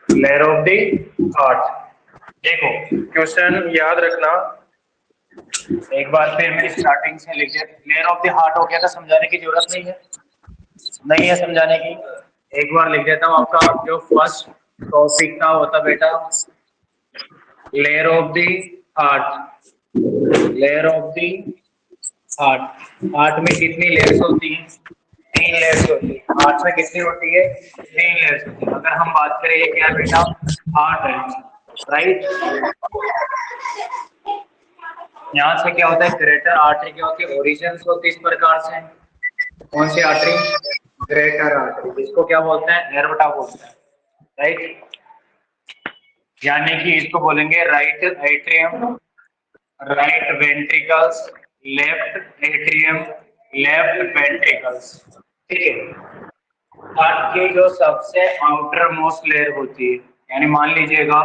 Layer of the heart. देखो question याद रखना, एक बार फिर मैं स्टार्टिंग से लिख दिया। लेयर ऑफ द हार्ट हो गया था, समझाने की जरूरत नहीं है समझाने की। एक बार लिख देता हूँ। आपका जो फर्स्ट टॉपिक था होता बेटा layer of the heart. Layer of the heart. Heart में कितनी लेयर्स होती हैं? 3 लेयर्स होती है। हार्ट में कितनी होती है? 3 लेयर्स होती है। अगर हम बात करें ये क्या है बेटा? हार्ट है, राइट। यहाँ से क्या होता है? ग्रेटर आर्टरी क्या होती है? ओरिजिन होती है इस प्रकार से। कौन सी आर्टरी? Greater artery. इसको क्या बोलते हैं? एरोटा बोलते हैं, राइट। यानी कि इसको बोलेंगे right atrium, right ventricles, left atrium, left ventricles. ठीक है। हार्ट की जो सबसे आउटर मोस्ट लेयर होती है, यानी मान लीजिएगा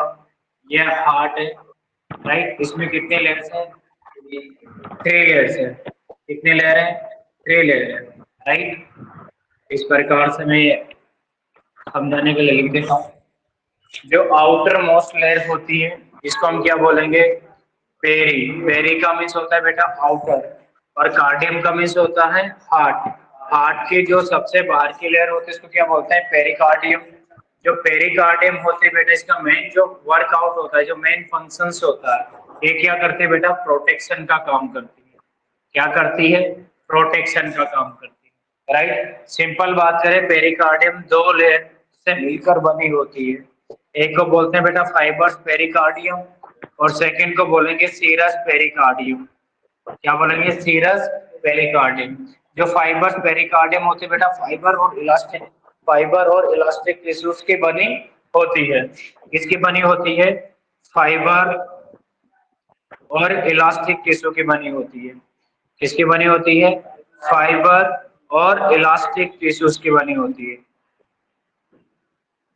ये हार्ट है, राइट। इसमें कितने लेयर्स हैं? 3 लेयर्स है। कितने लेयर है? 3 लेयर है, राइट। इस प्रकार से मैं समझाने के लिए लिख देता हूँ। जो आउटर मोस्ट लेयर होती है इसको हम क्या बोलेंगे? पेरी। पेरी का मीन्स होता है बेटा आउटर, और कार्डियम का मीन्स होता है हार्ट। हार्ट की जो सबसे बाहर की लेयर होती है इसको क्या बोलते हैं? पेरिकार्डियम। जो पेरिकार्डियम होते हैं बेटा, इसका मेन जो वर्कआउट होता है, जो मेन फंक्शंस होता है, ये क्या करते हैं बेटा? प्रोटेक्शन का काम करती है। क्या करती है? प्रोटेक्शन का काम करती है, राइट। सिंपल बात करें, पेरिकार्डियम 2 लेयर से मिलकर बनी होती है। एक को बोलते हैं बेटा फाइबर्स पेरिकार्डियम, और सेकंड को बोलेंगे सीरस पेरिकार्डियम। क्या बोलेंगे? Serous pericardium. जो फाइबर्स पेरिकार्डियम होते हैं बेटा, फाइबर और इलास्टिक टिश्यूज की बनी होती है। किसकी बनी होती है? फाइबर और इलास्टिक टिश्यू की बनी होती है। किसकी बनी होती है? फाइबर और इलास्टिक टिश्यूज की बनी होती है।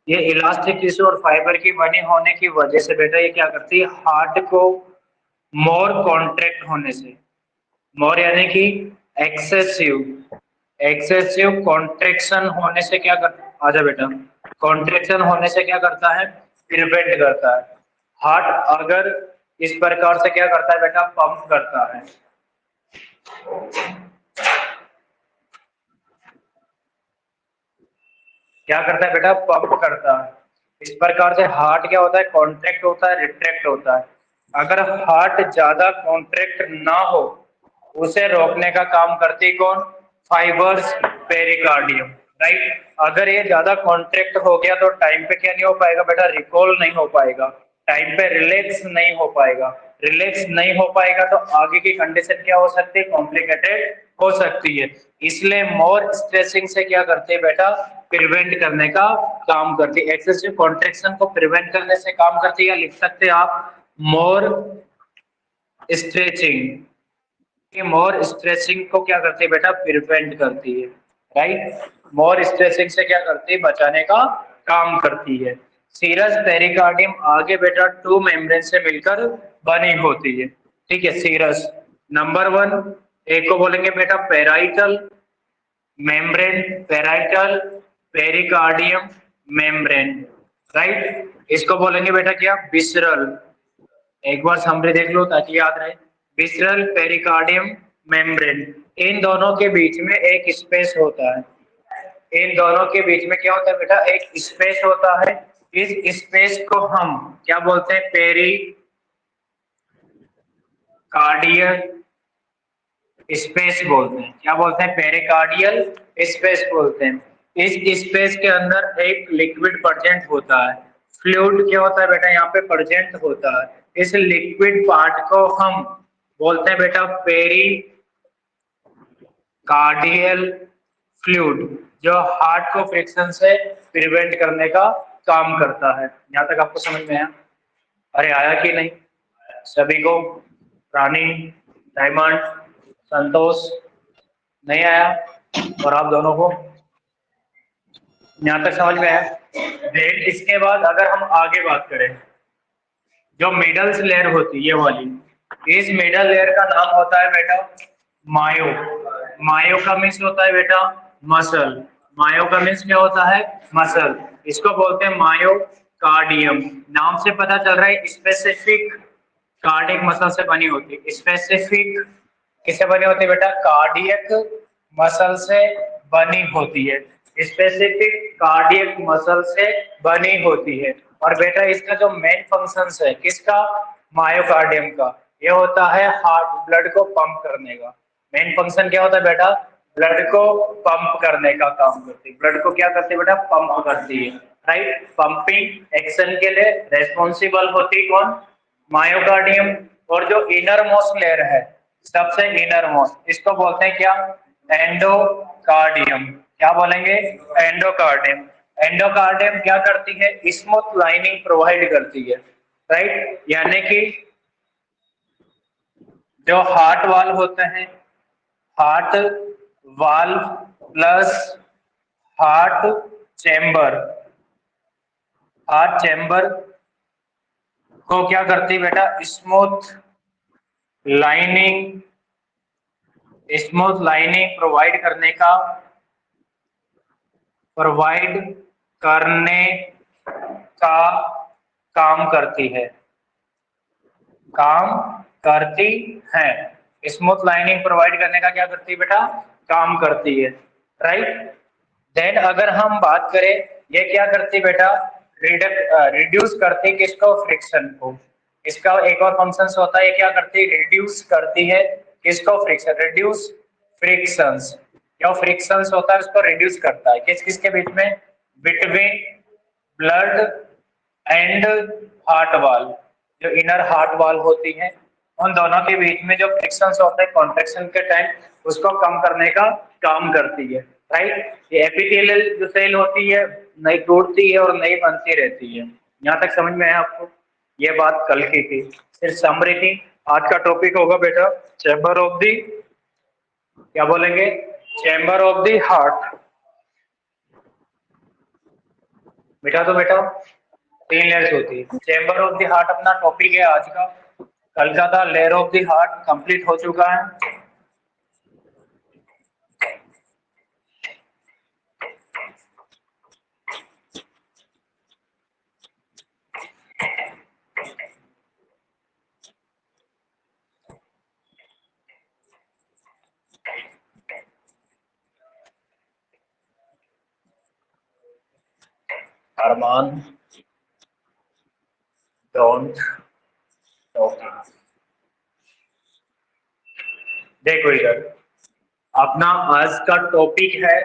ये इलास्टिक टिश्यू और फाइबर की बनी होने की वजह से बेटा ये क्या करती है? हार्ट को मोर कॉन्ट्रैक्ट होने से, मोर यानी कि एक्सेसिव, एक्सेसिव कॉन्ट्रैक्शन होने से क्या कर, आजा बेटा, कॉन्ट्रैक्शन होने से क्या करता है? प्रिवेंट करता है। हार्ट अगर इस प्रकार से क्या करता है बेटा? पंप करता है। क्या करता है बेटा? पंप करता है। इस प्रकार से हार्ट क्या होता है? कॉन्ट्रैक्ट होता है, रिट्रैक्ट होता है। अगर हार्ट ज्यादा कॉन्ट्रैक्ट ना हो, उसे रोकने का काम करती कौन? Fibres pericardium, right. अगर ये ज्यादा कॉन्ट्रैक्ट हो गया तो टाइम पे क्या नहीं हो पाएगा बेटा? रिकॉल नहीं हो पाएगा, टाइम पे रिलैक्स नहीं हो पाएगा। रिलैक्स नहीं हो पाएगा तो आगे की कंडीशन क्या हो सकती है? कॉम्प्लिकेटेड हो सकती है। इसलिए मोर स्ट्रेसिंग से क्या करते हैं बेटा? प्रिवेंट करने का काम करती है। एक्सेसिव कॉन्ट्रैक्शन को प्रिवेंट करने से काम करती है, या लिख सकते हैं आप मोर स्ट्रेचिंग। मोर स्ट्रेचिंग को क्या करती है बेटा? प्रिवेंट करती है, राइट। मोर स्ट्रेचिंग से क्या करती है? बचाने का काम करती है। सीरस पेरिकार्डियम आगे बेटा 2 मेम्ब्रेन से मिलकर बनी होती है, ठीक है। सीरस नंबर 1, एक को बोलेंगे बेटा parietal membrane, parietal pericardium membrane, right. इसको बोलेंगे बेटा क्या? विसरल। एक बार समरी देख लो ताकि याद रहे। Visceral pericardium membrane. इन दोनों के बीच में एक स्पेस होता है। इन दोनों के बीच में क्या होता है बेटा? एक स्पेस होता है। इस स्पेस को हम क्या बोलते हैं? पेरी कार्डियल स्पेस बोलते हैं। क्या बोलते हैं? पेरिकार्डियल स्पेस बोलते हैं। इस स्पेस के अंदर एक लिक्विड प्रेजेंट होता है। फ्लूइड क्या होता है बेटा? यहाँ पे प्रेजेंट होता है। इस लिक्विड पार्ट को हम बोलते हैं बेटा पेरी कार्डियल फ्लूइड, जो हार्ट को फ्रिक्शन से प्रिवेंट करने का काम करता है। यहाँ तक आपको समझ में आया? अरे आया कि नहीं सभी को? रानी, डायमंड, संतोष, नहीं आया? और आप दोनों को यहाँ तक समझ में आया? देन इसके बाद अगर हम आगे बात करें, जो मिडल लेयर होती है ये वाली, इस मिडल लेयर का नाम होता है बेटा मायो। मायो का मीन्स होता है बेटा मसल। मायो का मीन्स क्या होता है? मसल। इसको बोलते हैं मायोकार्डियम। नाम से पता चल रहा है स्पेसिफिक कार्डियक मसल से बनी होती है। स्पेसिफिक किससे बनी होती है बेटा? कार्डियक मसल से बनी होती है। स्पेसिफिक कार्डियक मसल से बनी होती है। और बेटा इसका जो मेन फंक्शन है किसका? मायोकार्डियम का। ये होता है हार्ट ब्लड को पंप करने का। मेन फंक्शन क्या होता है बेटा? ब्लड को पंप करने का काम करती है। ब्लड को क्या करती है बेटा? पंप करती है। राइट। पंपिंग एक्शन के लिए रेस्पॉन्सिबल होती कौन? मायोकार्डियम। और जो इनर मोस्ट लेयर है, सबसे इनर मोस्ट, इसको बोलते हैं क्या? एंडोकार्डियम। क्या बोलेंगे? एंडोकार्डियम। एंडोकार्डियम क्या करती है? स्मूथ लाइनिंग प्रोवाइड करती है। राइट। यानी कि जो हार्ट वाल होते हैं, heart valve plus heart chamber, heart chamber को क्या करती है बेटा? Smooth lining, smooth lining provide करने का काम करती है, काम करती है। स्मूथ लाइनिंग प्रोवाइड करने का क्या करती है बेटा? काम करती है। राइट। देन अगर हम बात करें, ये क्या करती बेटा? रिड्यूस करती किसको? फ्रिक्शन को। इसका एक और फंक्शन होता है, ये क्या करती है? रिड्यूस करती है किसको? फ्रिक्शन। Reduce frictions. जो फ्रिक्शंस होता है उसको रिड्यूस करता है। किस किस के बीच में? बिटवीन ब्लड एंड हार्ट वाल। जो इनर हार्ट वाल होती है, उन दोनों के बीच में जो फ्रिक्शंस होते हैं कॉन्ट्रेक्शन के टाइम, उसको कम करने का काम करती है। राइट। ये एपिथेलियल जो सेल होती है, नई टूटती है और नई बनती रहती है। यहाँ तक समझ में है आपको? ये बात कल की थी, सिर्फ समरी थी। आज का टॉपिक होगा बेटा चैम्बर ऑफ दी, क्या बोलेंगे? Chamber of the heart. बेटा तो बेटा 3 लेयर्स होती है। चैम्बर ऑफ द हार्ट अपना टॉपिक है आज का। कल का था layer of the heart, complete हो चुका है। अरमान डोंट टॉकिंग। देखो इधर, अपना आज का टॉपिक है,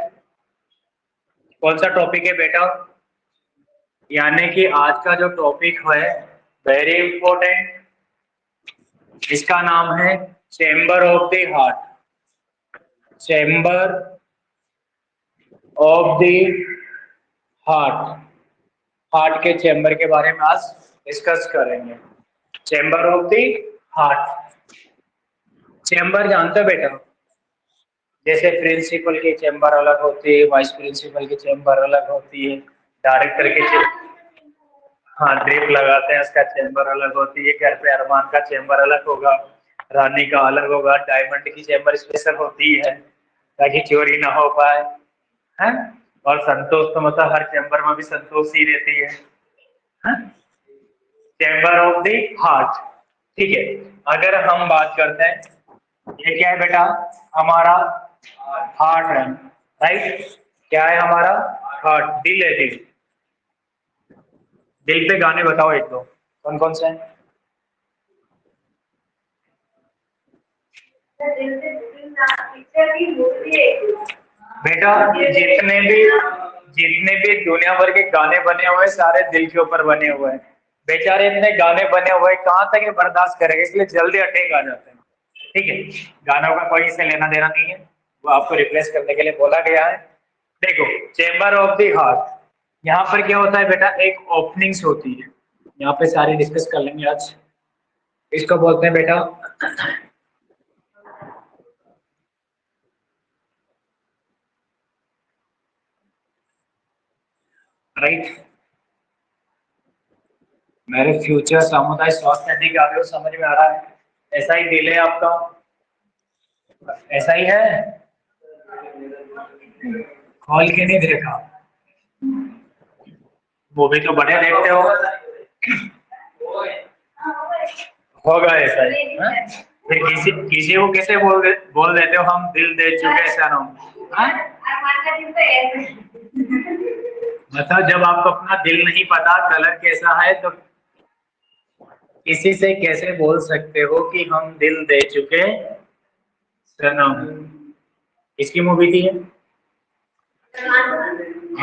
कौन सा टॉपिक है बेटा? यानी कि आज का जो टॉपिक है वेरी इंपॉर्टेंट, इसका नाम है chamber of the heart. Chamber of the heart. Heart के चैम्बर के बारे में आज डिस्कस करेंगे। Chamber of the heart. Chamber जानते हो बेटा? जैसे प्रिंसिपल की चैम्बर अलग होती है, वाइस प्रिंसिपल की चैम्बर अलग होती है, डायरेक्टर की, हाँ ड्रिप लगाते हैं उसका चैम्बर अलग होती है। घर पे अरमान का चैम्बर अलग होगा, रानी का अलग होगा, डायमंड की चैम्बर स्पेशल होती है ताकि चोरी ना हो पाए, है। और संतोष तो मतलब हर चैम्बर में भी संतोष ही रहती है। Chamber of the heart. ठीक है। अगर हम बात करते हैं, ये क्या है बेटा? हमारा हार्ट है। राइट। क्या है हमारा? हार्ट। दिल है, दिल। दिल पे गाने बताओ एक दो, कौन कौन से हैं? बेटा जितने भी दुनिया भर के गाने बने हुए हैं सारे दिल के ऊपर बने हुए हैं। बेचारे इतने गाने बने हुए हैं, कहाँ तक ये बर्दाश्त करेंगे, इसलिए जल्दी अटैक आ जाते हैं। ठीक है। गानों का कोई इससे लेना देना नहीं है, वो आपको रिप्लेस करने के लिए बोला गया है। देखो चेम्बर ऑफ द हार्ट, यहाँ पर क्या होता है बेटा? एक ओपनिंग्स होती है, यहाँ पे सारी डिस्कस कर लेंगे आज। इसको बोलते हैं बेटा, राइट, मेरे फ्यूचर सामुदायिक स्वास्थ्य अधिकारी हो, समझ में आ रहा है? ऐसा ही दिल है आपका? ऐसा ही है? खोल के नहीं देखा, मूवी तो बड़े देखते हो, होगा ऐसा ही, हाँ? फिर किसी किसी को कैसे बोल देते हो हम दिल दे चुके सनम, हाँ? मतलब जब आपको अपना दिल नहीं पता कलर कैसा है तो किसी से कैसे बोल सकते हो कि हम दिल दे चुके सनम। किसकी मूवी थी ये?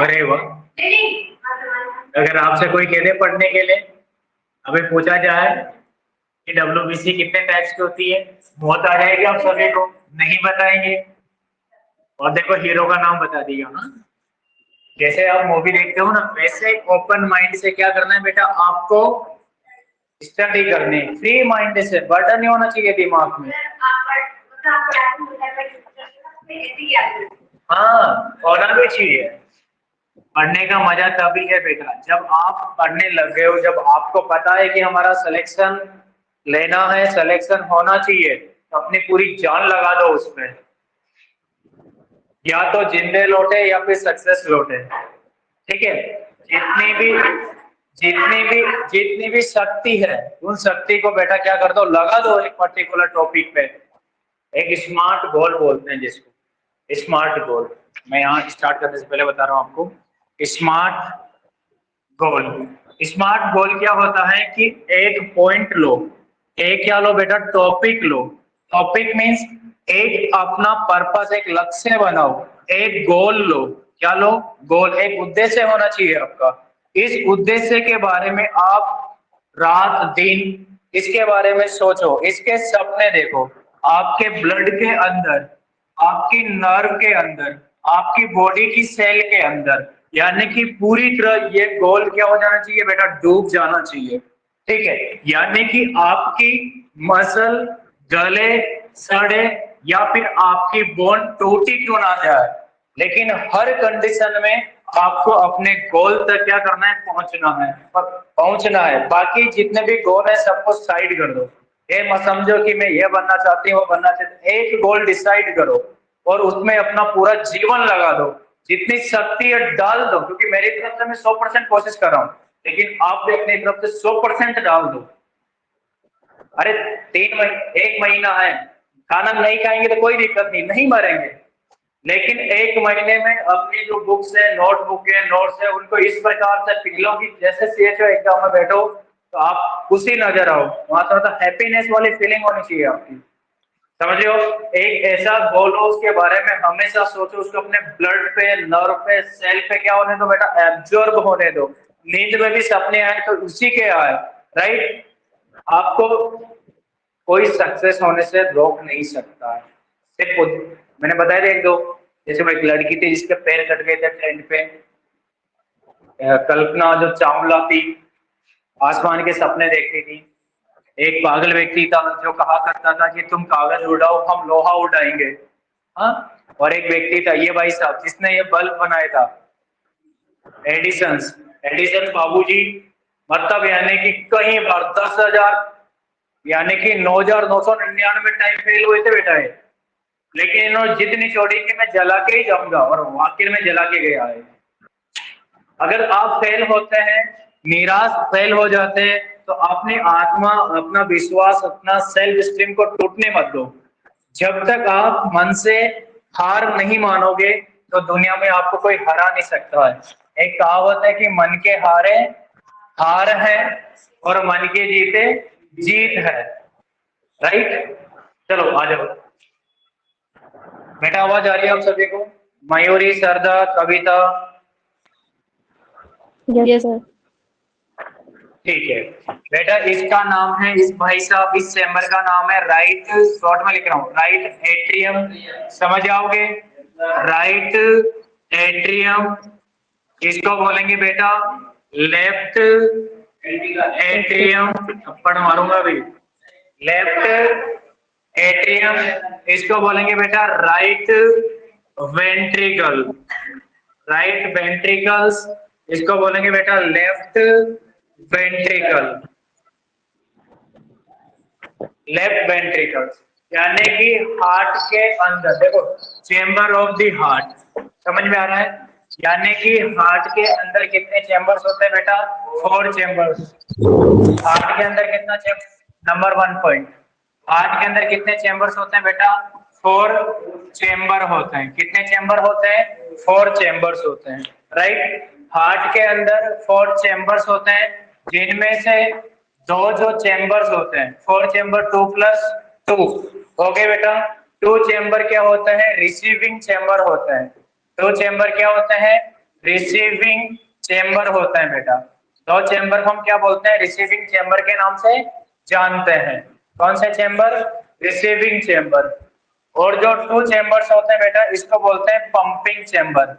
अरे वाह। अगर आपसे कोई कह दे पढ़ने के लिए, अभी पूछा जाए कि डब्ल्यूबीसी कितने टाइप्स की होती है, बहुत आ जाएगी आप सभी को, नहीं बताएंगे। और देखो हीरो का नाम बता दिया, हाँ? जैसे आप मूवी देखते हो ना, वैसे ओपन माइंड से क्या करना है बेटा, आपको स्टडी करनी है, फ्री माइंड से, बर्डन नहीं होना चाहिए दिमाग में। हाँ, होना भी चाहिए। पढ़ने का मजा तभी है बेटा जब आप पढ़ने लग गए हो, जब आपको पता है कि हमारा सिलेक्शन लेना है, सिलेक्शन होना चाहिए, तो अपनी पूरी जान लगा दो उसमें, या तो जिंदे लौटे या फिर सक्सेस लौटे। ठीक है, जितनी भी जितनी भी जितनी भी शक्ति है उन शक्ति को बेटा क्या कर दो, लगा दो एक पर्टिकुलर टॉपिक पे। एक स्मार्ट गोल बोलते हैं जिसको, स्मार्ट गोल। मैं यहाँ स्टार्ट करने से पहले बता रहा हूँ आपको, स्मार्ट गोल। स्मार्ट गोल क्या होता है कि एक पॉइंट लो, एक क्या लो बेटा, टॉपिक लो। टॉपिक मींस एक अपना पर्पस, एक लक्ष्य बनाओ, एक गोल लो। क्या लो? गोल। एक उद्देश्य होना चाहिए आपका। इस उद्देश्य के बारे में आप रात दिन इसके बारे में सोचो, इसके सपने देखो, आपके ब्लड के अंदर, आपकी नर्व के अंदर, आपकी बॉडी की सेल के अंदर, यानी कि पूरी तरह ये गोल क्या हो जाना चाहिए बेटा, डूब जाना चाहिए। ठीक है, यानी कि आपकी मसल गले, सड़े, या फिर आपकी बोन टूटी क्यों ना जाए, लेकिन हर कंडीशन में आपको अपने गोल तक क्या करना है, पहुंचना है, पहुंचना है। बाकी जितने भी गोल है सबको साइड कर दो। ये मत समझो कि मैं ये बनना चाहती हूँ, वो बनना चाहती हूँ। एक गोल डिसाइड करो और उसमें अपना पूरा जीवन लगा दो, जितनी शक्ति है डाल दो, क्योंकि मेरी तरफ से मैं 100% कोशिश कर रहा हूँ, लेकिन आप भी अपनी तरफ से 100% डाल दो। अरे 3 महीने, 1 महीना है, खाना नहीं खाएंगे तो कोई दिक्कत नहीं, नहीं मरेंगे, लेकिन 1 महीने में अपनी जो बुक्स है, नोटबुक है, नोट्स है, उनको इस प्रकार से पिघ लो कि जैसे सीएचओ एग्जाम में बैठो तो आप खुशी नजर आओ, वहां थोड़ा हैप्पीनेस वाली फीलिंग होनी चाहिए आपकी। समझो, एक ऐसा गोल हो उसके बारे में हमेशा सोचो, उसको अपने ब्लड पे, नर्व पे, सेल पे क्या होने दो बेटा, एब्जॉर्ब होने दो। नींद में भी सपने आए तो उसी के आए, राइट? आपको कोई सक्सेस होने से रोक नहीं सकता है, सिर्फ मैंने बताया था एक दो, जैसे वो एक लड़की थी जिसके पैर कट गए थे ट्रेन पे, कल्पना जो चावला थी, आसमान के सपने देखती थी। एक पागल व्यक्ति था जो कहा करता था कि तुम कागज उड़ाओ हम लोहा उड़ाएंगे, हाँ? और एक व्यक्ति था ये भाई साहब जिसने ये बल्ब बनाया था, एडिसन। एडिसन बाबूजी, मतलब यानी कि कई बार 10,000, यानी कि 9,999 टाइम फेल हुए थे बेटा ये, लेकिन इन्होंने जितनी छोड़ी कि मैं जला के ही जाऊंगा, और आखिर में जला के गया है। अगर आप फेल होते हैं, निराश फेल हो जाते हैं, तो अपनी आत्मा, अपना विश्वास, अपना सेल्फ स्टीम को टूटने मत दो। जब तक आप मन से हार नहीं मानोगे तो दुनिया में आपको कोई हरा नहीं सकता है। एक कहावत है कि मन के हारे हार है और मन के जीते जीत है, राइट? चलो आ जाओ बेटा, आवाज आ रही है आप सभी को? मयूरी, सरदा, कविता? Yes sir. ठीक है बेटा, इसका नाम है, इस भाई साहब, इस चैम्बर का नाम है राइट, शॉर्ट में लिख रहा हूँ, राइट एट्रियम। समझ आओगे? Right atrium. इसको बोलेंगे बेटा लेफ्ट एट्रियम। थप्पड़ मारूंगा अभी। Left atrium. इसको बोलेंगे बेटा राइट वेंट्रिकल। Right ventricles. इसको बोलेंगे बेटा लेफ्ट वेंट्रिकल। लेफ्ट वेंट्रिकल्स यानी कि हार्ट के अंदर, देखो चेंबर ऑफ द हार्ट, समझ में आ रहा है? यानी कि हार्ट के अंदर कितने चेम्बर्स होते हैं बेटा? 4 चेम्बर्स। हार्ट के अंदर कितना चेम्बर? नंबर 1 पॉइंट, हार्ट के अंदर कितने चेम्बर्स होते हैं बेटा? 4 चेम्बर होते हैं। कितने चेम्बर होते हैं? 4 चेम्बर्स होते हैं, राइट। हार्ट के अंदर 4 चेम्बर्स होते हैं, जिनमें से दो जो चेम्बर्स होते हैं, 4 चेम्बर 2 प्लस 2, ओके बेटा। 2 चेम्बर क्या होते हैं? रिसीविंग चेम्बर होते हैं। 2 चेम्बर क्या होते हैं? रिसीविंग चेम्बर होते हैं बेटा। 2 चेम्बर को हम क्या बोलते हैं? रिसीविंग चेम्बर के नाम से जानते हैं। कौन से चेम्बर? Receiving chamber. और जो 2 चेम्बर्स होते हैं बेटा, इसको बोलते हैं पंपिंग चेम्बर।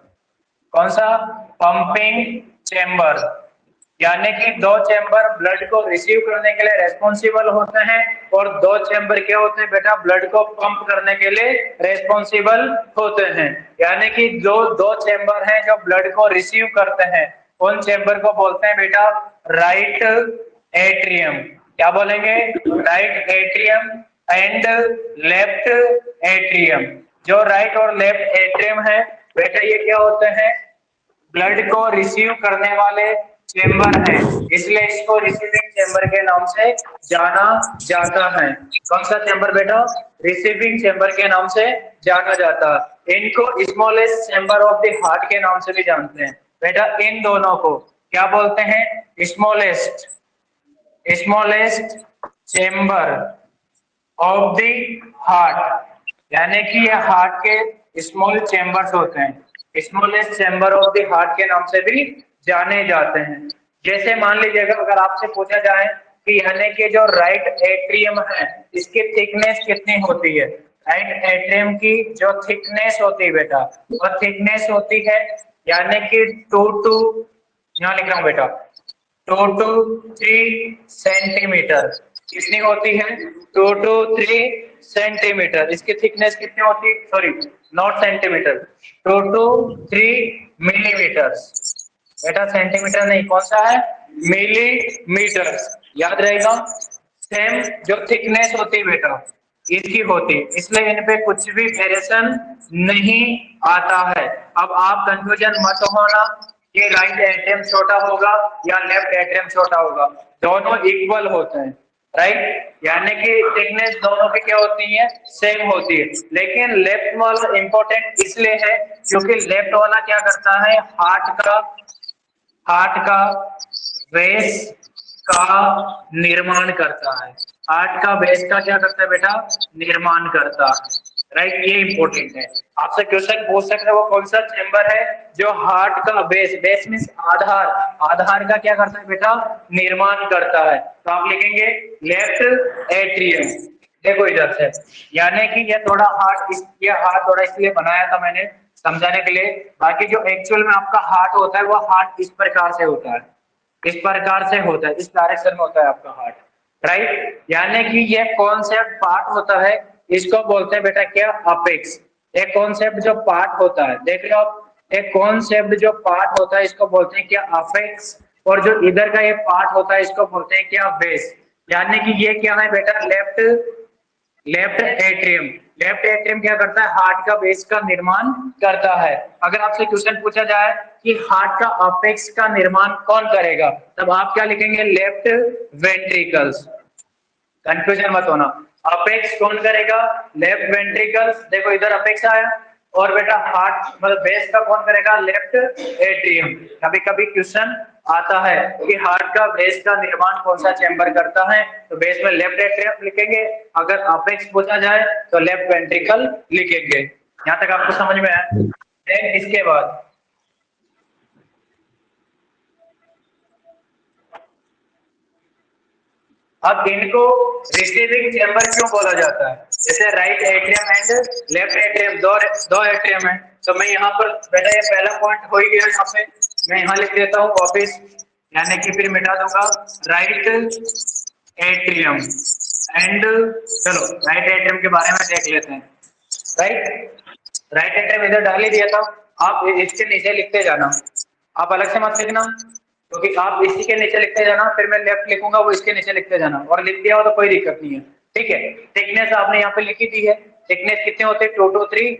कौन सा? Pumping chamber. यानी कि 2 चेम्बर ब्लड को रिसीव करने के लिए रेस्पॉन्सिबल होते हैं, और 2 चेम्बर क्या होते हैं बेटा? ब्लड को पंप करने के लिए रेस्पॉन्सिबल होते हैं। यानी कि जो 2 चेम्बर हैं जो ब्लड को रिसीव करते हैं, उन चेम्बर को बोलते हैं बेटा राइट एट्रियम। क्या बोलेंगे? Right atrium and left atrium. जो राइट और लेफ्ट एट्रियम है बेटा, ये क्या होते हैं? ब्लड को रिसीव करने वाले चेम्बर हैं, इसलिए इसको रिसीविंग चेम्बर के नाम से जाना जाता है। कौन सा चेम्बर बेटा? रिसीविंग चेम्बर के नाम से जाना जाता है। इनको smallest chamber of the heart के नाम से भी जानते हैं बेटा। इन दोनों को क्या बोलते हैं? Smallest smallest chamber of the heart. यानी कि ये हार्ट के स्मॉल चेम्बर्स होते हैं, smallest chamber of the heart के नाम से भी जाने जाते हैं। जैसे मान लीजिएगा अगर आपसे पूछा जाए कि यानी कि जो राइट एट्रियम है, इसकी थिकनेस कितनी होती है? राइट एट्रियम की जो थिकनेस होती है बेटा, वो थिकनेस होती है यानी कि 2 टू, यहाँ लिख रहा हूँ बेटा, 2 to 3 सेंटीमीटर। कितनी होती है? 2 to 3 सेंटीमीटर। इसकी थिकनेस कितनी होती है? Sorry, not centimetre, 2 to 3 millimetre. बेटा सेंटीमीटर नहीं, कौन सा है? मिलीमीटर। याद रहेगा। सेम जो थिकनेस होती है बेटा, इसकी होती है, इसलिए इन पे कुछ भी वेरिएशन नहीं आता है। अब आप कंफ्यूजन मत होना कि राइट एट्रियम छोटा होगा या लेफ्ट एट्रियम छोटा होगा, दोनों इक्वल होते हैं, राइट। यानी कि थिकनेस दोनों की क्या होती है? सेम होती है। लेकिन लेफ्ट वाला इंपॉर्टेंट इसलिए है क्योंकि लेफ्ट वाला क्या करता है? हार्ट का बेस का निर्माण करता है। हार्ट का बेस का क्या करता है बेटा? निर्माण करता है, राइट। ये इंपॉर्टेंट है। आपसे क्वेश्चन पूछ सकते हैं वो कौन सा चेम्बर है जो हार्ट का बेस, बेस मीन्स आधार, आधार का क्या करता है बेटा? निर्माण करता है। तो आप लिखेंगे लेफ्ट एट्रियम। देखो इधर से, यानी कि ये हार्ट थोड़ा इसलिए बनाया था मैंने समझाने के लिए। बाकी जो एक्चुअल में आपका हार्ट होता है, वो हार्ट इस प्रकार से होता है, इस प्रकार से होता है, इस डायरेक्शन में होता है आपका हार्ट, राइट। यानी कि ये कॉन्सेप्ट पार्ट होता है, इसको बोलते हैं बेटा क्या? अपेक्स। एक कॉन्सेप्ट जो पार्ट होता है, देख रहे हो आप, एक कॉन्सेप्ट जो पार्ट होता है इसको बोलते हैं क्या? अपेक्स। और जो इधर का ये पार्ट होता है इसको बोलते हैं क्या? बेस। यानी कि ये क्या है बेटा? Left atrium. लेफ्ट एट्रियम क्या करता है? हार्ट का बेस का निर्माण करता है। अगर आपसे क्वेश्चन पूछा जाए कि हार्ट का अपेक्स का निर्माण कौन करेगा, तब आप क्या लिखेंगे? Left ventricles. कंफ्यूजन मत होना, अपेक्स कौन करेगा? Left ventricles. देखो इधर अपेक्स आया, और बेटा हार्ट मतलब बेस का कौन करेगा? Left atrium. कभी कभी क्वेश्चन आता है कि हार्ट का बेस का निर्माण कौन सा चैम्बर करता है, तो बेस में लेफ्ट एट्रियम लिखेंगे। अगर अपेक्स पूछा जाए तो लेफ्ट वेंट्रिकल लिखेंगे। यहाँ तक आपको समझ में आया? देन इसके बाद अब इनको रिसीविंग चैम्बर क्यों बोला जाता है? जैसे right atrium and left atrium, दो एट्रियम है, तो मैं यहाँ पर बेटा ये पहला पॉइंट हो ही गया, यहाँ पे मैं यहाँ लिख देता हूँ वापिस, यानी कि फिर मिटा दूंगा राइट एट्रियम एंड, चलो राइट एट्रियम के बारे में देख लेते हैं। राइट, राइट एट्रियम इधर डाल ही दिया था, आप इसके नीचे लिखते जाना, आप अलग से मत लिखना, क्योंकि आप इसी के नीचे लिखते जाना, फिर मैं लेफ्ट लिखूंगा वो इसके नीचे लिखते जाना, और लिख दिया हो तो कोई दिक्कत नहीं है, ठीक है। थिकनेस आपने यहाँ पे लिखी दी है, थिकनेस कितनी होती है? 2 to 3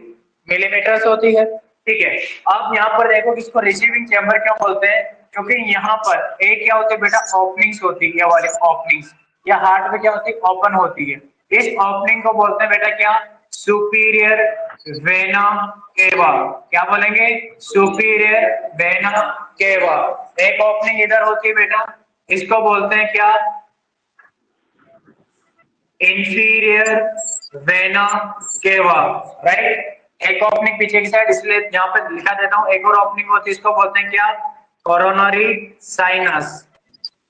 मिलीमीटर होती है, ठीक है। अब यहाँ पर देखो किसको रिसीविंग चैम्बर क्यों बोलते हैं, क्योंकि यहाँ पर एक क्या होती है बेटा, ओपनिंग्स होती है, ये वाली ओपनिंग्स, या हार्ट में क्या होती है, ओपन होती है। इस ओपनिंग को बोलते हैं बेटा क्या, सुपीरियर वेना केवा। क्या बोलेंगे, सुपीरियर वेना केवा। एक ओपनिंग इधर होती है बेटा, इसको बोलते हैं क्या, इंफीरियर वेना केवा, राइट। एक ओपनिंग पीछे की साइड, इसलिए यहाँ पे लिखा देता हूँ। एक और ओपनिंग होती है, इसको बोलते हैं क्या, coronary sinus,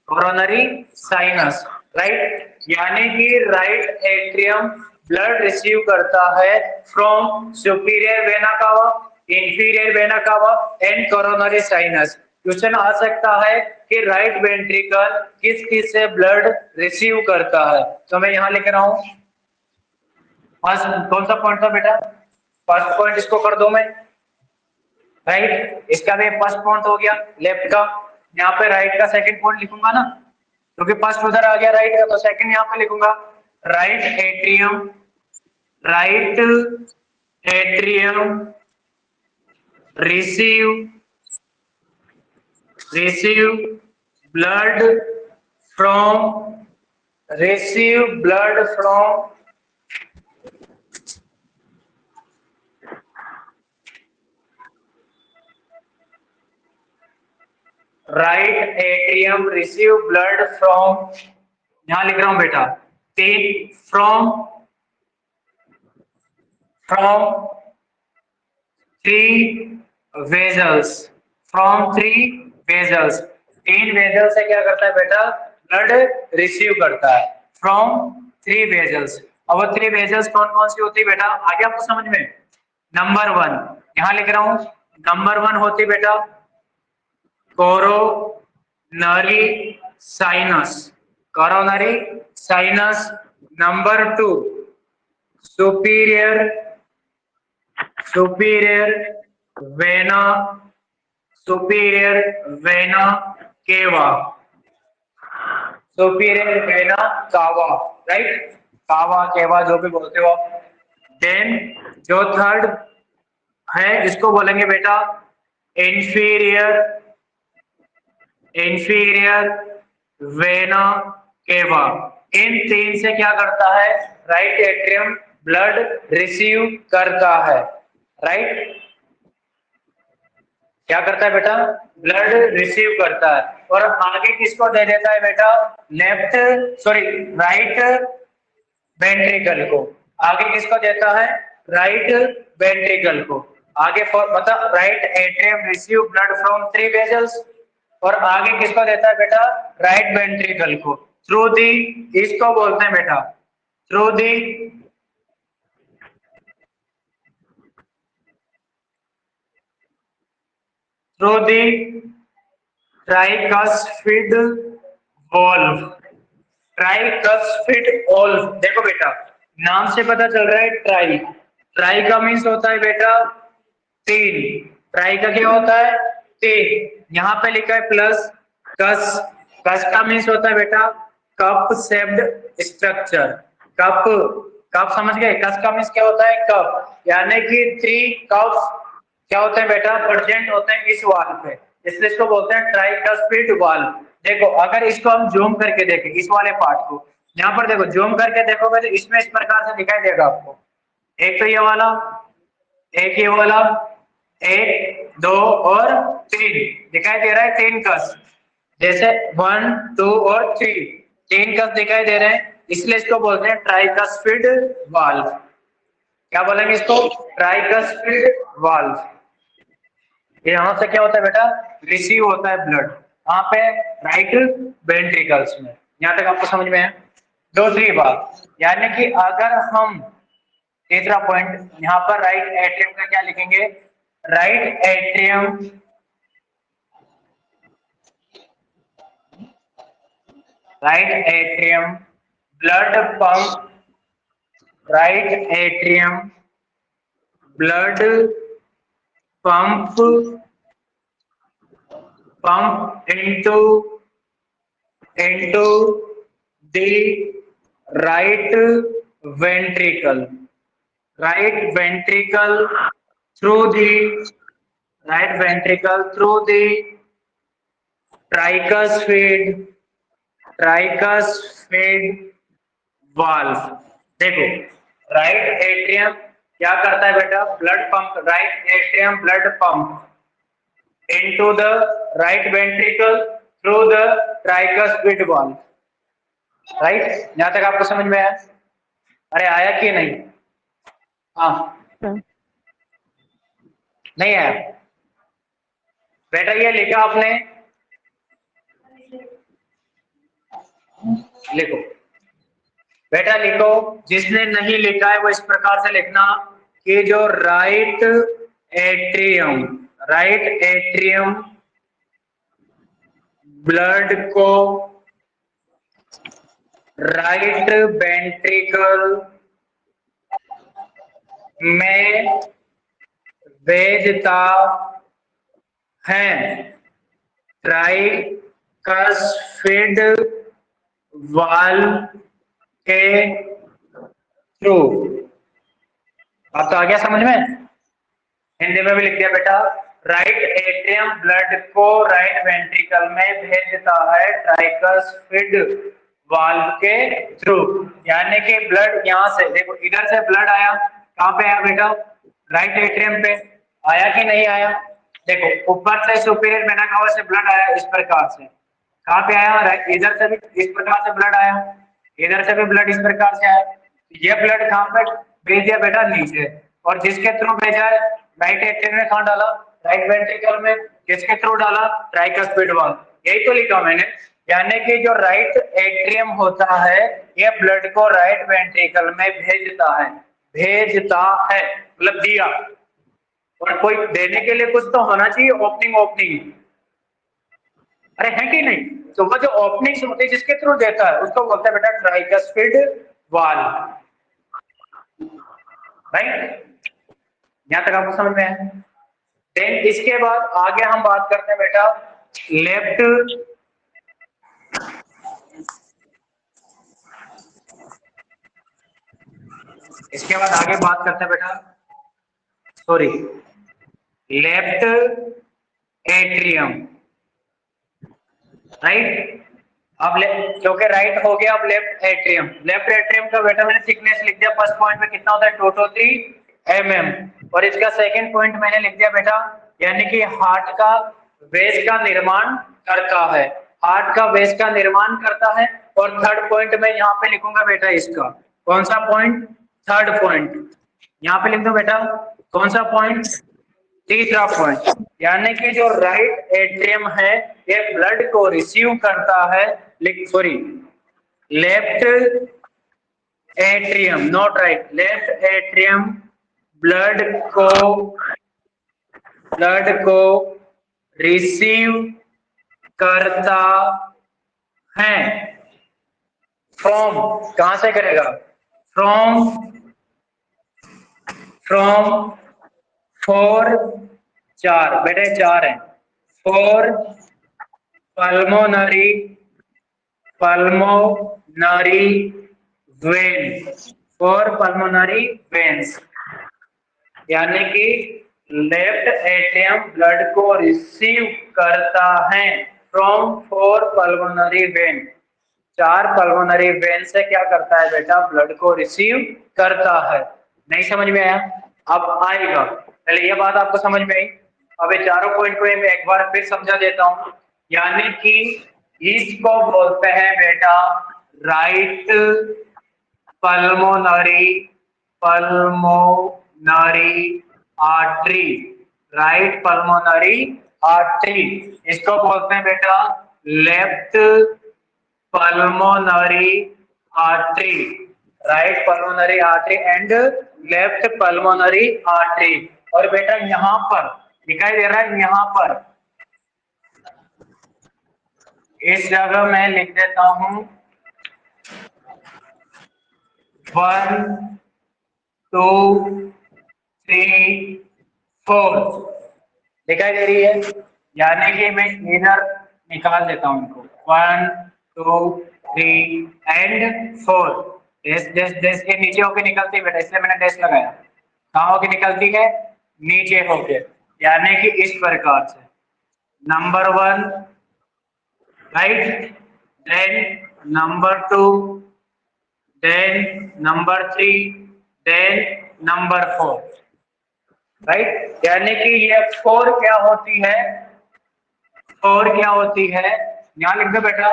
coronary sinus, right. यानी कि राइट एट्रियम ब्लड रिसीव करता है from superior vena cava, inferior vena cava and coronary sinus. Question आ सकता है कि राइट वेंट्रिकल किस किस से ब्लड रिसीव करता है, तो मैं यहाँ लिख रहा हूँ। फर्स्ट कौन सा पॉइंट था बेटा, फर्स्ट पॉइंट इसको कर दो मैं, राइट। इसका भी फर्स्ट पॉइंट हो गया लेफ्ट का। यहाँ पे राइट का सेकंड पॉइंट लिखूंगा ना, क्योंकि फर्स्ट उधर आ गया राइट का, तो सेकंड यहाँ पे लिखूंगा। Right atrium, right atrium receive blood from receive blood from right atrium, receive blood from, यहां लिख रहा हूं बेटा, from three vessels, from three vessels, तीन वेजल से क्या करता है बेटा, ब्लड रिसीव करता है फ्रॉम थ्री वेजल्स। अब वो थ्री वेजल्स कौन कौन सी होती है बेटा, आगे आपको समझ में। नंबर वन, यहां लिख रहा हूं, नंबर वन होती बेटा coronary sinus, coronary sinus. Number two superior, superior vena, superior vena cava, superior vena कावा, राइट। कावा केवा जो भी बोलते हो आप। देन जो थर्ड है इसको बोलेंगे बेटा इंफीरियर, इंफीरियर वेना केवा। इन तीन से क्या करता है, राइट एट्रियम ब्लड रिसीव करता है, राइट। क्या करता है बेटा, ब्लड रिसीव करता है। और आगे किसको दे देता है बेटा, लेफ्ट, सॉरी राइट वेंट्रिकल को। आगे किसको देता है, राइट वेंट्रिकल को। आगे फॉर मतलब right atrium receive blood from three vessels, और आगे किसको देता है बेटा, राइट वेंट्रिकल को, थ्रू दी, इसको बोलते हैं बेटा through the through the tricuspid valve, tricuspid valve. देखो बेटा नाम से पता चल रहा है ट्राई, ट्राई का मीन्स होता है बेटा तीन, ट्राई का क्या होता है, तीन। यहाँ पे लिखा है प्लस कस, कस का मीन्स होता है बेटा cup shaped structure, cup, cup समझ गए, कस का मीन्स क्या होता है, कप। यानी कि थ्री कप क्या होते हैं बेटा, प्रेजेंट होते हैं इस वाल पे, इसलिए इसको बोलते हैं ट्राइकस्फिड वाल। देखो अगर इसको हम जूम करके देखें इस वाले पार्ट को, यहाँ पर देखो जूम करके देखोगे तो इसमें इस प्रकार से दिखाई देगा आपको। एक तो ये वाला, एक ये वाला, एक दो और तीन दिखाई दे रहा है, तीन कस, जैसे वन टू और थ्री, तीन कस दिखाई दे रहे हैं, इसलिए इसको बोलते हैं ट्राइकस्फिड वाल्व। क्या बोलेंगे इसको, ट्राइकस्फिड वाल्व। यहां से क्या होता है बेटा, रिसीव होता है ब्लड, यहाँ पे राइट वेंट्रिकल्स में। यहाँ तक आपको समझ में है। दूसरी बात, यानी कि अगर हम, तीसरा पॉइंट यहाँ पर राइट एट्रियम का क्या लिखेंगे, right atrium, right atrium blood pump, right atrium blood pump, pump into the right ventricle, right ventricle through the right ventricle through the tricuspid valve। देखो राइट एट्रियम क्या करता है बेटा, blood pump, right atrium blood pump into the right ventricle through the tricuspid valve। Right, यहां तक आपको समझ में आया? अरे आया कि नहीं? हाँ नहीं आया बेटा, ये लिखा आपने, लिखो बेटा लिखो, जिसने नहीं लिखा है वो इस प्रकार से लिखना कि जो राइट एट्रियम ब्लड को राइट वेंट्रिकल में भेजता है ट्राइकस्पिड वाल्व के थ्रू। अब तो आ गया समझ में? हिंदी में भी लिख दिया बेटा, राइट एट्रियम ब्लड को राइट वेंट्रिकल में भेजता है ट्राइकस्पिड वाल्व के थ्रू। यानी कि ब्लड यहां से, देखो इधर से ब्लड आया, कहां पे आया बेटा, राइट एट्रियम पे आया कि नहीं आया? देखो ऊपर से सुपीरियर वेना कावा से ब्लड आया इस प्रकार से, कहां पे आया, इधर से भी इस प्रकार से ब्लड आया, इधर से भी ब्लड इस प्रकार से आया। ये ब्लड कहां पे भेज दिया बेटा, नीचे। और जिसके थ्रू भेजा है, राइट एट्रियम में कहां डाला, राइट वेंट्रिकल में। किसके थ्रू डाला, ट्राइकस्पिड वाल्व। यही तो लिखा मैंने, यानी कि जो राइट एट्रियम होता है ये ब्लड को राइट वेंट्रिकल में भेजता है, मतलब दिया। और कोई देने के लिए कुछ तो होना चाहिए, ओपनिंग। अरे है कि नहीं? तो वो जो ओपनिंग होती है जिसके थ्रू देता है उसको बोलते हैं बेटा ट्राइकस्पिड वाल्व। राइट, यहां तक आपको समझ में है? देन इसके बाद आगे हम बात करते हैं बेटा लेफ्ट इसके बाद आगे बात करते हैं बेटा, सॉरी, लेफ्ट एट्रियम। राइट, अब क्योंकि राइट हो गया, अब लेफ्ट एट्रियम का बेटा मैंने थिकनेस लिख दिया। फर्स्ट पॉइंट में कितना होता है, 2 to 3 mm। और इसका सेकंड पॉइंट मैंने लिख दिया बेटा, यानी कि हार्ट का वेस का निर्माण करता है, हार्ट का वेस का निर्माण करता है। और थर्ड पॉइंट में यहाँ पे लिखूंगा बेटा इसका, कौन सा पॉइंट, थर्ड पॉइंट यहाँ पे लिख दो बेटा, कौन सा पॉइंट, तीसरा पॉइंट। यानी कि जो राइट एट्रियम है ये ब्लड को रिसीव करता है, sorry left atrium, not right, left atrium blood को रिसीव करता है फ्रॉम, कहां से करेगा, फ्रॉम 4 बेटे 4 है, 4 पल्मोनरी वेन्स। यानी कि लेफ्ट एट्रियम ब्लड को रिसीव करता है from 4 pulmonary vein. 4 pulmonary vein से क्या करता है बेटा, ब्लड को रिसीव करता है। नहीं समझ में आया? अब आएगा, पहले ये बात आपको समझ में आई। अब ये चारों पॉइंट को मैं एक बार फिर समझा देता हूं। यानी कि इसको बोलते हैं बेटा right pulmonary artery, right pulmonary artery. इसको बोलते हैं बेटा left pulmonary artery, right pulmonary artery and left pulmonary artery. और बेटा यहां पर दिखाई दे रहा है, यहां पर इस जगह मैं लिख देता हूं 1 2 3 4, दिखाई दे रही है? यानी कि मैं इधर निकाल देता हूं इनको, 1 2 3 एंड 4। डैश के नीचे होके निकलती है बेटा, इसलिए मैंने डैश लगाया। कहाँ होके निकलती है, नीचे होके। यानी कि इस प्रकार से number 1, right, then number 2, then number 3, then number 4, right. यानी कि ये 4 क्या होती है, 4 क्या होती है, यहाँ लिख दो बेटा,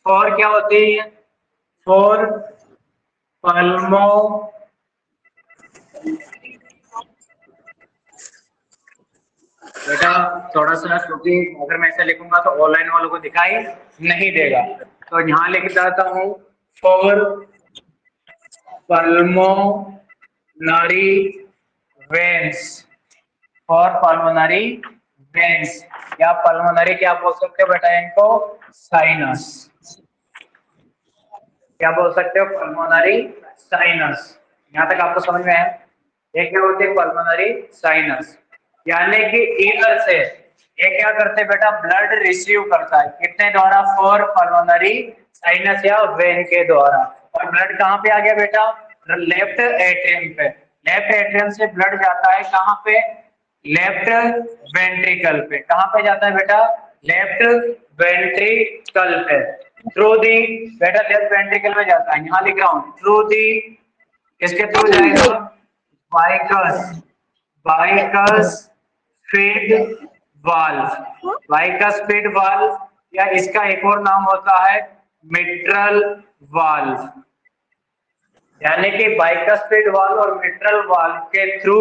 4 क्या होती है, 4 पल्मो, बेटा थोड़ा सा, क्योंकि अगर मैं ऐसा लिखूंगा तो ऑनलाइन वालों को दिखाई नहीं देगा, तो यहाँ लिख देता हूँ 4 पल्मोनरी वेन्स, और पल्मोनरी वेन्स, या पल्मोनरी क्या बोल सकते हो बेटा इनको, साइनस, क्या बोल सकते हो, पल्मोनरी साइनस। यहाँ तक आपको समझ में आया? ये क्या होती है, पल्मोनरी साइनस। यानी कि इधर से ये क्या करते हैं बेटा, ब्लड रिसीव करता है, कितने द्वारा, 4 पल्मोनरी साइनस या वेन के द्वारा। और ब्लड कहाँ पे आ गया बेटा, लेफ्ट एट्रियम पे, लेफ्ट एट्रियम से ब्लड जाता है कहाँ पे, लेफ्ट वेंट्रिकल पे। कहाँ पे जाता है बेटा, लेफ्ट वेंट्रिकल पे, थ्रू दी, बेटा लेफ्ट वेंट्रिकल में जाता है, यहाँ लिख रहा हूँ थ्रू दी, किसके थ्रू जाएगा, वाइकस, वाइकस फीड वाल्व, वाइकस फीड वाल्व, या इसका एक और नाम होता है मिट्रल वाल्व। यानी कि बाइकस फीड वाल्व और मिट्रल वाल्व के थ्रू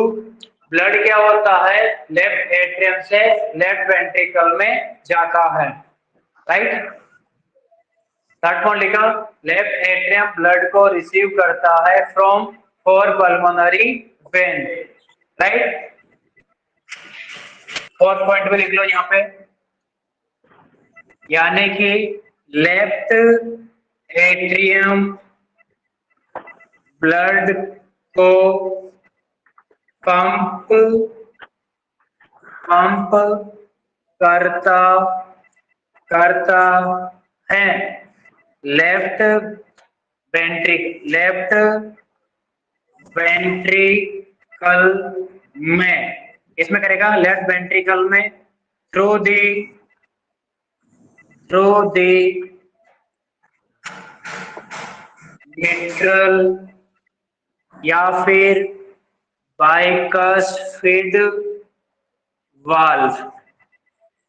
ब्लड क्या होता है, लेफ्ट एट्रियम से लेफ्ट वेंट्रिकल में जाता है, राइट। थर्ड पॉइंट लिखा, लेफ्ट एट्रियम ब्लड को रिसीव करता है from 4 pulmonary vein, right. Fourth point भी लिख लो यहाँ पे, यानी कि लेफ्ट एट्रियम ब्लड को पंप पंप करता करता है लेफ्ट वेंट्रिकल में, इसमें करेगा लेफ्ट वेंट्रिकल में, थ्रू दी मिट्रल या फिर बाइकस फीड वाल्व।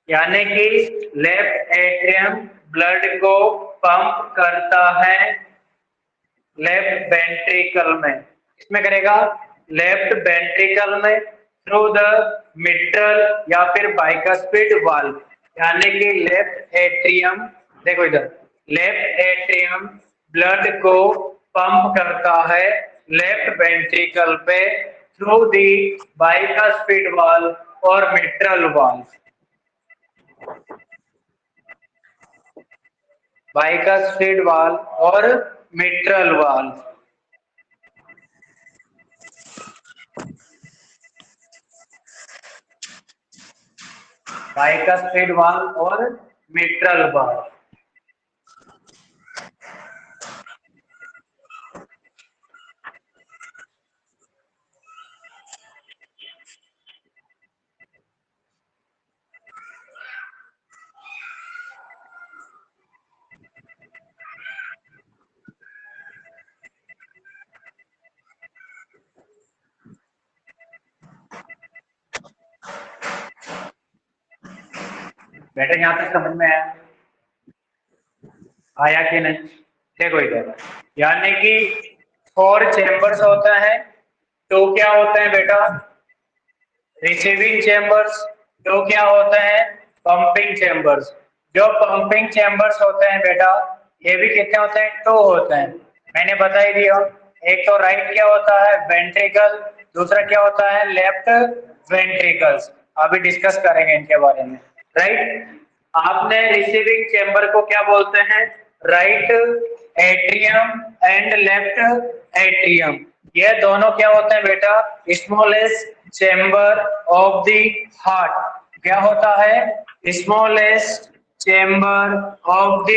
यानी कि लेफ्ट एट्रियम ब्लड को पंप करता है लेफ्ट वेंट्रिकल में, इसमें करेगा लेफ्ट वेंट्रिकल में, थ्रू द मिट्रल या फिर बाइकस्फीड वाल्व। यानी कि लेफ्ट एट्रियम, देखो इधर, लेफ्ट एट्रियम ब्लड को पंप करता है लेफ्ट वेंट्रिकल पे थ्रू दी बाइकस्फीड वाल्व और मिट्रल वाल्व, बाइकस्फीड वाल्व और मिट्रल वाल्व। बाइकस्फीड वाल्व और मिट्रल वाल्व। बेटा यहाँ तक समझ में आया कि नहीं? देखो इधर, यानी कि 4 चेंबर्स होता है, तो क्या होते हैं बेटा, रिसीविंग चेंबर्स, तो क्या होते हैं, पंपिंग चेंबर्स। जो पंपिंग चेंबर्स होते हैं बेटा, ये भी कितने होते हैं, 2 होते हैं, मैंने बता ही दिया। एक तो राइट क्या होता है, वेंट्रिकल, दूसरा क्या होता है, लेफ्ट वेंट्रिकल्स। अभी डिस्कस करेंगे इनके बारे में, राइट। आपने रिसीविंग चेंबर को क्या बोलते हैं, right atrium and left atrium. ये दोनों क्या होते हैं बेटा, smallest chamber of the heart. क्या होता है, smallest chamber of the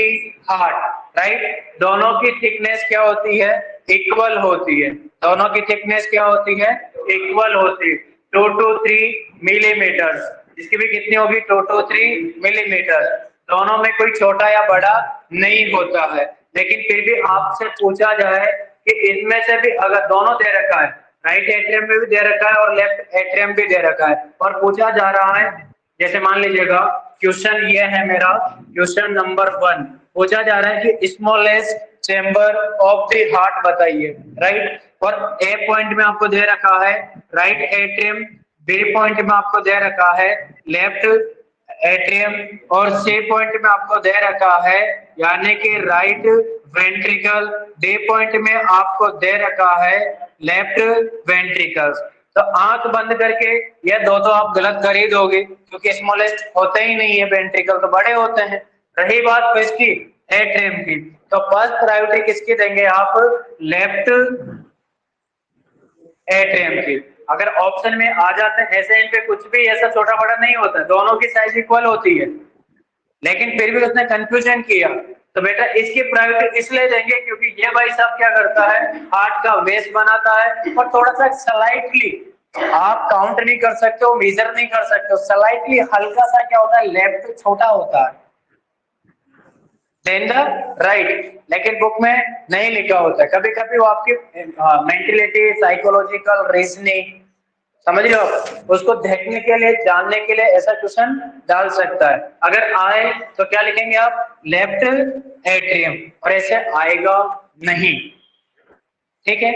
heart, right. दोनों की थिकनेस क्या होती है, इक्वल होती है, दोनों की थिकनेस क्या होती है, इक्वल होती है। 2 to 3 मिलीमीटर, इसकी भी कितनी होगी 2 to 3 मिलीमीटर। दोनों में कोई छोटा या बड़ा नहीं होता है, लेकिन फिर भी आपसे पूछा जाए कि इनमें से भी अगर दोनों दे रखा है, राइट एट्रियम में भी दे रखा है और लेफ्ट एट्रियम भी दे रखा है, और पूछा जा रहा है, जैसे मान लीजिएगा क्वेश्चन ये है मेरा, क्वेश्चन नंबर 1 पूछा जा रहा है कि smallest chamber of the heart बताइए, राइट। और ए पॉइंट में आपको दे रखा है राइट एट्रियम, बी पॉइंट में आपको दे रखा है लेफ्ट एट्रियम, और सी पॉइंट में आपको दे रखा है यानी कि राइट वेंट्रिकल, डी पॉइंट में आपको दे रखा है लेफ्ट वेंट्रिकल। तो आंख बंद करके ये दो तो आप गलत कर ही दोगे, क्योंकि स्मॉलेस्ट होते ही नहीं है, वेंट्रिकल तो बड़े होते हैं। रही बात किसकी, एट्रियम की, तो फर्स्ट प्रायोरिटी किसकी देंगे आप, लेफ्ट एट्रियम की। अगर ऑप्शन में आ जाते हैं ऐसे, इन पे कुछ भी ऐसा छोटा बड़ा नहीं होता, दोनों की साइज इक्वल होती है, लेकिन फिर भी उसने कंफ्यूजन किया। तो बेटा इसकी प्रायोरिटी इसलिए देंगे क्योंकि ये भाई साहब क्या करता है, हार्ट का वेस बनाता है, और थोड़ा सा स्लाइटली, आप काउंट नहीं कर सकते हो, मेजर नहीं कर सकते हो, स्लाइटली हल्का सा क्या होता है, लेफ्ट छोटा होता है देन द राइट, लेकिन बुक में नहीं लिखा होता है। कभी कभी वो आपकी मेंटलिटी, साइकोलॉजिकल रीजनिंग, समझ लो, उसको देखने के लिए, जानने के लिए ऐसा क्वेश्चन डाल सकता है। अगर आए तो क्या लिखेंगे आप, लेफ्ट एट्रियम, और ऐसे आएगा नहीं, ठीक है।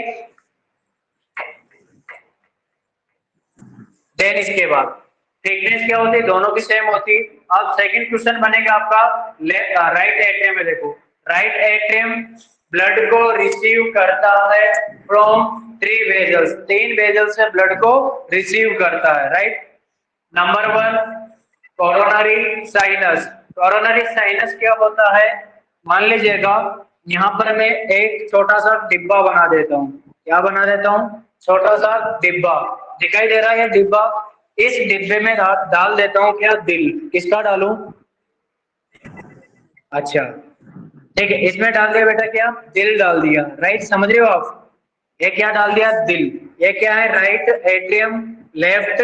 देन इसके बाद थिकनेस क्या होती है, दोनों की सेम होती है। अब सेकंड क्वेश्चन बनेगा आपका राइट एट्रियम में, देखो राइट एट्रियम ब्लड को रिसीव करता है फ्रॉम 3 वेजल्स, 3 वेजल से ब्लड को रिसीव करता है, right. Number 1 coronary sinus. Coronary sinus क्या होता है, मान लीजिएगा यहाँ पर मैं एक छोटा सा डिब्बा बना देता हूँ, क्या बना देता हूँ, छोटा सा डिब्बा दिखाई दे रहा है, ये डिब्बा, इस डिब्बे में डाल देता हूँ क्या, दिल। किसका डालूं, अच्छा ठीक है, इसमें डाल दिया बेटा क्या, दिल डाल दिया, राइट, समझ रहे हो आप। ये क्या डाल दिया, दिल। ये क्या है, right atrium, left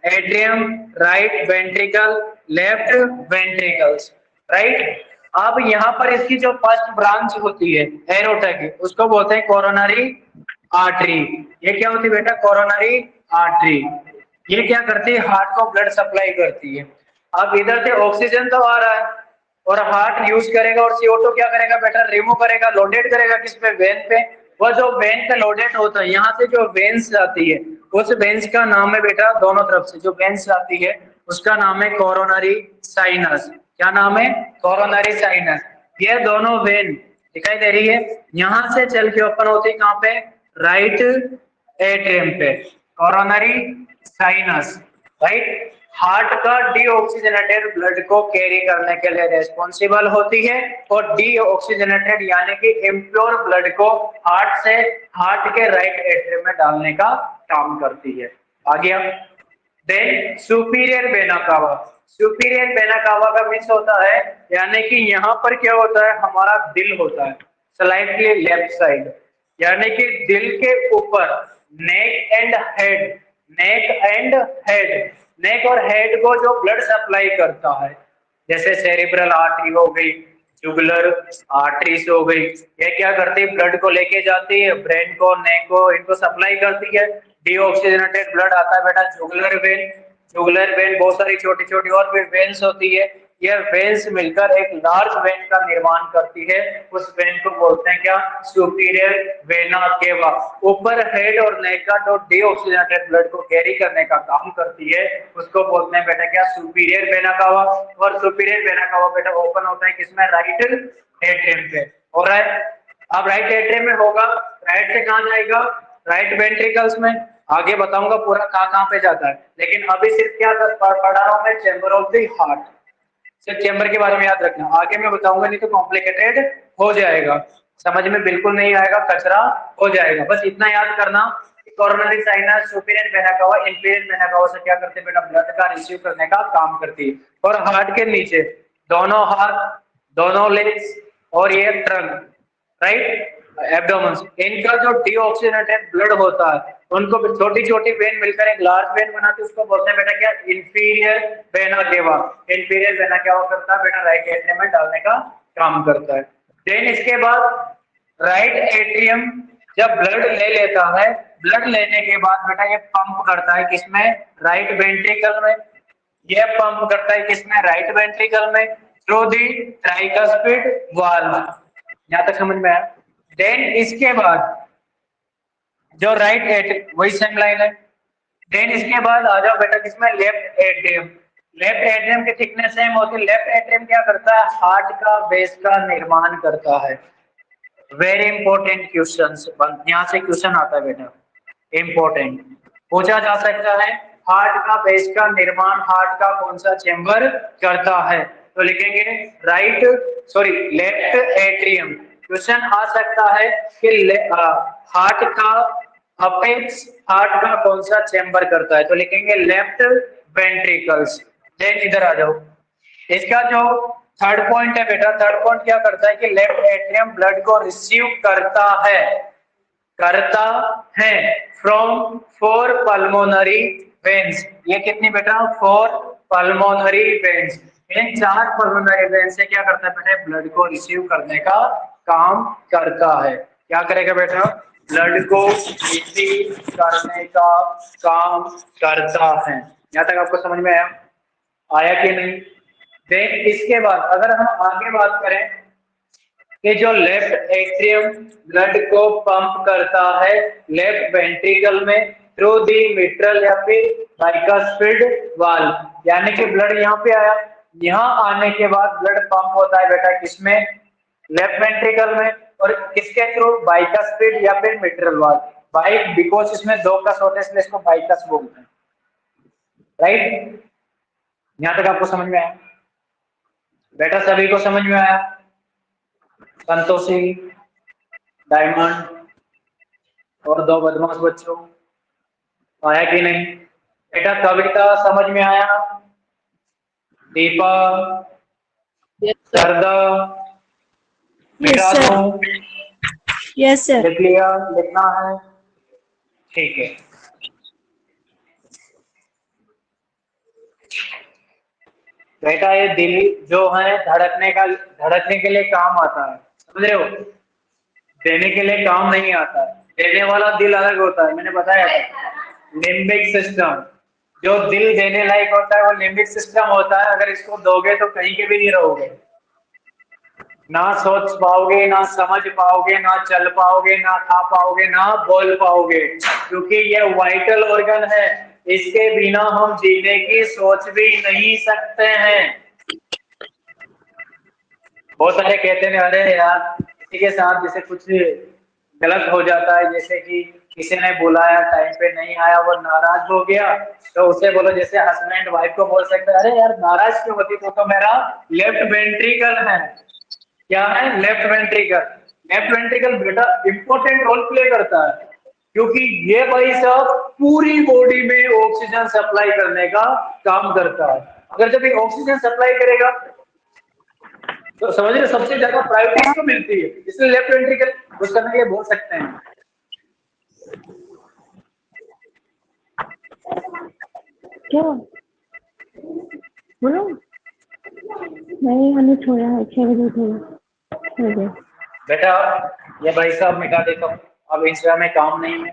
atrium, right ventricle, left ventricles, right. अब यहाँ पर इसकी जो फर्स्ट ब्रांच होती है एरोटा की, उसको बोलते हैं कोरोनरी आर्टरी। ये क्या होती है बेटा, कोरोनरी आर्टरी। ये क्या करती है, हार्ट को ब्लड सप्लाई करती है। अब इधर से ऑक्सीजन तो आ रहा है और हार्ट यूज करेगा, और CO2 क्या करेगा बेटा, रिमूव करेगा, लोडेड करेगा किस पे, वेन पे। वो जो वेन पे लोडेड होता है, यहाँ से जो वेन्स जाती है, उस वेन्स का नाम है बेटा, दोनों तरफ से जो वेन्स जाती है उसका नाम है कोरोनरी साइनस। क्या नाम है, कोरोनरी साइनस। ये दोनों वेन दिखाई दे रही है, यहाँ से चल के ओपन होती है कहाँ पे, राइट एट्रियम पे, कोरोनरी साइनस, राइट। हार्ट का डीऑक्सीजनेटेड ब्लड को कैरी करने के लिए रेस्पॉन्सिबल होती है, और डीऑक्सीजनेटेड यानी कि इम्प्योर ब्लड को हार्ट से, हार्ट के राइट एट्रियम में डालने का काम करती है। आ गया। Then superior vena cava. Superior vena cava का मीन्स होता है, यानी कि यहाँ पर क्या होता है, हमारा दिल होता है स्लाइटली लेफ्ट साइड, यानी कि दिल के ऊपर neck and head, neck and head, neck और हेड को जो ब्लड सप्लाई करता है, जैसे सेरिब्रल आर्टरी हो गई, जुगुलर आर्टरीज हो गई, ये क्या करती है, ब्लड को लेके जाती है ब्रेन को, नेक को, इनको सप्लाई करती है। डीऑक्सीजनेटेड ब्लड आता है बेटा जुगुलर वेन, जुगुलर वेन, बहुत सारी छोटी छोटी और भी वेन्स होती है, यह वेन्स मिलकर एक लार्ज वेन का निर्माण करती है, उस वेन को बोलते हैं क्या, सुपीरियर वेना केवा। ऊपर हेड और नेक का जो डीऑक्सीजनेटेड ब्लड को कैरी करने का काम करती है, उसको बोलते हैं बेटा क्या, सुपीरियर वेना कावा। और सुपीरियर वेना कावा बेटा ओपन होता है किसमें, राइट एट्रियम पे, हो रहा है। अब राइट एट्रियम में होगा, राइट से कहाँ जाएगा, राइट वेंट्रिकल्स में। आगे बताऊंगा पूरा कहाँ पे जाता है, लेकिन अभी सिर्फ क्या पढ़ा रहा हूं मैं, चेंबर ऑफ द हार्ट, सिर्फ चेंबर के बारे में याद रखना, आगे मैं बताऊंगा नहीं तो कॉम्प्लिकेटेड हो जाएगा, समझ में बिल्कुल नहीं आएगा, कचरा हो जाएगा। बस इतना याद करना, coronary sinus, superior vena cava, inferior vena कावा से क्या करते हैं बेटा, ब्लड का रिसीव करने का काम करती है। और हार्ट के नीचे दोनों हाथ, दोनों लेग्स और ये ट्रंक, राइट एब्डोमेन, इनका जो डीऑक्सीजनेटेड ब्लड होता है उनको छोटी छोटी वेन मिलकर एक लार्ज वेन बनाती है, उसको बोलते हैं बेटा क्या, inferior vena cava. Inferior vena cava करता है बेटा, राइट एट्रियम में डालने का काम करता है। देन इसके बाद राइट एट्रियम जब ब्लड ले लेता है, ब्लड लेने के बाद बेटा ये पंप करता है किसमें, राइट वेंट्रिकल में। ये पंप करता है किसमें, राइट वेंट्रिकल में, थ्रू दी ट्राइकस्पिड वाल्व। यहां तक समझ में आया। देन इसके बाद जो राइट एट्रियम, वही सेम लाइन है। देन इसके बाद आ जाओ बेटा किसमें, लेफ्ट एट्रियम। लेफ्ट एट्रियम की थिकनेस सेम होती है। लेफ्ट एट्रियम क्या करता है, हार्ट का बेस का निर्माण करता है। वेरी इंपॉर्टेंट क्वेश्चन, यहाँ से क्वेश्चन आता है बेटा, इंपॉर्टेंट पूछा जा सकता है। हार्ट का बेस का निर्माण हार्ट का कौन सा चेंबर करता है, तो लिखेंगे right, sorry left atrium. Question आ सकता है कि हार्ट का अपेक्स हार्ट का कौन सा चेंबर करता है, तो लिखेंगे लेफ्ट वेंट्रिकल्स। देन इधर आ जाओ, इसका जो थर्ड पॉइंट है बेटा, थर्ड पॉइंट क्या करता है कि लेफ्ट एट्रियम ब्लड को रिसीव करता है, करता है फ्रॉम 4 पल्मोनरी वेन्स। ये कितनी बेटा, 4 पल्मोनरी वेन्स। इन 4 पल्मोनरी वेन्स से क्या करता है बेटा, ब्लड को रिसीव करने का काम करता है। क्या करेगा बेटा, ब्लड को रिसीव करने का काम करता है। यहाँ तक आपको समझ में आया, आया कि नहीं। देन इसके बाद अगर हम आगे बात करें कि जो लेफ्ट एट्रियम ब्लड को पंप करता है लेफ्ट वेंट्रिकल में थ्रू दी मिट्रल या फिर बाइकास्पिड वाल्व, यानी कि ब्लड यहाँ पे आया, यहाँ आने के बाद ब्लड पंप होता है बेटा किसमें, लेफ्ट वेंट्रिकल में, और किसके थ्रू, बाइकास्पिड या फिर मिट्रल वाल्व। बाइक बिकॉज इसमें 2 कस होते हैं इसलिए इसको बाइकस बोलते हैं, राइट। यहाँ तक आपको समझ में आया बेटा, सभी को समझ में आया, संतोषी, डायमंड और 2 बदमाश बच्चों, आया कि नहीं बेटा। कविता समझ में आया, दीपा, शारदा, यस सर, लिख लिया, लिखना है, ठीक है। बेटा ये दिल जो है धड़कने के लिए काम आता है, समझ रहे हो, देने के लिए काम नहीं आता है। देने वाला दिल अलग होता है, मैंने बताया था, लिम्बिक सिस्टम। जो दिल देने लायक होता है वो लिम्बिक सिस्टम होता है, अगर इसको दोगे तो कहीं के भी नहीं रहोगे, ना सोच पाओगे, ना समझ पाओगे, ना चल पाओगे, ना खा पाओगे, ना बोल पाओगे, क्योंकि ये वाइटल ऑर्गन है, इसके बिना हम जीने की सोच भी नहीं सकते हैं। बहुत सारे कहते हैं अरे यार किसी के साथ जैसे कुछ गलत हो जाता है, जैसे कि किसी ने बुलाया टाइम पे नहीं आया, वो नाराज हो गया, तो उसे बोलो, जैसे हस्बैंड वाइफ को बोल सकते हैं अरे यार नाराज क्यों होती, तो मेरा लेफ्ट वेंट्रिकल है। क्या है, लेफ्ट वेंट्रिकल। लेफ्ट वेंट्रिकल बेटा इंपॉर्टेंट रोल प्ले करता है, क्योंकि ये भाई साहब पूरी बॉडी में ऑक्सीजन सप्लाई करने का काम करता है। अगर जब ये ऑक्सीजन सप्लाई करेगा तो समझ रहे, सबसे ज्यादा प्रायोरिटी इसको मिलती है, इसलिए लेफ्ट वेंट्रिकल कुछ करने के लिए बोल सकते हैं। क्या बोलो, नहीं हमने छोड़ा है 6 बजे उठे बेटा ये भाई साहब मिटा देता हूँ, अब इंस्टा में काम नहीं है,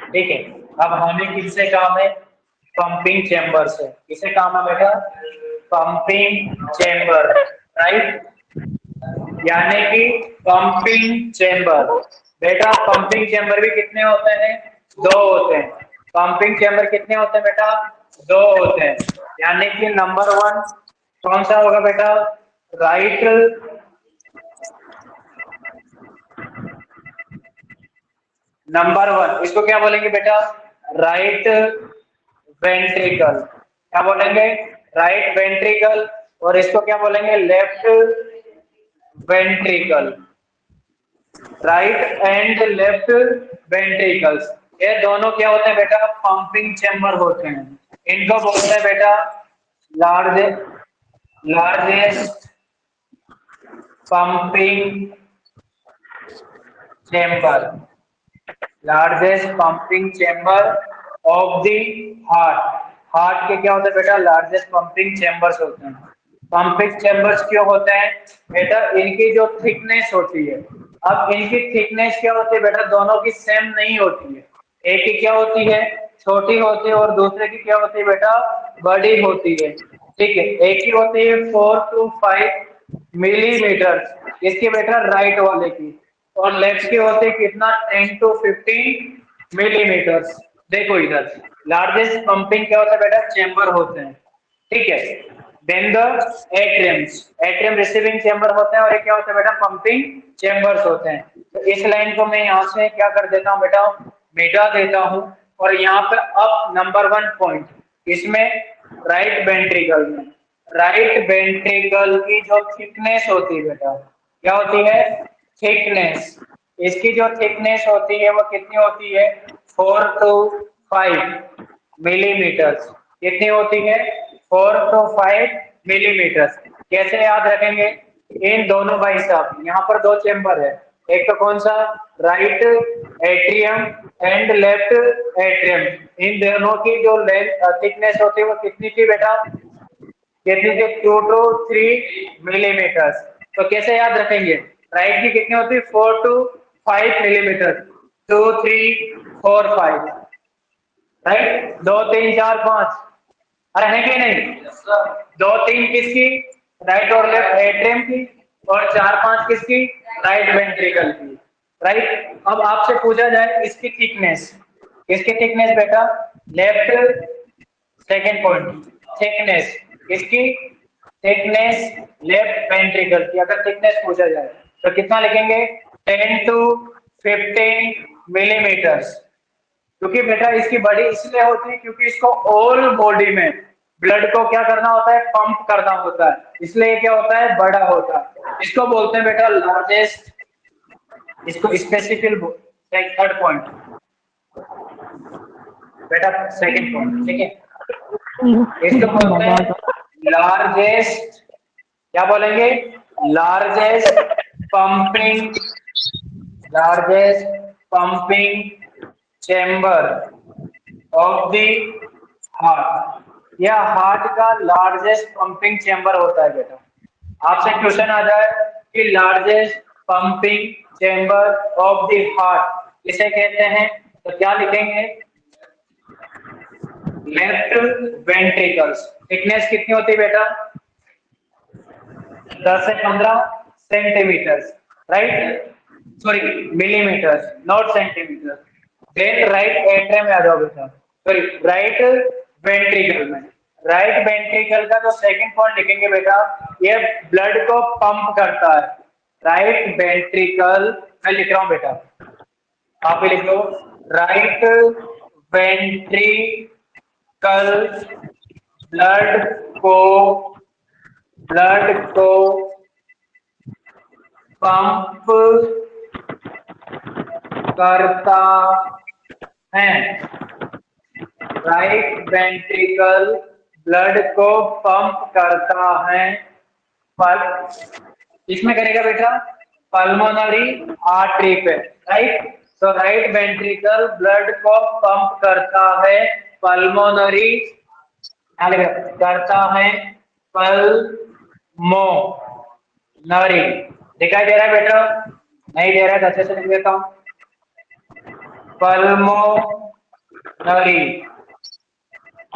ठीक है। अब हमें किससे काम है, पंपिंग चेंबर से। किससे काम है बेटा, पंपिंग चेंबर, राइट, यानी कि पंपिंग चेंबर। बेटा पंपिंग चेंबर भी कितने होते हैं, 2 होते हैं। पंपिंग चेंबर कितने होते हैं बेटा, 2 होते हैं, यानी कि नंबर 1 कौन सा होगा बेटा, राइट, नंबर 1 इसको क्या बोलेंगे बेटा, राइट वेंट्रिकल। क्या बोलेंगे, राइट वेंट्रिकल। और इसको क्या बोलेंगे, left ventricle. Right and left ventricles, ये दोनों क्या होते हैं बेटा, पंपिंग चेंबर होते हैं। इनको बोलते हैं बेटा largest pumping chamber. Largest pumping chamber of the heart. Heart के क्या होते हैं बेटा? लार्जेस्ट पंपिंग चेंबर्स होते हैं। पंपिंग चेंबर्स क्यों होते हैं बेटा? इनकी जो थिकनेस होती है, अब इनकी थिकनेस क्या होती है बेटा? दोनों की सेम नहीं होती है। एक की क्या होती है? छोटी होती है, और दूसरे की क्या होती है बेटा? बड़ी होती है। ठीक है, एक की होती है 4 to 5 मिलीमीटर, इसकी बेटा राइट वाले की, और लेफ्ट की होती है कितना? 10 to 15 मिलीमीटर। देखो इधर लार्जेस्ट पंपिंग क्या होता है बेटा? चेंबर होते हैं। ठीक है, then the atriums, atrium receiving chamber होते हैं, और ये क्या होता है बेटा? पंपिंग चेंबर्स होते हैं। तो इस लाइन को मैं यहाँ से क्या कर देता हूँ बेटा? मिटा देता हूँ, और यहाँ पे अब नंबर 1 पॉइंट इसमें राइट वेंट्रिकल में, राइट वेंट्रिकल की जो थिकनेस होती है बेटा, क्या होती है? थिकनेस। इसकी जो थिकनेस होती है वो कितनी होती है? 4 to 5 मिलीमीटर। कितनी होती है? 4 to 5 मिलीमीटर। कैसे याद रखेंगे? इन दोनों भाई साहब, यहाँ पर दो चेंबर है, एक तो कौन सा? Right atrium and left atrium. इन दोनों की जो थिकनेस होती है वो कितनी थी बेटा? कितनी थी? 2 to 3 मिलीमीटर। तो कैसे याद रखेंगे? राइट की कितनी होती है? 4 to 5 मिलीमीटर। 2 3 4 5, राइट? 2 3 4 5, अरे है कि नहीं? 2 3 किसकी? राइट और लेफ्ट एट्रियम की, और 4 5 किसकी? राइट वेंट्रिकल की। राइट, अब आपसे पूछा जाए इसकी थिकनेस, किसकी थिकनेस बेटा? लेफ्ट, सेकेंड पॉइंट, थिकनेस, किसकी? थिकनेस लेफ्ट वेंट्रिकल की अगर थिकनेस पूछा जाए तो कितना लिखेंगे? 10 to 15 मिलीमीटर। क्योंकि बेटा इसकी बड़ी इसलिए होती है क्योंकि इसको ऑल बॉडी में ब्लड को क्या करना होता है? पंप करना होता है, इसलिए क्या होता है? बड़ा होता है। इसको बोलते हैं बेटा लार्जेस्ट, इसको स्पेसिफिक। थर्ड पॉइंट बेटा, सेकंड पॉइंट, ठीक है, इसको बोलते हैं लार्जेस्ट, क्या बोलेंगे? Largest pumping, largest pumping chamber of the heart. यह हार्ट का लार्जेस्ट पंपिंग चेंबर होता है बेटा। आपसे क्वेश्चन आ जाए कि largest pumping chamber of the heart इसे कहते हैं, तो क्या लिखेंगे? Left ventricles. थिकनेस कितनी होती है बेटा? 10 से 15 centimetre, right? Sorry millimetre, not centimetre. Then right atrium में आ जाओ बेटा, सॉरी राइट वेंट्रिकल में। राइट वेंट्रिकल का तो सेकंड पॉइंट लिखेंगे बेटा, ये ब्लड को पंप करता है। राइट वेंट्रिकल, मैं लिख रहा हूं बेटा, आप भी लिख लो। राइट वेंट्रिकल ब्लड को, ब्लड को पंप करता है। राइट वेंट्रिकल ब्लड को पंप करता है। पर इसमें करेगा बेटा पल्मोनरी आर्टरी पे, राइट? तो राइट वेंट्रिकल ब्लड को पंप करता है पल्मोनरी, करता है पल्मोनरी। दिखाई दे रहा है बेटा? नहीं दे रहा है तो अच्छे से लिख देता हूं। पल्मोनरी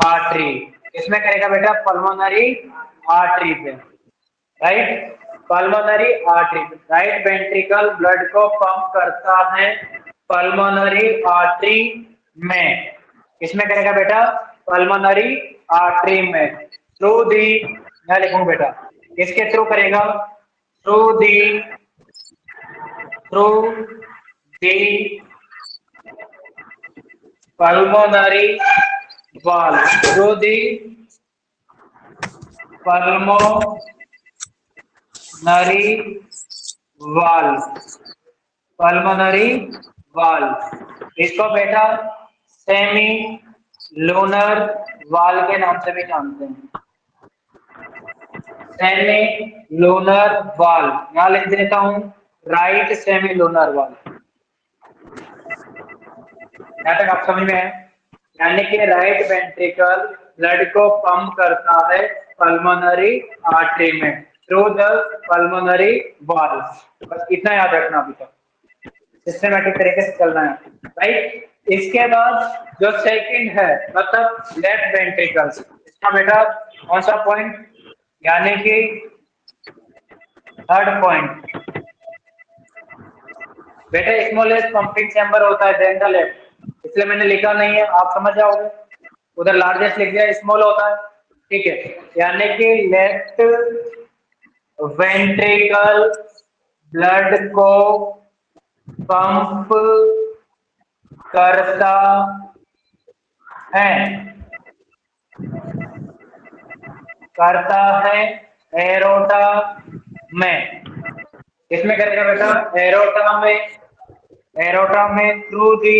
आर्टरी, इसमें करेगा बेटा पल्मोनरी आर्टरी पे, right? Pulmonary artery, right ventricle blood को पंप करता है पल्मोनरी आर्टरी में। इसमें करेगा बेटा पल्मोनरी आर्टरी में, थ्रू दी, मैं लिखूंगा बेटा इसके थ्रू करेगा, through the, through the pulmonary valve, through the pulmonary valve, pulmonary valve। इसको बेटा सेमी लूनर वाल के नाम से भी जानते हैं। सेमी लूनर वाल, यहां लिख देता हूं राइट सेमी लूनर वाल। यहाँ तक आप समझ में है? यानी कि राइट वेंट्रिकल ब्लड को पंप करता है पल्मोनरी आर्टरी में थ्रू द पल्मोनरी वाल्व। बस इतना याद रखना अभी तक, सिस्टमैटिक तरीके से चलना है, राइट। इसके बाद जो सेकंड है मतलब लेफ्ट वेंट्रिकल, इसका बेटा कौन सा पॉइंट, यानी कि थर्ड पॉइंट बेटा स्मॉलेस्ट पंपिंग चैम्बर होता है देन द लेफ्ट, इसलिए मैंने लिखा नहीं है, आप समझ जाओगे। उधर लार्जेस्ट लिख दिया, स्मॉल होता है, ठीक है। यानी कि लेफ्ट वेंट्रिकल ब्लड को पंप करता है एरोटा में। किसमें करेगा बेटा? एरोटा में थ्रू दी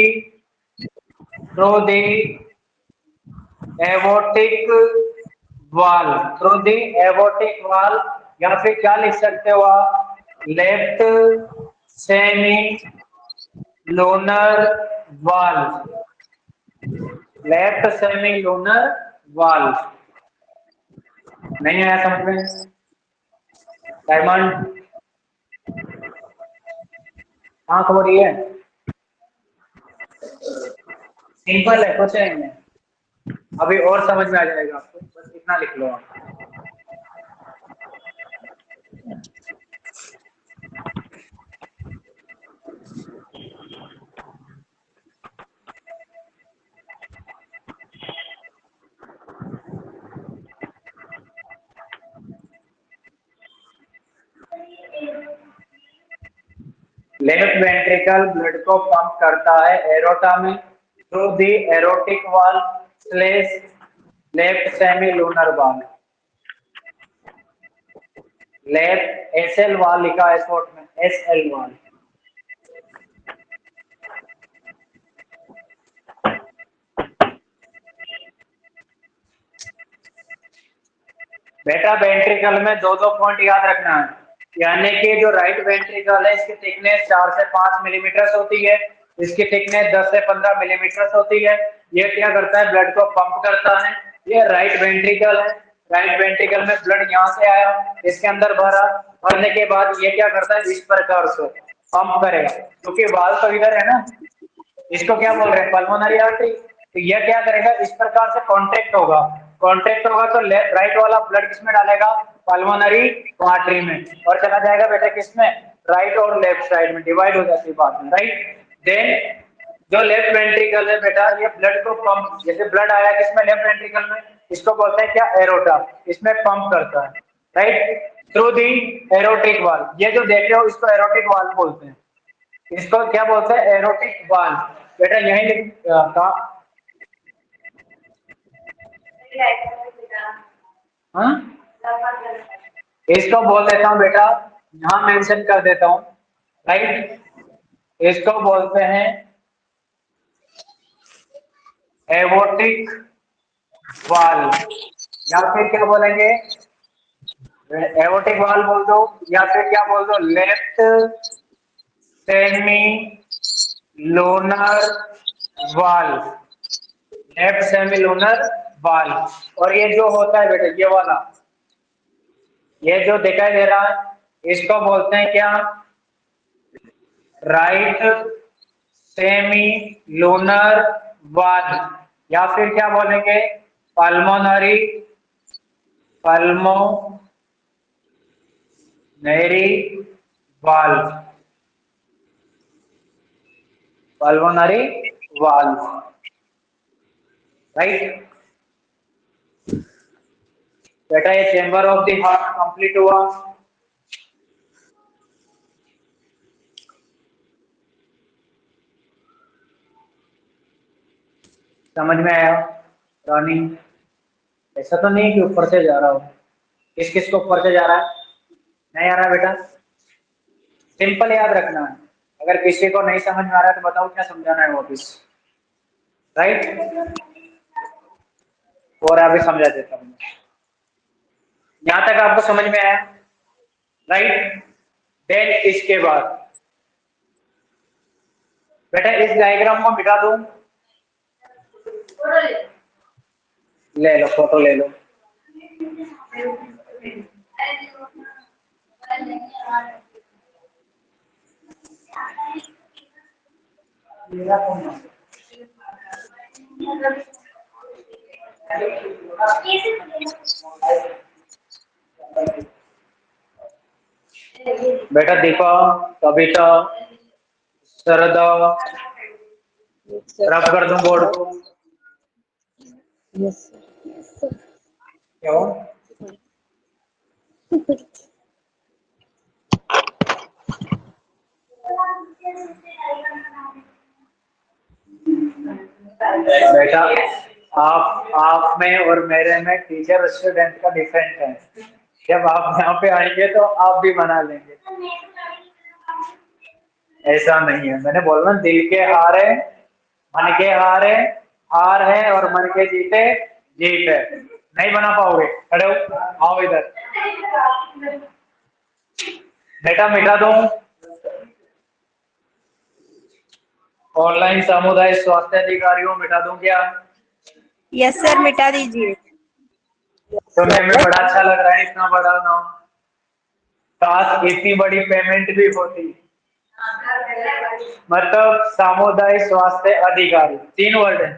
एवोटिक वाल, या फिर क्या लिख सकते हो आप, लेफ्ट सेमी लोनर वाल, नहीं आया समझ में? डायमंड हाँ खबर ये है, सिंपल है, कुछ नहीं है, अभी और समझ में आ जाएगा आपको, बस इतना लिख लो आप। लेफ्ट वेंट्रिकल ब्लड को पंप करता है एरोटा में थ्रू दी एरोटिक वाल स्लेश लेफ्ट सेमी लूनर वाल। लेफ्ट एसएल वाल लिखा है शॉर्ट में, एसएल वाल। बेटा वेंट्रिकल में दो दो पॉइंट याद रखना है, यानी कि जो राइट वेंट्रिकल है इसकी थिकनेस 4 से 5 मिलीमीटर होती है, इसकी थिकनेस 10 से 15 मिलीमीटर होती है। ये क्या करता है? ब्लड को पंप करता है। ये राइट वेंट्रिकल है, राइट वेंट्रिकल में ब्लड यहाँ से आया, इसके अंदर भरा, भरने के बाद ये क्या करता है? इस प्रकार से पंप करेगा, क्योंकि वाल तो इधर है ना, इसको क्या बोल रहे हैं? Pulmonary artery. तो यह क्या करेगा? इस प्रकार से कॉन्ट्रैक्ट होगा, तो राइट वाला ब्लड किसमें डालेगा? पल्मोनरी आर्टरी में, और चला जाएगा बेटा किसमें? राइट और लेफ्ट साइड में डिवाइड हो जाती है बाद में, राइट। देन जो लेफ्ट वेंट्रिकल है बेटा, ये ब्लड को पंप, जैसे ब्लड आया किसमें? लेफ्ट वेंट्रिकल में, इसको बोलते हैं क्या? एरोटा, इसमें पंप करता है, राइट, थ्रू दी एरोटिक वाल। ये जो देख रहे हो इसको एरोटिक वाल बोलते हैं, इसको क्या बोलते हैं? एरोटिक वाल। बेटा यही लिख था, हाँ इसको बोल देता हूँ बेटा, यहाँ मेंशन कर देता हूँ, राइट। इसको बोलते हैं एवोटिक वाल, या फिर क्या बोलेंगे? एवोटिक वाल बोल दो, या फिर क्या बोल दो? लेफ्ट सेमी लोनर वाल, लेफ्ट सेमी लोनर वाल। और ये जो होता है बेटा, ये वाला, ये जो दिखाई दे रहा है इसको बोलते हैं क्या? राइट सेमी लूनर वाल, या फिर क्या बोलेंगे? पल्मोनरी वाल, पल्मोनरी वाल, राइट। बेटा ये chamber of the heart complete हुआ। समझ में आया रानी? ऐसा तो नहीं कि ऊपर से जा रहा हो, किस किस को ऊपर से जा रहा है? नहीं आ रहा बेटा, सिंपल याद रखना है। अगर किसी को नहीं समझ में आ रहा है तो बताओ क्या समझाना है वापिस, राइट। और अभी समझा देता हूँ, यहां तक आपको समझ में आया, राइट। देन इसके बाद बेटा इस डायग्राम को मिटा दूं, ले लो फोटो ले लो। बेटा दीपा, कविता, सरदा, रब कर दूं बोर्ड को। Yes sir. क्यों? बेटा आप में और मेरे में टीचर स्टूडेंट का डिफरेंस है। जब आप यहाँ पे आएंगे तो आप भी बना लेंगे। ऐसा नहीं है, मैंने बोला ना, दिल के हारे मन के हारे हार है और मन के जीते जीत है। नहीं बना पाओगे, खड़े हो, आओ इधर। बेटा मिटा दूं? ऑनलाइन सामुदायिक स्वास्थ्य अधिकारियों मिटा दूं क्या? यस सर, मिटा दीजिए। सुनने में बड़ा अच्छा लग रहा है, इतना बड़ा नाम। काश इतनी बड़ी पेमेंट भी होती। मतलब सामुदायिक स्वास्थ्य अधिकारी, 3 वर्ड है।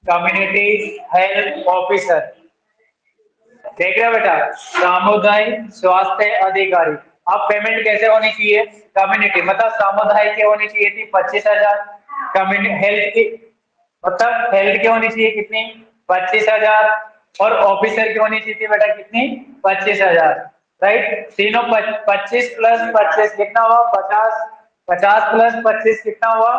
कम्युनिटी हेल्थ ऑफिसर, देख रहे हो बेटा, सामुदायिक स्वास्थ्य अधिकारी। अब पेमेंट कैसे होनी चाहिए? कम्युनिटी मतलब सामुदायिक की होनी चाहिए थी 25,000। कम्युनिटी हेल्थ की मतलब हेल्थ की होनी चाहिए कितनी? 25,000। और ऑफिसर की होनी चाहिए थी बेटा कितनी? 25,000। राइट, तीनों 25 प्लस 25 कितना हुआ? 50। 50 प्लस 25 कितना हुआ?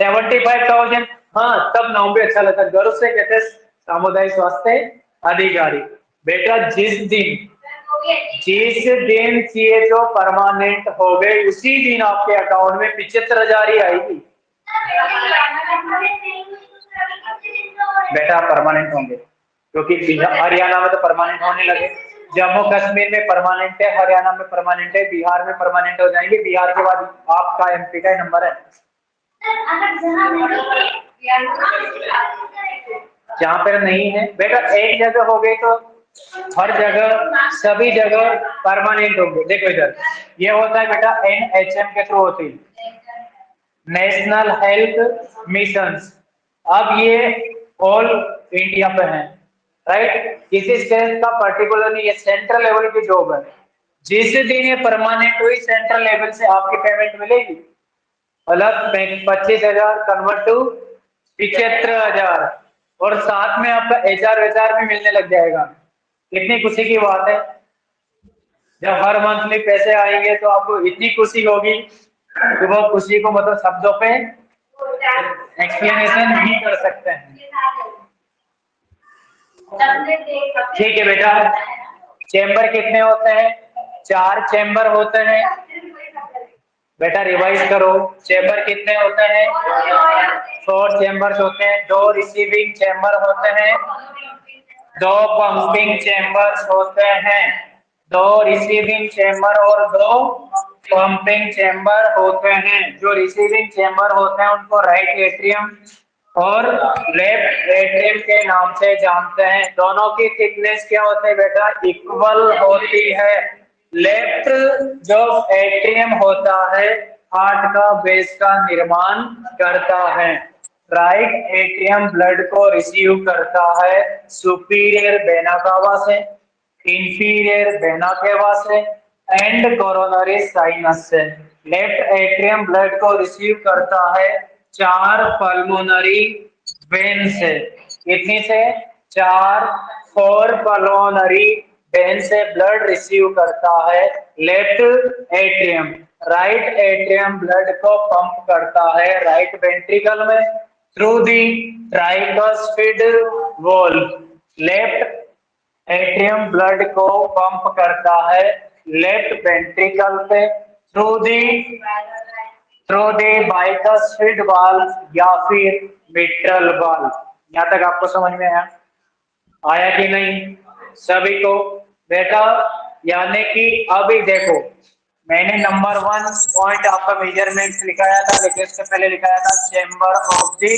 75,000। हाँ, तब नाम भी अच्छा लगता है, गर्व से कहते हैं सामुदायिक स्वास्थ्य अधिकारी। बेटा जिस दिन जो परमानेंट हो गए उसी दिन आपके अकाउंट में 75,000 ही आएगी। बेटा परमानेंट होंगे क्योंकि हरियाणा में तो परमानेंट होने लगे, जम्मू कश्मीर में परमानेंट है, हरियाणा में परमानेंट है, बिहार में परमानेंट हो जाएंगे। बिहार के बाद आपका एमपी का नंबर है। जहाँ पर नहीं है बेटा, एक जगह हो गई तो हर जगह सभी जगह परमानेंट होंगे। देखो इधर ये होता है बेटा, NHM के थ्रू होती है, नेशनल हेल्थ मिशन। अब ये ऑल इंडिया पे है, राइट, किसी स्टेट का पर्टिकुलर नहीं, ये सेंट्रल लेवल की जॉब है। जिस दिन ये परमानेंट हुई सेंट्रल लेवल से आपकी पेमेंट मिलेगी। मतलब 25,000 कन्वर्ट टू 75,000 और साथ में आपका HR भी मिलने लग जाएगा। कितनी खुशी की बात है। जब हर मंथली पैसे आएंगे तो आपको इतनी खुशी होगी कि वो खुशी को मतलब शब्दों पे एक्सप्लेनेशन नहीं कर सकते हैं। ठीक है बेटा, चेंबर कितने होते हैं? 4 चेंबर होते हैं। बेटा रिवाइज करो, चेंबर कितने होते हैं? 4 चेंबर्स होते हैं। 2 रिसीविंग चेंबर होते हैं, 2 पंपिंग चेंबर्स होते हैं। 2 रिसीविंग चेंबर और 2 पंपिंग चेंबर होते हैं। जो रिसीविंग चेंबर होते हैं उनको राइट एट्रियम और लेफ्ट एट्रियम के नाम से जानते हैं। दोनों की थिकनेस क्या होती है बेटा? इक्वल होती है। लेफ्ट जो एट्रियम होता है हार्ट का बेस का निर्माण करता है। राइट एट्रियम ब्लड को रिसीव करता है सुपीरियर वेना कावा से, इंफीरियर वेना केवा से एंड कोरोनरी साइनस से। लेफ्ट एट्रियम ब्लड को रिसीव करता है 4 पल्मोनरी वेन से। कितनी से? 4 पल्मोनरी वेन से ब्लड रिसीव करता है left atrium. Right atrium blood को पंप करता है राइट वेंट्रिकल में through the tricuspid valve. Left atrium blood को पंप करता है लेफ्ट वेंट्रिकल पे थ्रू दी बाइकस्पिड वाल्व या फिर मिट्रल वाल्व। यहाँ तक आपको समझ में आया कि नहीं सभी को? बेटा यानी कि अभी देखो, मैंने नंबर 1 पॉइंट आपका मेजरमेंट लिखाया था, लेकिन उससे पहले लिखाया था चेंबर ऑफ द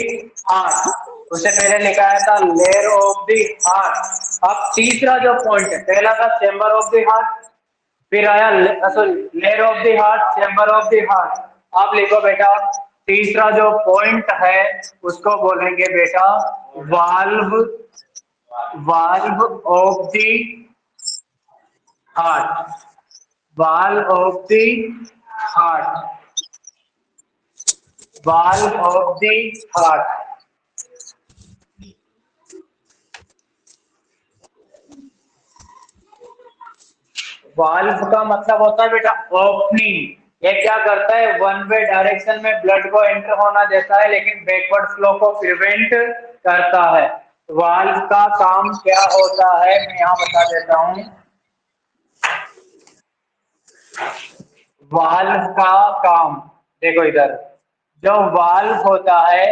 हार्ट, उससे पहले लिखाया था लेयर ऑफ द हार्ट। अब तीसरा जो पॉइंट है, पहला था चेंबर ऑफ द हार्ट, फिर आया layer of the heart, chamber of the heart. आप लिखो बेटा तीसरा जो पॉइंट है उसको बोलेंगे बेटा valve, valve of the heart, valve of the heart, valve of the heart। Valve का मतलब होता है बेटा ओपनिंग, ये क्या करता है वन वे डायरेक्शन में ब्लड को एंटर होना देता है, लेकिन बैकवर्ड फ्लो को प्रिवेंट करता है। वाल्व का काम क्या होता है मैं यहाँ बता देता हूँ। वाल्व का काम देखो इधर, जो वाल्व होता है,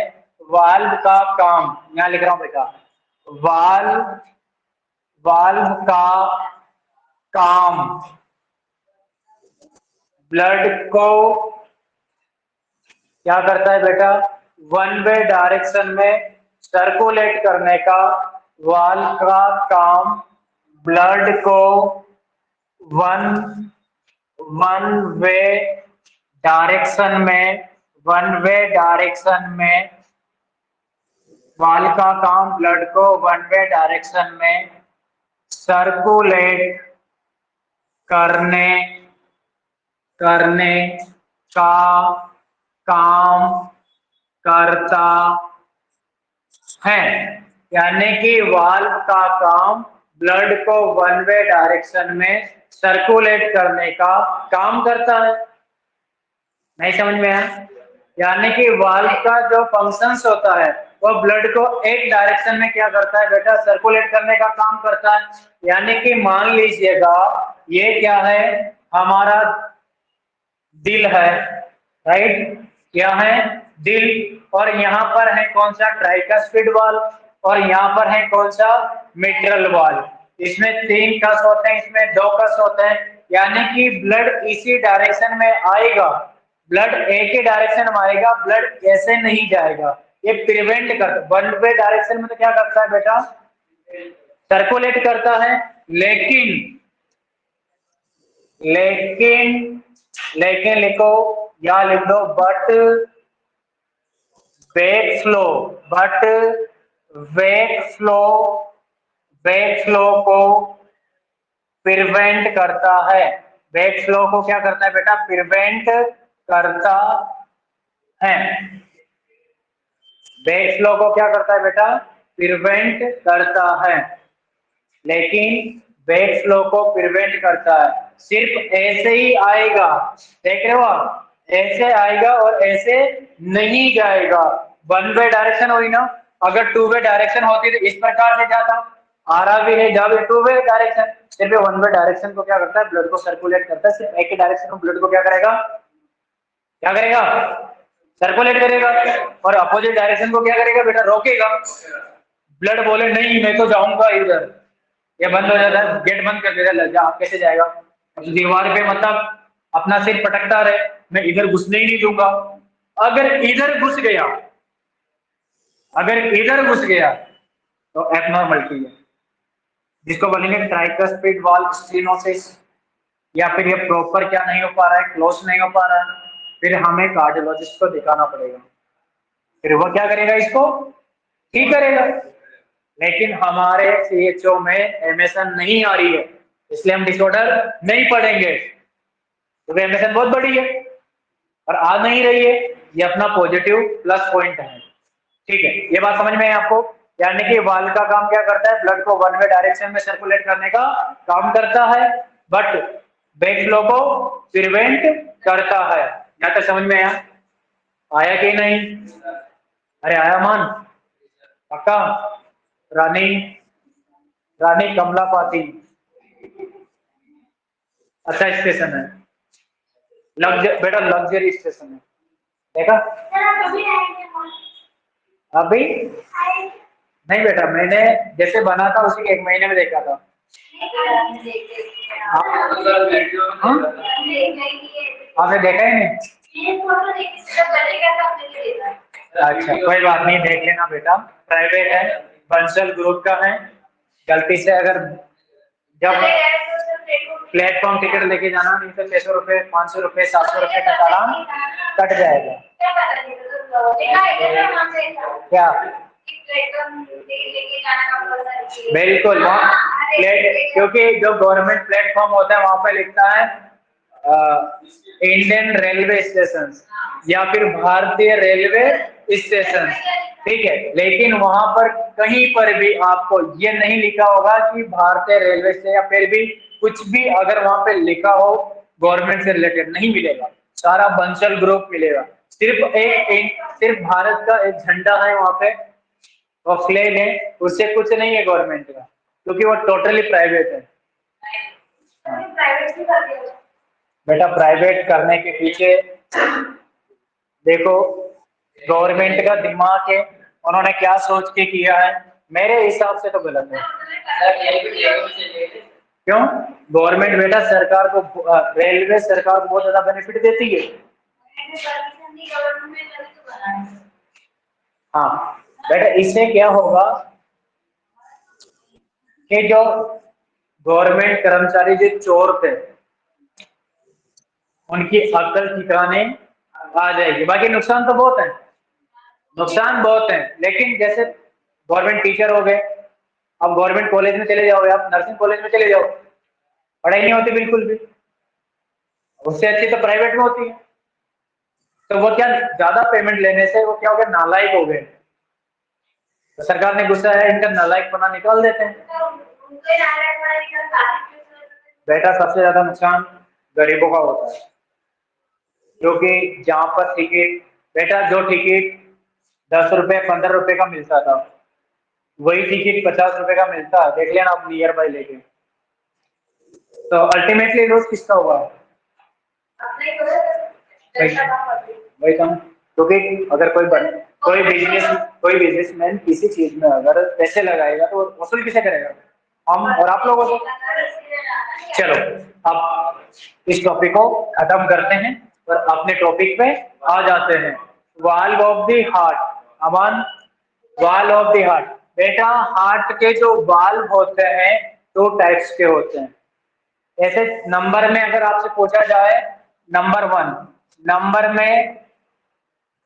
वाल्व का काम यहाँ लिख रहा हूं बेटा, वाल्व, वाल्व का काम ब्लड को क्या करता है बेटा, वन वे डायरेक्शन में सर्कुलेट करने का। वाल्व का काम ब्लड को वन वे डायरेक्शन में, वन वे डायरेक्शन में, वाल्व का काम ब्लड को वन वे डायरेक्शन में सर्कुलेट करने करने का काम करता है। यानी कि वाल्व का काम ब्लड को वन वे डायरेक्शन में सर्कुलेट करने का काम करता है। नहीं समझ में आया? यानी कि वाल्व का जो फंक्शंस होता है वो ब्लड को एक डायरेक्शन में क्या करता है बेटा, सर्कुलेट करने का काम करता है। यानी कि मान लीजिएगा ये क्या है, हमारा दिल है, राइट, क्या है दिल, और यहाँ पर है कौन सा ट्राइकस्पिड वाल्व, और यहाँ पर है कौन सा मिट्रल वाल्व। इसमें 3 कस होते हैं, इसमें 2 कस होते हैं। यानी कि ब्लड इसी डायरेक्शन में आएगा, ब्लड एक ही डायरेक्शन में आएगा, ब्लड ऐसे नहीं जाएगा। ये प्रिवेंट कर, वन वे डायरेक्शन में तो क्या करता है बेटा, सर्कुलेट करता है, लेकिन लेकिन लेकिन लिखो या लिख दो but back flow, but back flow को प्रिवेंट करता है। बैक फ्लो को क्या करता है बेटा, प्रिवेंट करता है। बैक फ्लो को क्या करता है बेटा, प्रिवेंट करता है, लेकिन बैक फ्लो को प्रिवेंट करता है। सिर्फ ऐसे ही आएगा, देख रहे हो आप, ऐसे आएगा और ऐसे नहीं जाएगा। वन वे डायरेक्शन हुई ना, अगर टू वे डायरेक्शन होती तो इस प्रकार से जाता, आ रहा भी है जा भी, टू वे डायरेक्शन। सिर्फ वन वे डायरेक्शन को क्या करता है, ब्लड को सर्कुलेट करता है। सिर्फ एक ही डायरेक्शन में ब्लड को क्या करेगा, क्या करेगा, सर्कुलेट करेगा। और अपोजिट डायरेक्शन को क्या करेगा बेटा, रोकेगा। ब्लड बोले नहीं मैं तो जाऊंगा इधर, ये बंद हो जाता है, गेट बंद कर देता है, लग जा आप कैसे जाएगा। अब दीवार पे मतलब अपना सिर पटकता रहे, मैं इधर घुसने ही नहीं दूंगा। अगर इधर घुस गया, अगर इधर घुस गया तो एबनॉर्मलिटी है, जिसको बोलेंगे ट्राइकस्पिड वाल्व स्टेनोसिस, या फिर ये प्रॉपर क्या नहीं हो पा रहा है, क्लोज नहीं हो पा रहा है, फिर हमें कार्डियोलॉजिस्ट को दिखाना पड़ेगा। फिर वो क्या करेगा, इसको ठीक करेगा। लेकिन हमारे सीएचओ में एमएसएन नहीं आ रही है, इसलिए हम डिसऑर्डर नहीं पढ़ेंगे, क्योंकि एमएसएन बहुत बड़ी है और आ नहीं रही है। ये अपना पॉजिटिव प्लस पॉइंट है, ठीक है, ये बात समझ में है आपको। यानी कि वाल्व का काम क्या करता है, ब्लड को वन वे डायरेक्शन में सर्कुलेट करने का काम करता है, बट बैक फ्लो को प्रिवेंट करता है। या तो समझ में आया कि नहीं? अरे आया मान पक्का। रानी, रानी कमलापाती अच्छा स्टेशन है, बेटा लग्जरी स्टेशन है, देखा अभी नहीं बेटा, मैंने जैसे बना था उसी 1 महीने में देखा था। हाँ? आपने देखा ही नहीं? अच्छा कोई बात नहीं, देख लेना बेटा। प्राइवेट है, बंसल ग्रुप का है। गलती से अगर जब प्लेटफॉर्म टिकट लेके जाना, नहीं तो 600 रुपये, 500 रुपये, 700 रुपये का चालान कट जाएगा। क्या? बिल्कुल, वहाँ क्योंकि जो गवर्नमेंट प्लेटफॉर्म होता है वहां पे लिखता है इंडियन रेलवे स्टेशन या फिर भारतीय रेलवे स्टेशन, ठीक है। लेकिन वहां पर कहीं पर भी आपको ये नहीं लिखा होगा कि भारतीय रेलवे से, या फिर भी कुछ भी अगर वहां पे लिखा हो गवर्नमेंट से रिलेटेड नहीं मिलेगा, सारा बंसल ग्रुप मिलेगा। सिर्फ भारत का एक झंडा है वहां पे, वो फ्लैग है, उससे कुछ नहीं है गवर्नमेंट का, क्योंकि वो टोटली प्राइवेट है। बेटा प्राइवेट करने के पीछे देखो गवर्नमेंट का दिमाग है, उन्होंने क्या सोच के किया है, मेरे हिसाब से तो गलत है। क्यों? गवर्नमेंट बेटा सरकार को, रेलवे सरकार को बहुत ज्यादा बेनिफिट देती है। हाँ बेटा, इससे क्या होगा कि जो गवर्नमेंट कर्मचारी जो चोर थे उनकी अकल ठिकाने आ जाएगी। बाकी नुकसान तो बहुत है, नुकसान बहुत है, लेकिन जैसे गवर्नमेंट टीचर हो गए, अब गवर्नमेंट कॉलेज में चले जाओगे, आप नर्सिंग कॉलेज में चले जाओ, पढ़ाई नहीं होती बिल्कुल भी, उससे अच्छी तो प्राइवेट में होती है। तो वो क्या, ज्यादा पेमेंट लेने से वो क्या हो गए, नालायक हो गए। तो सरकार ने गुस्सा है, इनका नालायकपना निकाल देते हैं। बेटा सबसे ज्यादा नुकसान गरीबों का होता है, क्योंकि जहां पर टिकट, बेटा जो टिकट 10 रुपए 15 रुपए का मिलता था, वही टिकट 50 रुपए का मिलता है। देख लेना आप नियर बाय लेके, तो अल्टीमेटली लॉस किसका होगा? वही तो, क्योंकि अगर कोई बिजनेसमैन किसी चीज में अगर पैसे लगाएगा तो वसूल किसे करेगा? हम और आप लोगों को। चलो अब इस टॉपिक को खत्म करते हैं और अपने टॉपिक पे आ जाते हैं। Valve of the heart, Aman, valve of the heart. बेटा हार्ट के जो वाल्व होते हैं 2 टाइप्स के होते हैं। ऐसे नंबर में अगर आपसे पूछा जाए, नंबर 1,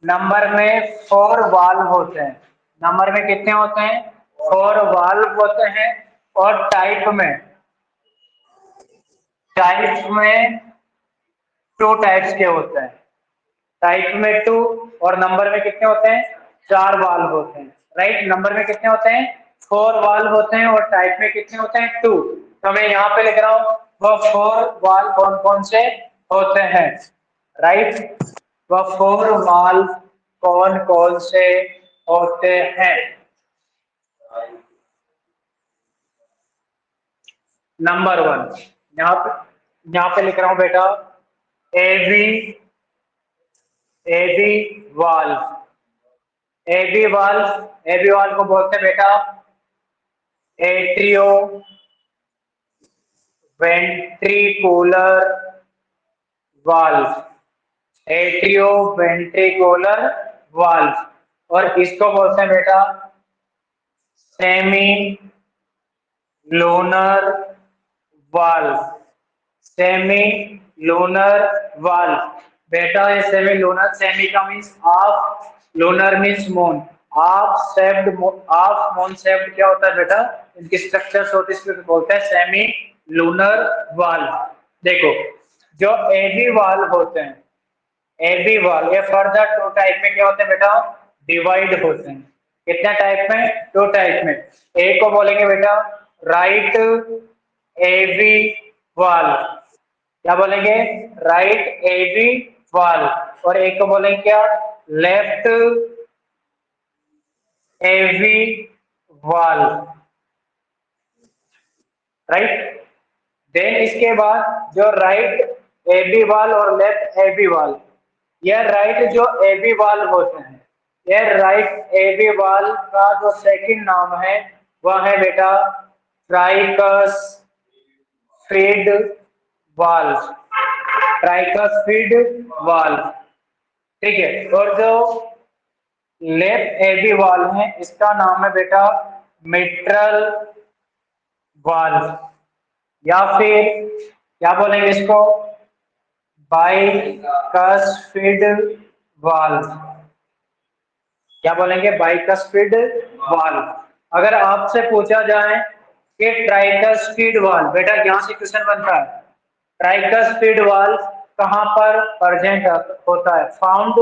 नंबर में 4 वाल्व होते हैं। नंबर में कितने होते हैं? 4 वाल्व होते हैं। और टाइप में 2 टाइप्स के होते हैं। टाइप में 2 और नंबर में कितने होते हैं? 4 वाल्व होते हैं। राइट, नंबर में कितने होते हैं? 4 वाल्व होते हैं और टाइप में कितने होते हैं? 2। तो मैं यहाँ पे लिख रहा हूँ वो 4 वाल्व कौन कौन से होते हैं। राइट, वो 4 वाल्व कौन कौन से होते हैं? नंबर 1, यहाँ पे लिख रहा हूं बेटा, एबी वाल्व। एबी वाल्व को बोलते हैं बेटा atrio ventricular valve. Atrio ventricular valve. और इसको बोलते हैं बेटा semi lunar valve. Semi lunar valve. बेटा ये सेमी लूनर, सेमी का means half, lunar means moon. Half moon shaped क्या होता है बेटा, इनकी स्ट्रक्चर्स होती है, इसको बोलते हैं सेमी लूनर वाल्व। देखो जो एबी वाल्व होते हैं, एबी वाल्व ये फर्दर 2 टाइप में क्या होते हैं बेटा, डिवाइड होते हैं। कितने टाइप में? 2 टाइप में। एक को बोलेंगे बेटा राइट एबी वाल्व। क्या बोलेंगे? Right AB valve. और एक को बोलेंगे क्या? Left AB valve. Right, then इसके बाद जो राइट एबी वाल्व और लेफ्ट एबी वाल्व, यह राइट जो एबी वाल्व होते हैं, यह राइट एबी वाल्व का जो सेकंड नाम है वह है बेटा ट्राइकस फीड वाल्व। ट्राइकस्पिड वाल्व, ठीक है। और जो लेफ्ट एबी वाल्व है इसका नाम है बेटा मिट्रल वाल्व, या फिर क्या बोलेंगे इसको, बाइकस्पिड वाल्व। क्या बोलेंगे, बाइकस्पिड वाल्व। अगर आपसे पूछा जाए कि ट्राइकस्पिड वाल्व, बेटा यहां से क्वेश्चन बनता है, ट्राइकस्पिड वाल्व कहां पर प्रेजेंट होता है, फाउंड,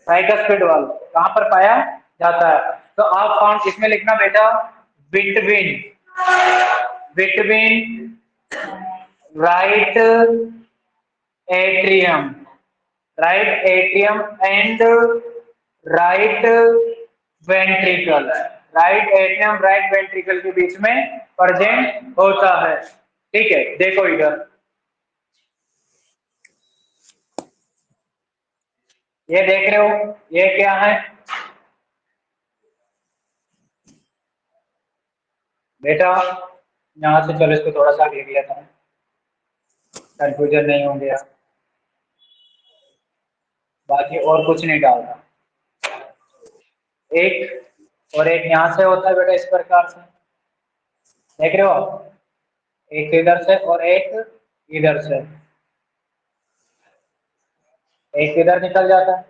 ट्राइकस्पिड वाल्व कहां पर पाया जाता है, तो आप फाउंड इसमें लिखना बेटा between, between right atrium, right atrium and right ventricle, right atrium right ventricle के बीच में प्रेजेंट होता है, ठीक है। देखो इधर ये देख रहे हो, ये क्या है बेटा, यहां से चलो इसको थोड़ा सा देख लेता हूं, कंफ्यूजन नहीं हो गया, बाकी और कुछ नहीं डालना। एक और एक यहां से होता है बेटा इस प्रकार से, देख रहे हो, एक इधर से और एक इधर से, एक इधर निकल जाता है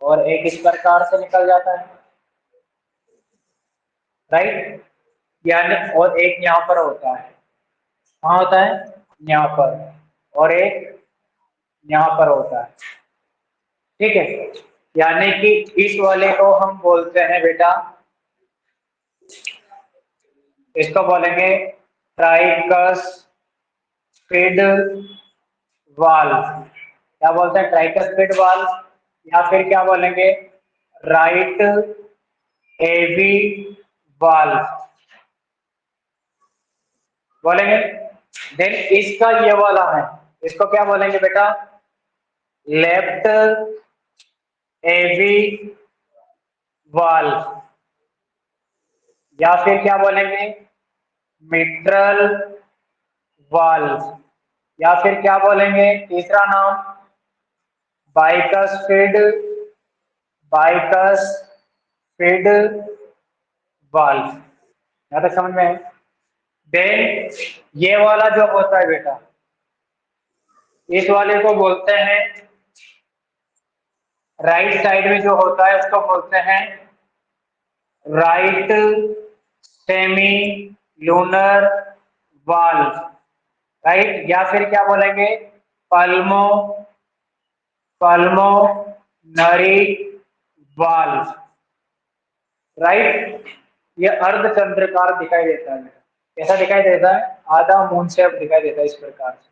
और एक इस प्रकार से निकल जाता है, राइट, यानी और एक यहाँ पर होता है, कहाँ होता है, यहाँ पर, और एक यहाँ पर होता है, ठीक है। यानी कि इस वाले को हम बोलते हैं बेटा, इसको बोलेंगे ट्राइकस्पिड वाल्व, क्या बोलते हैं, ट्राइकस्पिड वाल्व, या फिर क्या बोलेंगे, राइट एबी वाल्व बोलेंगे। देन इसका ये वाला है, इसको क्या बोलेंगे बेटा, लेफ्ट एबी वाल्व, या फिर क्या बोलेंगे, मिट्रल वाल्व, या फिर क्या बोलेंगे, तीसरा नाम बाइकस्पिड, बाइकस्पिड वाल्व, यहां तक समझ में है। देन ये वाला जो होता है बेटा, इस वाले को बोलते हैं, राइट साइड में जो होता है उसको बोलते हैं right semi lunar valve, right, या फिर क्या बोलेंगे, पल्मो पल्मोनरी वाल्व, राइट। ये अर्धचंद्राकार दिखाई देता है, कैसा दिखाई देता है, आधा मून शेप दिखाई देता है इस प्रकार से,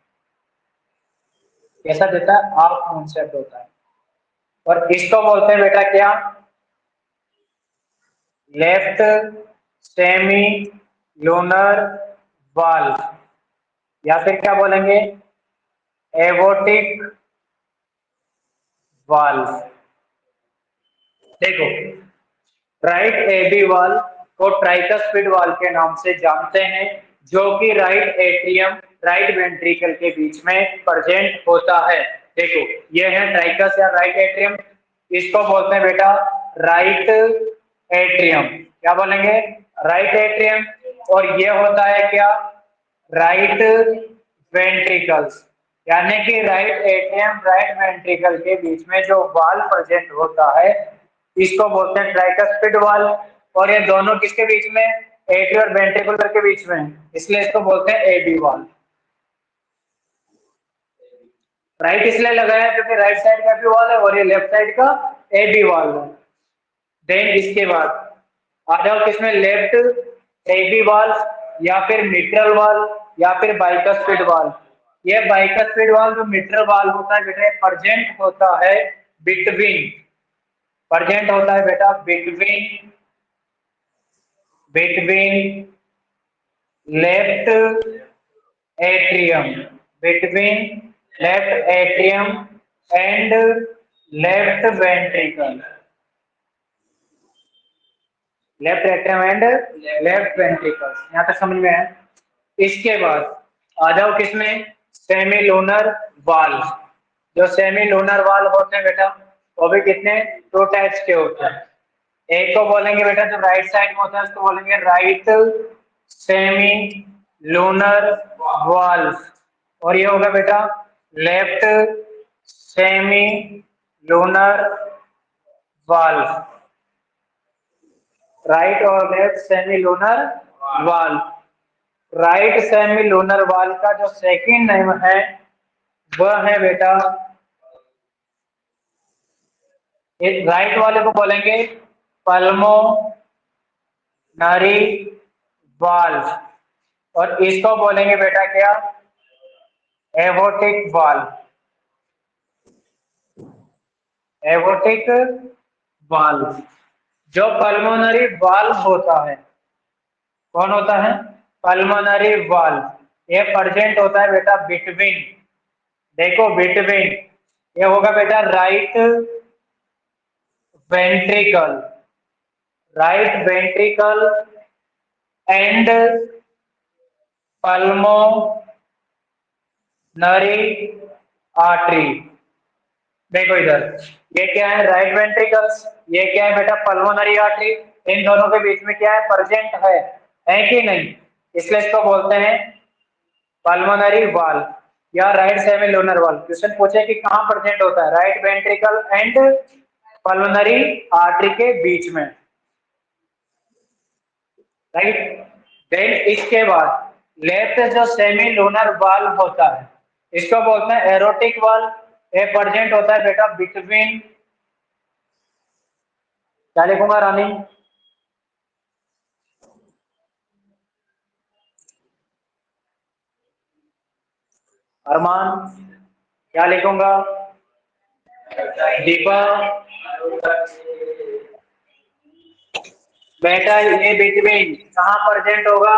कैसा देता है, हाफ मून शेप होता है। और इसको बोलते हैं बेटा क्या, लेफ्ट सेमी लूनर वाल्व, या फिर क्या बोलेंगे, एवोटिक वाल्व। देखो राइट एबी वाल्व को ट्राइकस्पिड वाल्व के नाम से जानते हैं, जो कि राइट एट्रियम राइट वेंट्रिकल के बीच में प्रेजेंट होता है। देखो ये है ट्राइकस या राइट एट्रियम, इसको बोलते हैं बेटा राइट एट्रियम, क्या बोलेंगे, राइट एट्रियम। और ये होता है क्या, राइट वेंट्रिकल्स, यानी कि राइट एट्रियम राइट वेंट्रिकल के बीच में जो वाल्व प्रेजेंट होता है इसको बोलते हैं ट्राइकस्पिड वाल्व। और ये दोनों किसके बीच में, एट्रियम और वेंट्रिकुलर के बीच में, इसलिए इसको बोलते हैं एबी वाल्व। राइट इसलिए लगाया क्योंकि राइट साइड का एबी वाल्व है और ये लेफ्ट साइड का एबी वाल्व है। देन इसके बाद आ जाओ किसमें, लेफ्ट एबी वाल्व या फिर मिट्रल वाल्व या फिर बाइकस्पिड वाल्व। ये बाइकस्पिड वाल्व जो मिट्रल वाल्व होता है बेटा, प्रेजेंट होता है बिटवीन, प्रेजेंट होता है बेटा between, between left atrium, between left atrium and left ventricle, left atrium and left ventricle, यहां तक समझ में है। इसके बाद आ जाओ किसमें, सेमी लूनर वाल। जो सेमी लूनर वाल होते हैं बेटा वो भी कितने, दो टाइप्स के होते हैं। एक को बोलेंगे बेटा जो राइट साइड में होता है उसको बोलेंगे राइट सेमी लूनर वाल, और ये होगा बेटा लेफ्ट सेमी लूनर वाल। राइट और लेफ्ट सेमी लूनर वाल। राइट सेमी लूनर वाल का जो सेकंड नेम है वह है बेटा, राइट वाले को बोलेंगे पल्मोनरी वाल, और इसको बोलेंगे बेटा क्या, एवोटिक वाल। एवोटिक वाल। जो पल्मोनरी वाल होता है, कौन होता है, पल्मोनरी वाल, ये प्रेजेंट होता है बेटा बिटवीन, देखो बिटवीन, ये होगा बेटा right ventricle, right ventricle and pulmonary artery. देखो इधर, ये क्या है, राइट वेंट्रिकल्स, ये क्या है बेटा, पल्मोनरी आर्टरी। इन दोनों के बीच में क्या है, प्रेजेंट है कि नहीं, इसलिए इसको बोलते हैं पल्मोनरी वाल या राइट सेमी लूनर वाल। क्वेश्चन पूछे कि कहां प्रेजेंट होता है, right ventricle and pulmonary artery के बीच में, राइट। देन इसके बाद लेफ्ट जो सेमी लूनर वाल होता है इसको बोलते हैं एरोटिक वाल। ये प्रेजेंट होता है बेटा बिटवीन, क्या लिखूंगा रानी, अरमान, क्या लिखूंगा, दीपा, बेटा ये बिटवीन कहाँ प्रेजेंट होगा,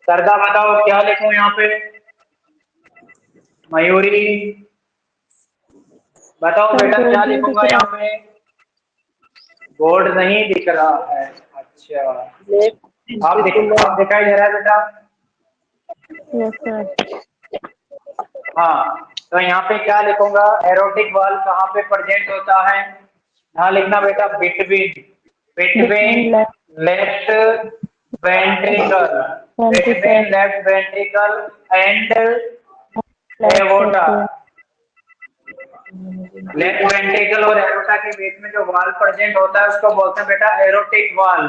सरदा बताओ क्या लिखूं यहाँ पे, मयूरी बताओ सर बेटा बोर्ड क्या में दिख लिखूंगा यहाँ रहा पे, बोर्ड नहीं दिख रहा है, अच्छा आप दिखाई दे रहा है बेटा, है। Yes sir. हाँ तो यहाँ पे क्या लिखूंगा, एरोटिक वाल कहाँ पे प्रेजेंट होता है, यहाँ लिखना बेटा between, between between left left ventricle, ventricle between left ventricle and left aorta. Atrium. Left ventricle और एरोटा के बीच में जो वाल प्रेजेंट होता है उसको बोलते हैं बेटा एरोटिक वाल।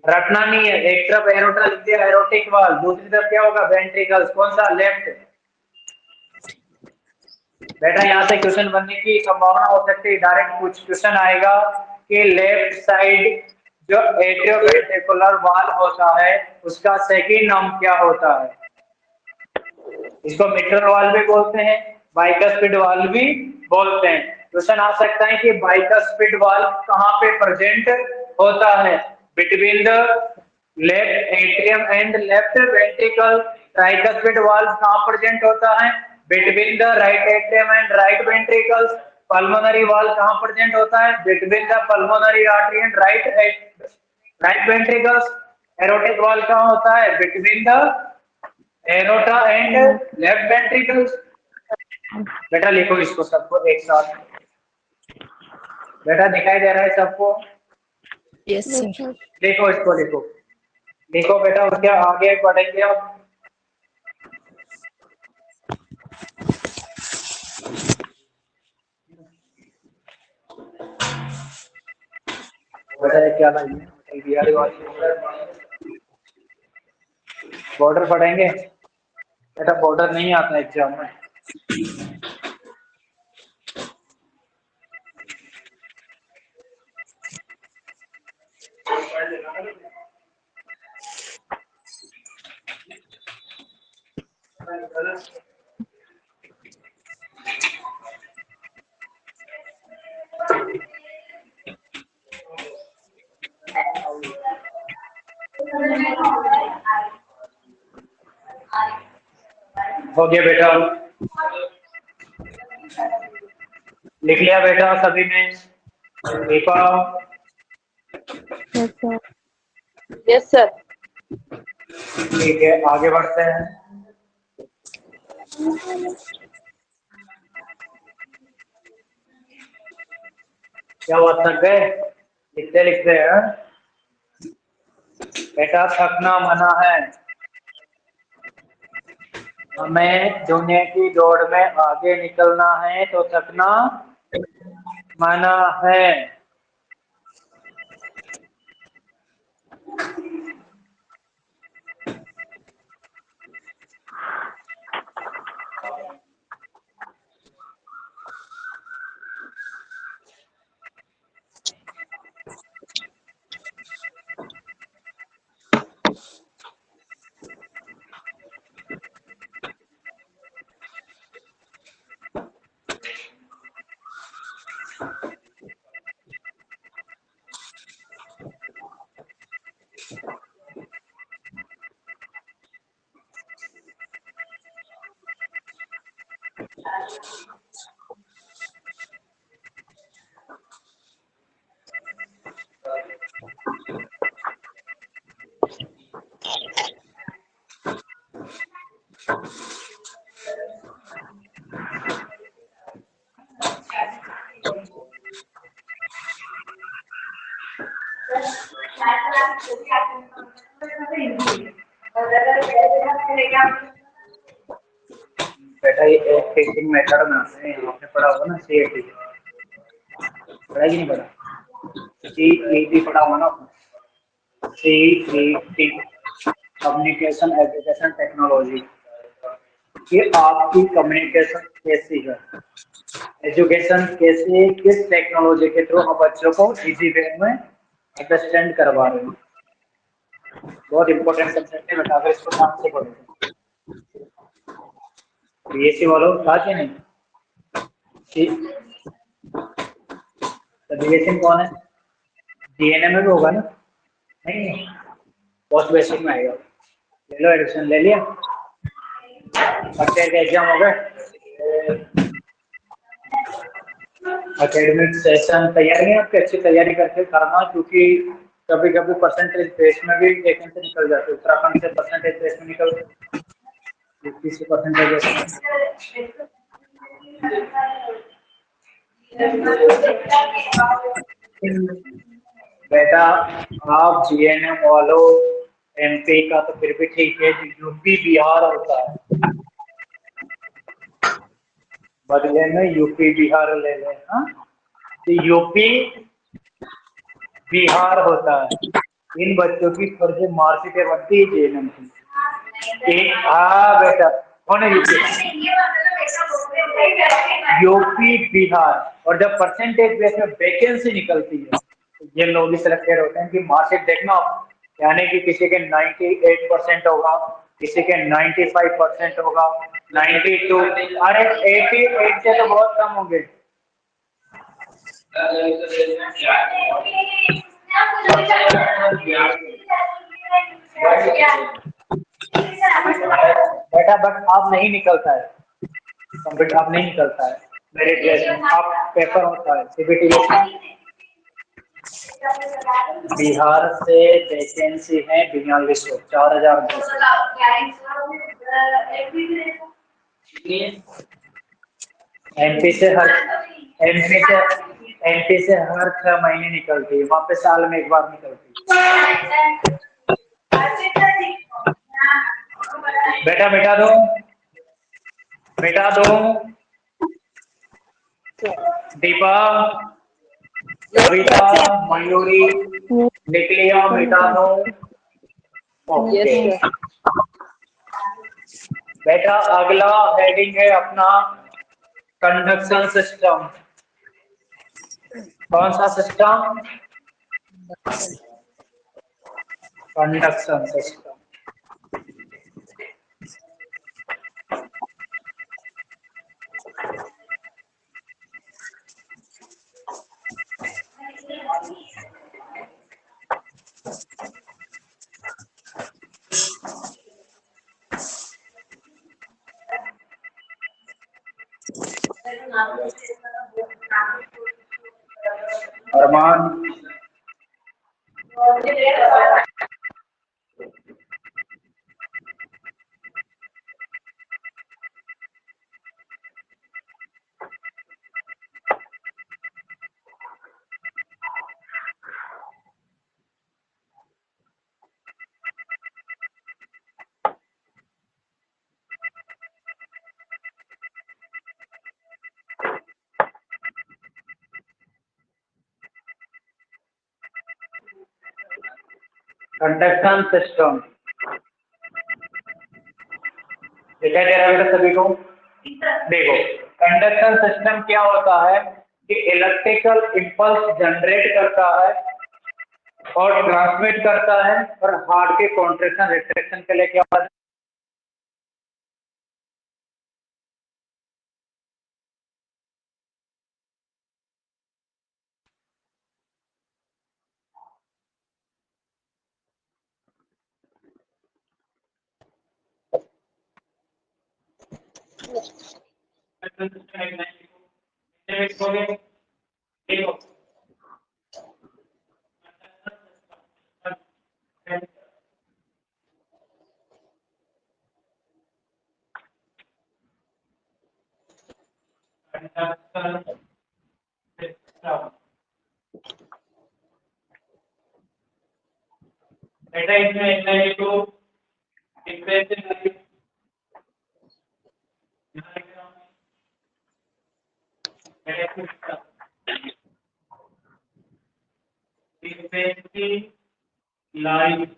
रखना नहीं है, एक तरफ एरोटा लिख दिया एरोटिक वाल, दूसरी तरफ क्या होगा, वेंट्रिकल्स, कौन सा, लेफ्ट। बेटा यहाँ से क्वेश्चन बनने की संभावना हो सकती है, डायरेक्ट कुछ क्वेश्चन आएगा कि लेफ्ट साइड जो एट्रियोवेंट्रिकुलर वाल होता है उसका सेकंड नाम क्या होता है, इसको मिट्रल वाल भी बोलते हैं, बाइकस्पिड वाल भी बोलते हैं। क्वेश्चन आ सकता है कि बाइकस्पिड वाल कहाँ पे प्रेजेंट होता है, between the left atrium and left ventricle. Tricuspid valve कहाँ प्रेजेंट होता है, between the right atrium and right ventricles. Pulmonary valve कहाँ प्रेजेंट होता है, between the pulmonary artery and right ventricles. Aortic valve कहाँ होता है, between the aorta and left ventricles. बेटा लिखो इसको सबको एक साथ, बेटा दिखाई दे रहा है सबको, यस यस सर। सर। लिखो इसको, लिखो लिखो बेटा, उसके आगे बढ़ेंगे अब। बेटा ये क्या लाइए बिहारी वाली बॉर्डर पढ़ेंगे, बेटा बॉर्डर नहीं आता एग्जाम में। हो गया बेटा, लिख लिया बेटा सभी ने, Deepa, yes sir. Yes sir. ठीक है, आगे बढ़ते हैं। क्या हुआ, थक गए? लिखते लिखते हैं बेटा, थकना मना है। हमें दुनिया की दौड़ में आगे निकलना है तो थकना मना है। बेटा ये एक टीचिंग मेथड में आते हैं, आपने पढ़ा होगा ना CAT, पढ़ा कि नहीं पढ़ा? CET पढ़ा होगा ना आपने? CET, communication education technology. ये आपकी कम्युनिकेशन कैसी है, एजुकेशन कैसे, किस टेक्नोलॉजी के थ्रू हम बच्चों को इजी वे में अंडरस्टैंड करवा रहे हैं। बहुत इंपॉर्टेंट सब्जेक्ट है बेटा, अगर इसको ध्यान से पढ़ोगे। BSc वालों था कि नहीं? BSc कौन है? DNA में भी होगा ना? नहीं, पोस्ट बेसिक में आएगा। ले लो एडमिशन, ले लिया? फर्स्ट ईयर के एग्जाम हो गए, एकेडमिक सेशन तैयारी है आपकी, अच्छी तैयारी करके करना, क्योंकि कभी कभी परसेंटेज बेस में भी वैकेंसी निकल जाती है। उत्तराखंड से परसेंटेज बेस में निकल, यूपी से परसेंटेज बेस में। बेटा आप GNM वालों, MP का तो फिर भी ठीक है, यूपी बिहार होता है, बदले में यूपी बिहार ले लें। हाँ, यूपी बिहार होता है। इन बच्चों की फर्जी मार्कशीटें बनती है JNM की। हाँ बेटा, कौन है यूपी बिहार, और जब परसेंटेज बेस में वैकेंसी निकलती है तो ये लोग भी सिलेक्टेड होते हैं कि मार्कशीट देखना, यानी कि किसी के 98% होगा, किसी के 95% होगा, 92, अरे 88 से तो बहुत कम होंगे। बेटा बट आप नहीं निकलता है, कंप्यूटर आप नहीं निकलता है मेरिट लिस्ट में, आप पेपर होता है CBT लिस्ट। बिहार से वैकेंसी है 4200, 4200। MP से हर MP से हर 6 महीने निकलती है, वहाँ पे साल में एक बार निकलती है। बेटा मिटा दो दीपा, कविता, मयूरी, लिख लिया, मिटा दो। ओके बेटा, अगला हेडिंग है अपना कंडक्शन सिस्टम। कौन सा system? Conduction system. Arman, conduction system दिखाई दे रहा है बेटा सभी को? देखो, कंडक्शन सिस्टम क्या होता है कि इलेक्ट्रिकल इंपल्स जनरेट करता है और ट्रांसमिट करता है, और हार्ट के कॉन्ट्रैक्शन रिट्रैक्शन के लिए क्या होता है? देखो, कंडक्शन सिस्टम बेटा इसमें एनर्जी को डिफरेंशियल frequency lies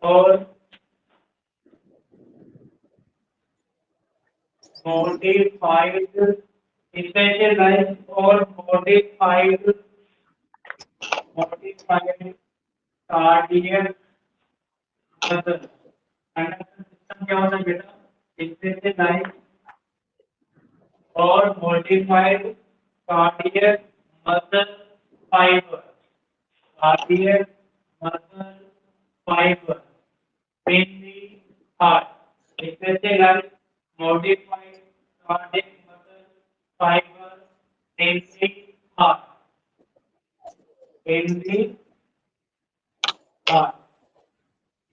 और modified specialized और modified cardiac muscle conduction system क्या होता है बेटा? स्पेशलाइज्ड और modified cardiac muscle fibre, cardiac muscle fiber in the heart, specialized modified cardiac muscle fiber in the heart, in the heart.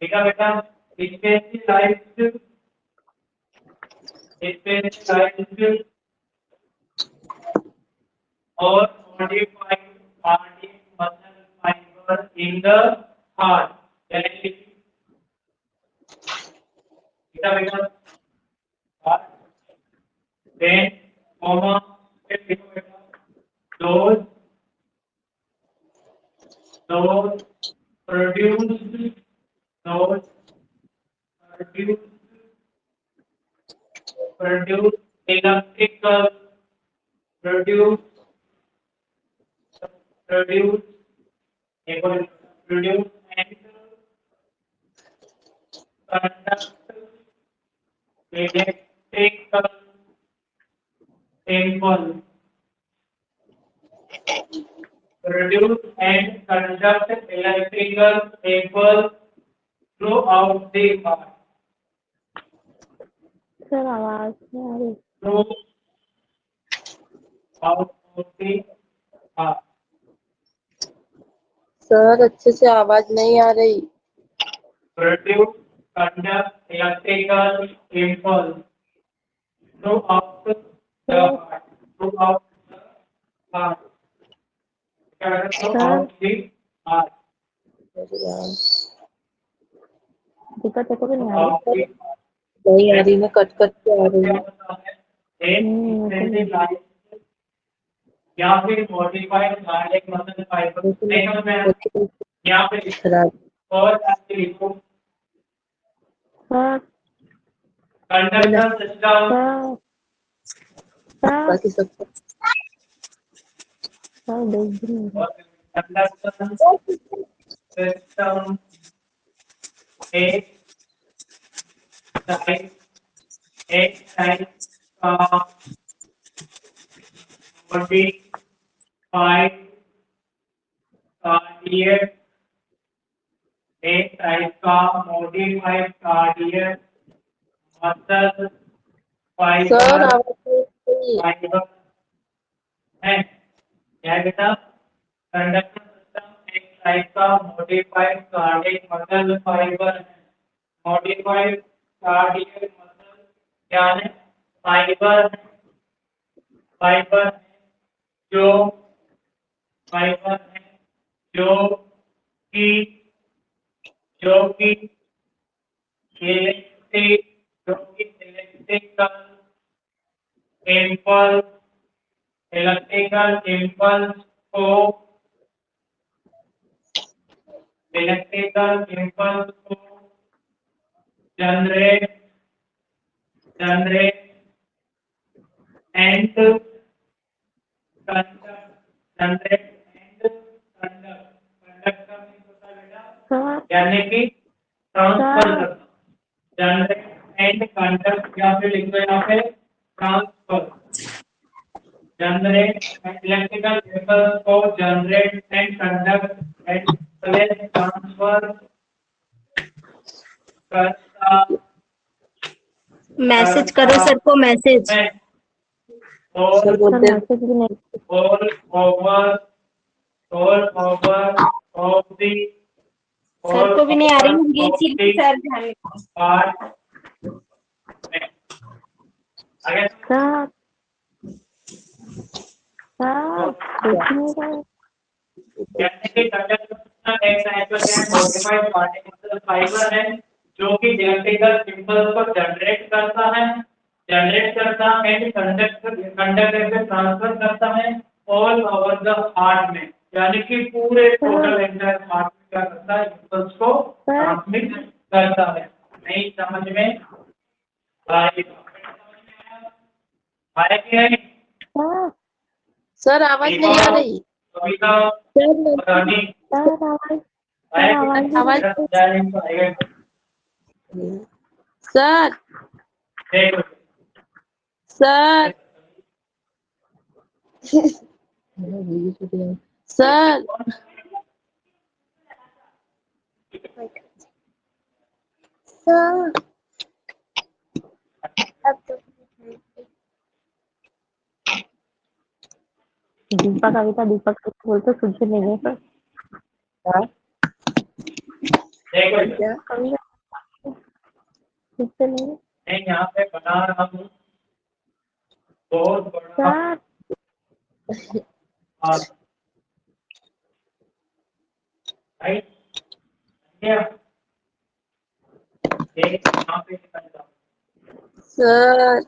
ठीक है बेटा? स्पेशलाइज्ड और modified cardiac muscle fiber in the heart. यानी बेटा then comma those produced electrical produce and conduct electrical impulse, produce and conduct electrical impulse throughout the heart. Sir आवाज नहीं आ रही। Throughout the heart. Sir अच्छे से आवाज नहीं आ रही। Produce, conduct electrical impulse throughout the heart. Throughout the heart. Throughout the heart. दिक्कत है को भी नहीं आ Throughout रही। the नहीं आ रही, मैं कट कट के आ रही हूँ। यहाँ पे मॉडिफाइड कार्डियक मसल फाइबर नहीं समझ में आया? यहाँ पे खराब। और ऐसे लिखो सर कंडक्शन सिस्टम बाकी सब सर देख भी नहीं। कंडक्शन सिस्टम एक टाइप का modified cardiac muscle sir fibre आवाज नहीं आ रही। फाइबर है क्या बेटा? कंडक्शन सिस्टम एक टाइप का मॉडिफाइड कार्डियक मसल फाइबर है। मॉडिफाइड कार्डियक मसल क्या है? फाइबर फाइबर जो फाइबर है जो कि इलेक्ट्रिकल इम्पल्स इलेक्ट्रिकल इम्पल्स को जनरेट एंड कंडक्ट कंडक्ट का मीन्स होता है बेटा सर यानी कि ट्रांसफर करना जनरेट एंड कंडक्ट या फिर लिख दो यहाँ पे ट्रांसफर जनरेट इलेक्ट्रिकल इम्पल्स को generate and conduct and transfer करता मैसेज करो सर को मैसेज। सर सर बोलते हैं मैसेज भी नहीं। all over of the sir को भी नहीं आ रही होंगी इसीलिए सर ध्यान रखो। part आगे सर देख नहीं रहे। जैसे कि कंडक्टर एक नाइट्रोजन मॉडिफाइड पार्टिकल फाइबर है जो कि इलेक्ट्रिकल इम्पल्स को जनरेट करता है एंड कंडक्टर से ट्रांसफर करता है ऑल ओवर द हार्ट में यानी कि पूरे टोटल एंटायर हार्ट में क्या करता है इम्पल्स को ट्रांसमिट करता है। नहीं समझ में आया कि नहीं? सर आवाज नहीं आ रही। कविता सर रानी आवाज आएगा सर देखो सर सर दीपक कविता दीपक बोलते सुनते नहीं है सर। देखो क्या कविता सुनते नहीं है। मैं यहाँ पे बना रहा हूँ बहुत बड़ा सर राइट क्या एक यहाँ पे निकलता हूँ सर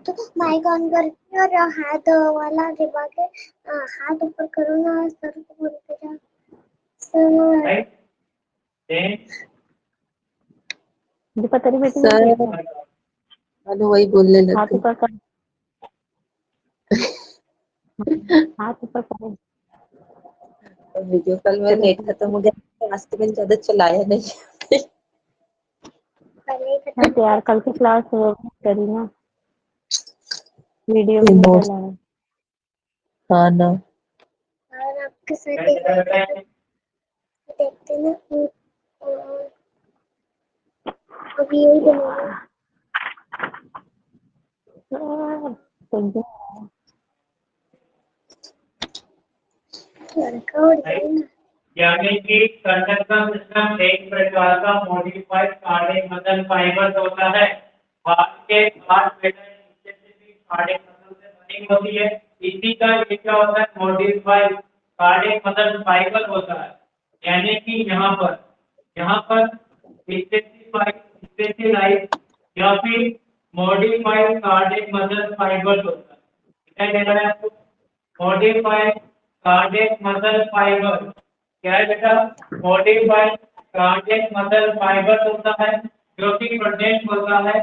तो माइक ऑन करके और हाथ वाला दबा के हाथ ऊपर करो ना सर को बोलते जा सर राइट देन दीपक तेरी बेटी सर अनु वही बोलने हाथ लग ऊपर कर हाथ ऊपर कर। गई। वीडियो कॉल में नेट खत्म हो गया आज तो मैंने ज्यादा चलाया नहीं। पहले ही हाँ खत्म तो यार कल की क्लास करी ना वीडियो भी Remote. निकल आया। हाँ ना और आपके साथ एक बार देखते ना अभी यही बनेगा लड़का उड़ गया ना यानी कि कंडक्शन सिस्टम एक प्रकार का मॉडिफाइड कार्डिक मसल फाइबर होता है। हाथ के हाथ पैटर्न नीचे से भी कार्डिक मसल से बनी होती है। इसी का ये क्या होता है मॉडिफाइड कार्डिक मसल फाइबर होता है। यानी कि यहाँ पर स्पेशलाइज या फिर मॉडिफाइड कार्डिक मसल फाइबर होता है। क्या कह रहा है आपको मॉडिफाइड कार्डियक मसल फाइबर क्या है बेटा मॉडिफाइड कार्डियक मसल फाइबर होता है जो कि प्रोटेक्ट होता है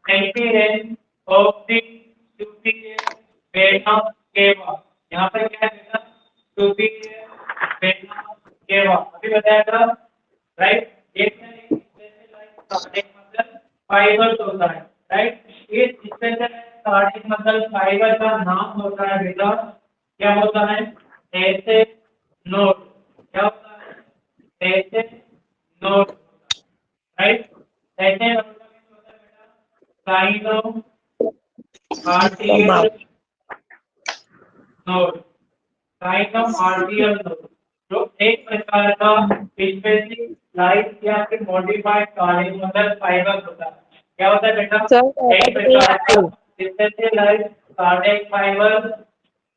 anti range of the superior vena cava. यहाँ पर क्या है बेटा सुपीरियर वेना केवा अभी बताया था राइट। एक स्पेशलाइज्ड कार्डियक मसल फाइबर होता है राइट। इस स्पेशलाइज्ड कार्डियक मसल फाइबर का नाम होता है बेटा क्या होता है ऐसे नोड क्या होता है ऐसे नोड राइट। ऐसे नोड का मतलब होता है बेटा sinoatrial node sinoatrial node जो एक प्रकार का स्पेशलाइज्ड या फिर मॉडिफाइड कार्डियक मसल फाइबर होता है। क्या होता है बेटा एक प्रकार का स्पेशलाइज्ड कार्डियक फाइबर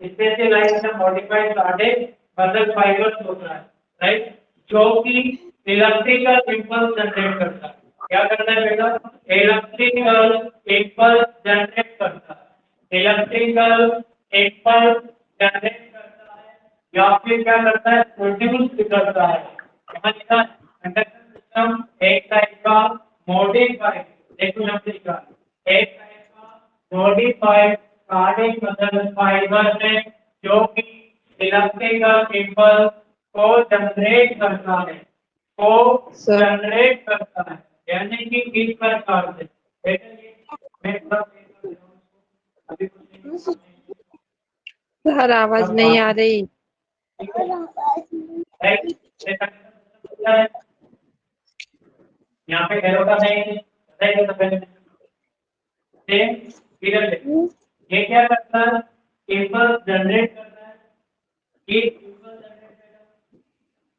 स्पेशलाइज्ड या मॉडिफाइड कार्डियक मसल फाइबर होता है राइट जो कि इलेक्ट्रिकल इंपल्स जनरेट करता है। क्या करता है बेटा इलेक्ट्रिकल इम्पल्स जनरेट करता है, इलेक्ट्रिकल इम्पल्स जनरेट करता है या फिर क्या करता है, प्रोड्यूस करता है। यहाँ लिखा कंडक्शन सिस्टम एक टाइप का मॉडिफाइड इलेक्ट्रिकल, एक टाइप का मॉडिफाइड कार्डिक मसल फाइबर है जो कि इलेक्ट्रिकल इम्पल्स को जनरेट करता है, को जनरेट करता है, यानी कि इस प्रकार से। सर आवाज नहीं आ रही। यहाँ पे एरो का नहीं ये क्या करता है, इम्पल्स जनरेट करता है, ये इम्पल्स जनरेट करता है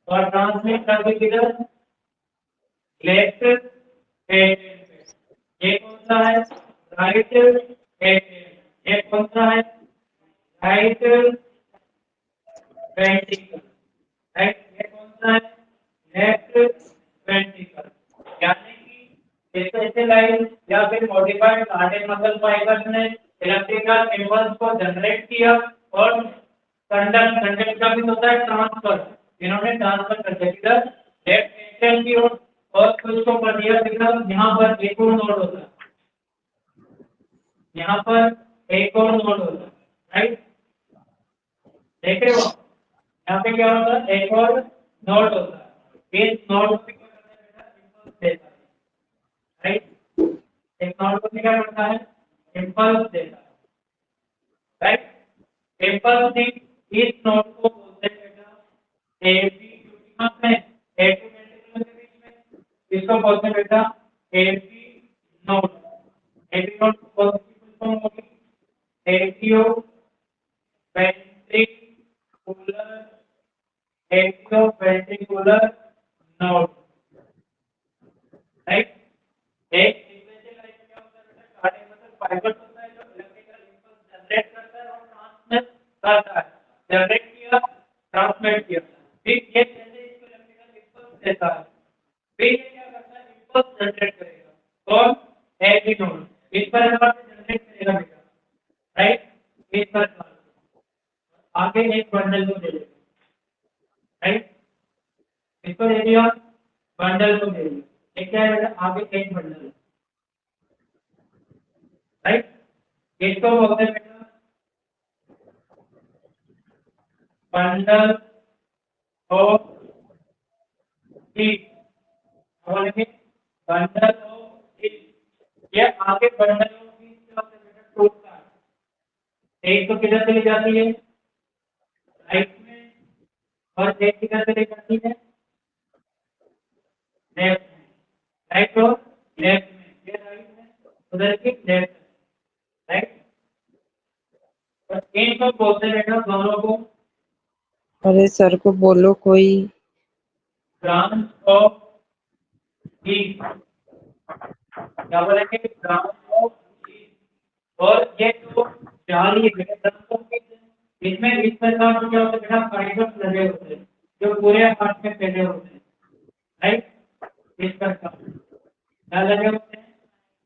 और ट्रांसमिट करके किधर, लेफ्ट हेड, ये कौन सा है, राइट हेड, ये कौन सा है, राइट वेंट्रिकल, राइट, ये कौन सा है, लेफ्ट वेंट्रिकल। यानी कि ऐसे लाइन या फिर मॉडिफाइड कार्डियक मसल फाइबर्स ने इलेक्ट्रिकल इम्पल्स को जनरेट किया और कंडक्ट का भी होता है ट्रांसफर, इन्होंने ट्रांसफर कर दिया किधर, लेफ्ट एंट्रल की ओर, और कुछ को कर दिया किधर, यहाँ पर एक और नोड होता है, यहाँ पर एक और नोड होता है, राइट, देख रहे हो, यहाँ पे क्या होता है, एक और नोड होता है, इस नोड पे क्या करता है, इम्पल्स देता है, राइट, एक नोड को क्या करता है, इम्पल्स देता है, राइट, इम्पल्स इस नोड को बोलते हैं बेटा एबी, क्योंकि यहाँ पे एबी वेंट्रिकल के बीच में, इसको बोलते हैं बेटा एबी नोड, एबी नोड को बोलते हैं एबियो वेंट्रिकुलर, एबियो वेंट्रिकुलर नोड, राइट। एक सीक्वेंशियल लाइन में क्या होता है बेटा, कार्डियक मसल फाइबर होता है जो इलेक्ट्रिकल इम्पल्स जनरेट करता है और ट्रांसमिट करता है, जनरेट किया, ट्रांसमिट किया, फिर ये जैसे इसको इलेक्ट्रिकल इम्पल्स देता है, फिर ये क्या करता है, इम्पल्स जनरेट करेगा, कौन, एबी नोड, इस प्रकार से जनरेट करेगा बेटा, राइट, इस प्रकार आगे एक बंडल को दे देगा, राइट, इसको दे दिया, बंडल को दे दिया, एक क्या है बेटा, आगे एक बंडल, राइट, इसको बोलते हैं बेटा बंडल ऑफ हीट, बोलेंगे बंडल ऑफ हीट, ये आगे बंडल ऑफ हीट क्या होता है बेटा, टूटता है, एक तो किधर चली जाती है, राइट में, और एक किधर चली जाती है, लेफ्ट में, राइट और लेफ्ट में, ये राइट में, उधर की लेफ्ट, राइट, और इनको बोलते हैं बेटा दोनों को अरे सर को बोलो कोई। ब्रांच ऑफ हीट, क्या बोलेंगे, ब्रांच ऑफ हीट, और ये जो जाली है ब्रांच ऑफ हीट, इसमें इस प्रकार से क्या होता है बेटा, फाइबर्स लगे होते हैं जो पूरे हाथ में फैले होते हैं, राइट, इस प्रकार क्या लगे होते हैं,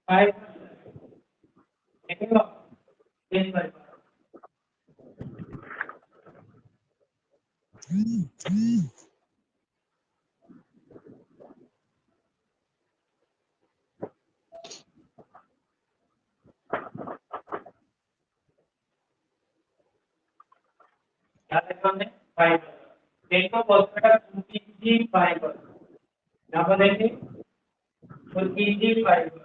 फाइबर्स लगे, देखो इस प्रकार, क्या देखो हमने, फाइबर, देखो बोलते हैं कुंजी फाइबर, यहाँ पर देखिए कुंजी फाइबर,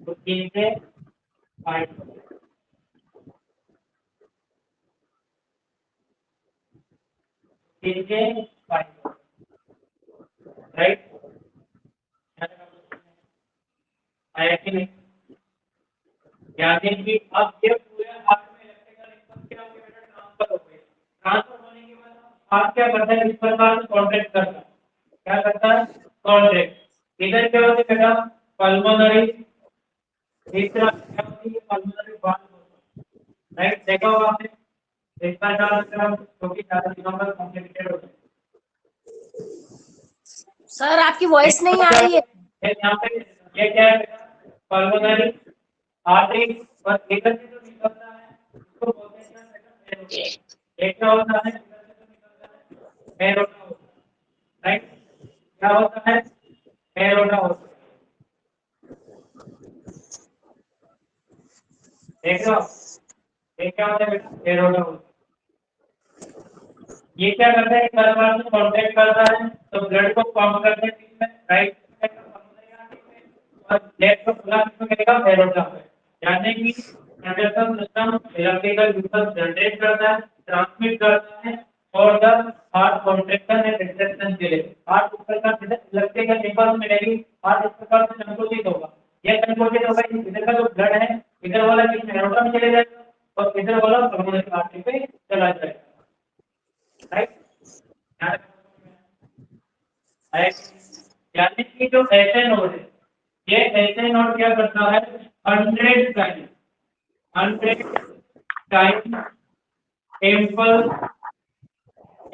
कुंजी फाइबर, कुंजी फाइबर, राइट, आया कि नहीं, यानी कि अब ये पूरे हाथ में इलेक्ट्रिकल इम्पल्स क्या हो गया बेटा, ट्रांसफर हो गया, ट्रांसफर होने के बाद हाथ क्या करता है, इस प्रकार से कॉन्ट्रैक्ट करता है, क्या करता है, कॉन्ट्रैक्ट, इधर क्या होता है बेटा, पल्मोनरी, तीसरा क्या होती है, पल्मोनरी वाल्व, राइट, देखा होगा आपने, इस प्रकार से हम क्योंकि सारे चीजों पर कॉम्प्लिकेटेड होते हैं, सर आपकी वॉइस नहीं आ रही है। यहाँ पे ये क्या है पल्मोनरी आर्टरी और इधर से जो निकलता है उसको बोलते हैं बेटा एक क्या होता है इधर से जो निकलता है एरोटा होता है राइट। क्या होता है एरोटा होता है। देख लो ये क्या होता है बेटा एरोटा होता है। ये क्या करता है बार से कांटेक्ट करता है तो ब्लड को पंप करते हैं बीच में राइट और लेफ्ट को खुला मिलेगा एरोटा पे। यानी कि conduction system electrical impulse generate करता है ट्रांसमिट करता है और the heart contraction and retraction के लिए हार्ट ऊपर का इलेक्ट्रिकल इम्पल्स मिलेगी हार्ट इस प्रकार से संकोचित होगा। यह संकोचित होगा इधर का जो ब्लड है इधर वाला बीच में एरोटा में चले जाएगा और इधर वाला पल्मोनरी आर्टरी पे चला जाएगा राइट। यानी कि जो ऐसे नोड है ये ऐसे नोड क्या करता है 100 टाइम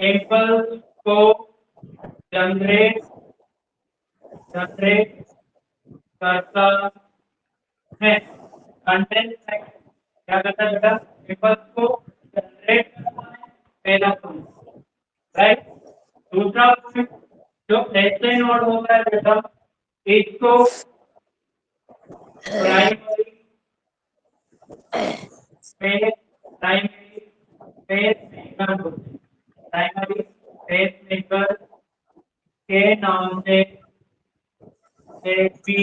इम्पल्स को जनरेट करता है। 100 क्या करता है बेटा इम्पल्स को जनरेट करता है पहला पॉइंट राइट। दूसरा पॉइंट जो ऐसे नोड होता है बेटा इसको प्राइमरी पेसमेकर के नाम से भी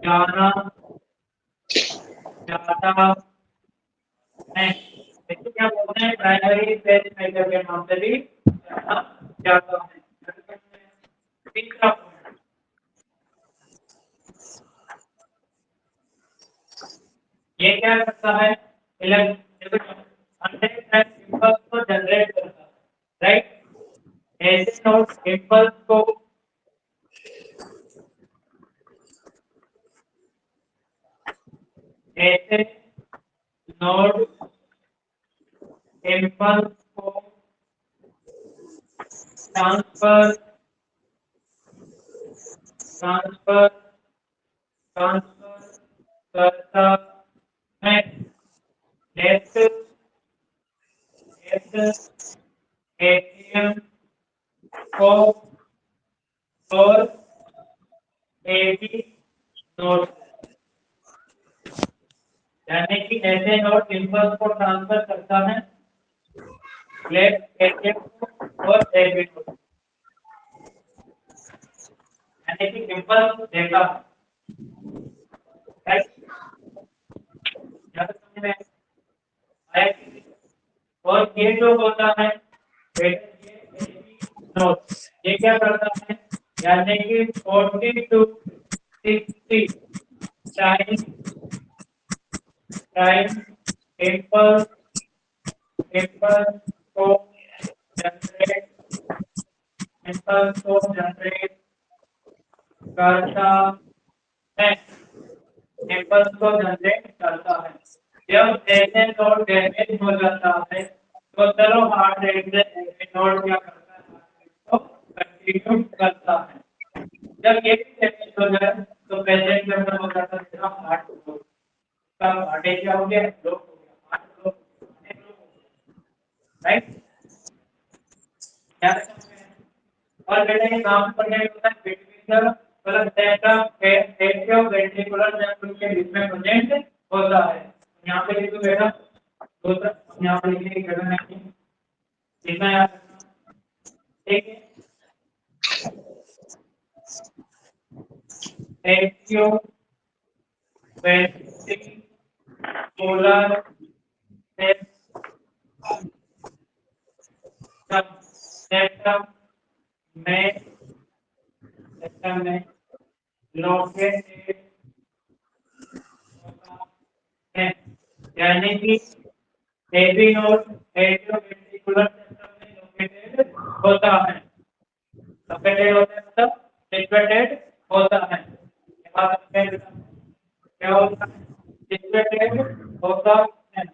जाना जाता है। इसको क्या बोलते हैं प्राइमरी पेसमेकर के नाम से भी जाना जाता है। तीसरा पॉइंट ये क्या करता है इम्पल्स को जनरेट करता है राइट। ऐसे नोड इम्पल्स को ऐसे नोड इम्पल्स को ट्रांसफर करता है। लेफ्ट एटीएम को और एबी नोड यानी कि ऐसे नोड इम्पल्स को ट्रांसफर करता है लेफ्ट एटीएम को और एबी नोड यानी कि इम्पल्स देता है। समझ में आया? और ये जो होता है नोट ये क्या करता है यानी कि 40 to 60 टाइम इम्पल्स को जनरेट करता है। इम्पल्स को जनरेट करता है। जब ऐसे नोड डैमेज हो जाता है तो चलो हार्ट रेट से ऐसे नोड क्या करता है तो कंटिन्यू करता है। जब ये भी डैमेज हो जाए तो पेशेंट का क्या हो जाता है हार्ट ब्लॉक का हार्ट क्या हो गया ब्लॉक हो गया हार्ट ब्लॉक राइट। क्या और बेटा ये काम करने होता है बिटवीन द मतलब डेल्टा एट्रियो वेंट्रिकुलर जंक्शन के बीच में प्रेजेंट होता है। यहाँ पे लिखो बेटा दूसरा यहाँ पे लिखने की जगह नहीं लिखना याद रखना ठीक है। एट्रियो वेंट्रिकुलर सिस्टम में लोकेटेड है यानी कि एबी नोड एट्रियोवेंट्रिकुलर सिस्टम में लोकेटेड होता है। लोकेटेड होता है मतलब सिचुएटेड होता है। क्या होता है सिचुएटेड होता है।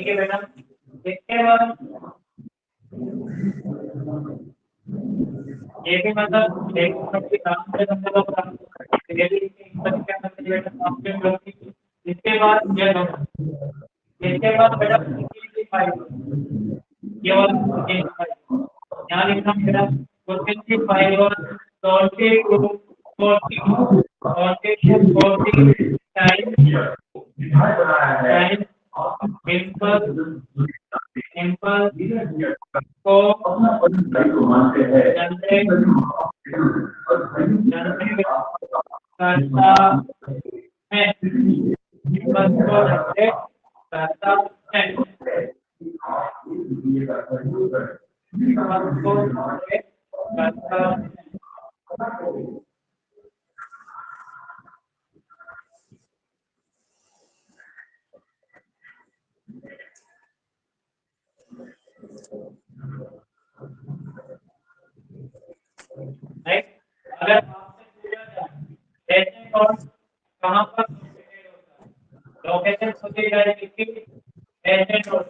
ठीक है बेटा। इसके बाद ये भी मतलब एक मिनट के काम से हम लोग काम करते हैं। ये भी क्या करते हैं बेटा, काम के लोग की। इसके बाद ये दोनों, इसके बाद बेटा फाइल, ये वाला यहाँ लिखना बेटा क्वेश्चन की फाइल और solve group time time simple को जनरेट करता है, सिंपल को जनरेट करता है, सिंपल को जनरेट करता है। राइट, अगर आपसे पूछा जाए ऐसे नोड कहाँ पर लोकेशन होती जाएगी कि ऐसे नोड,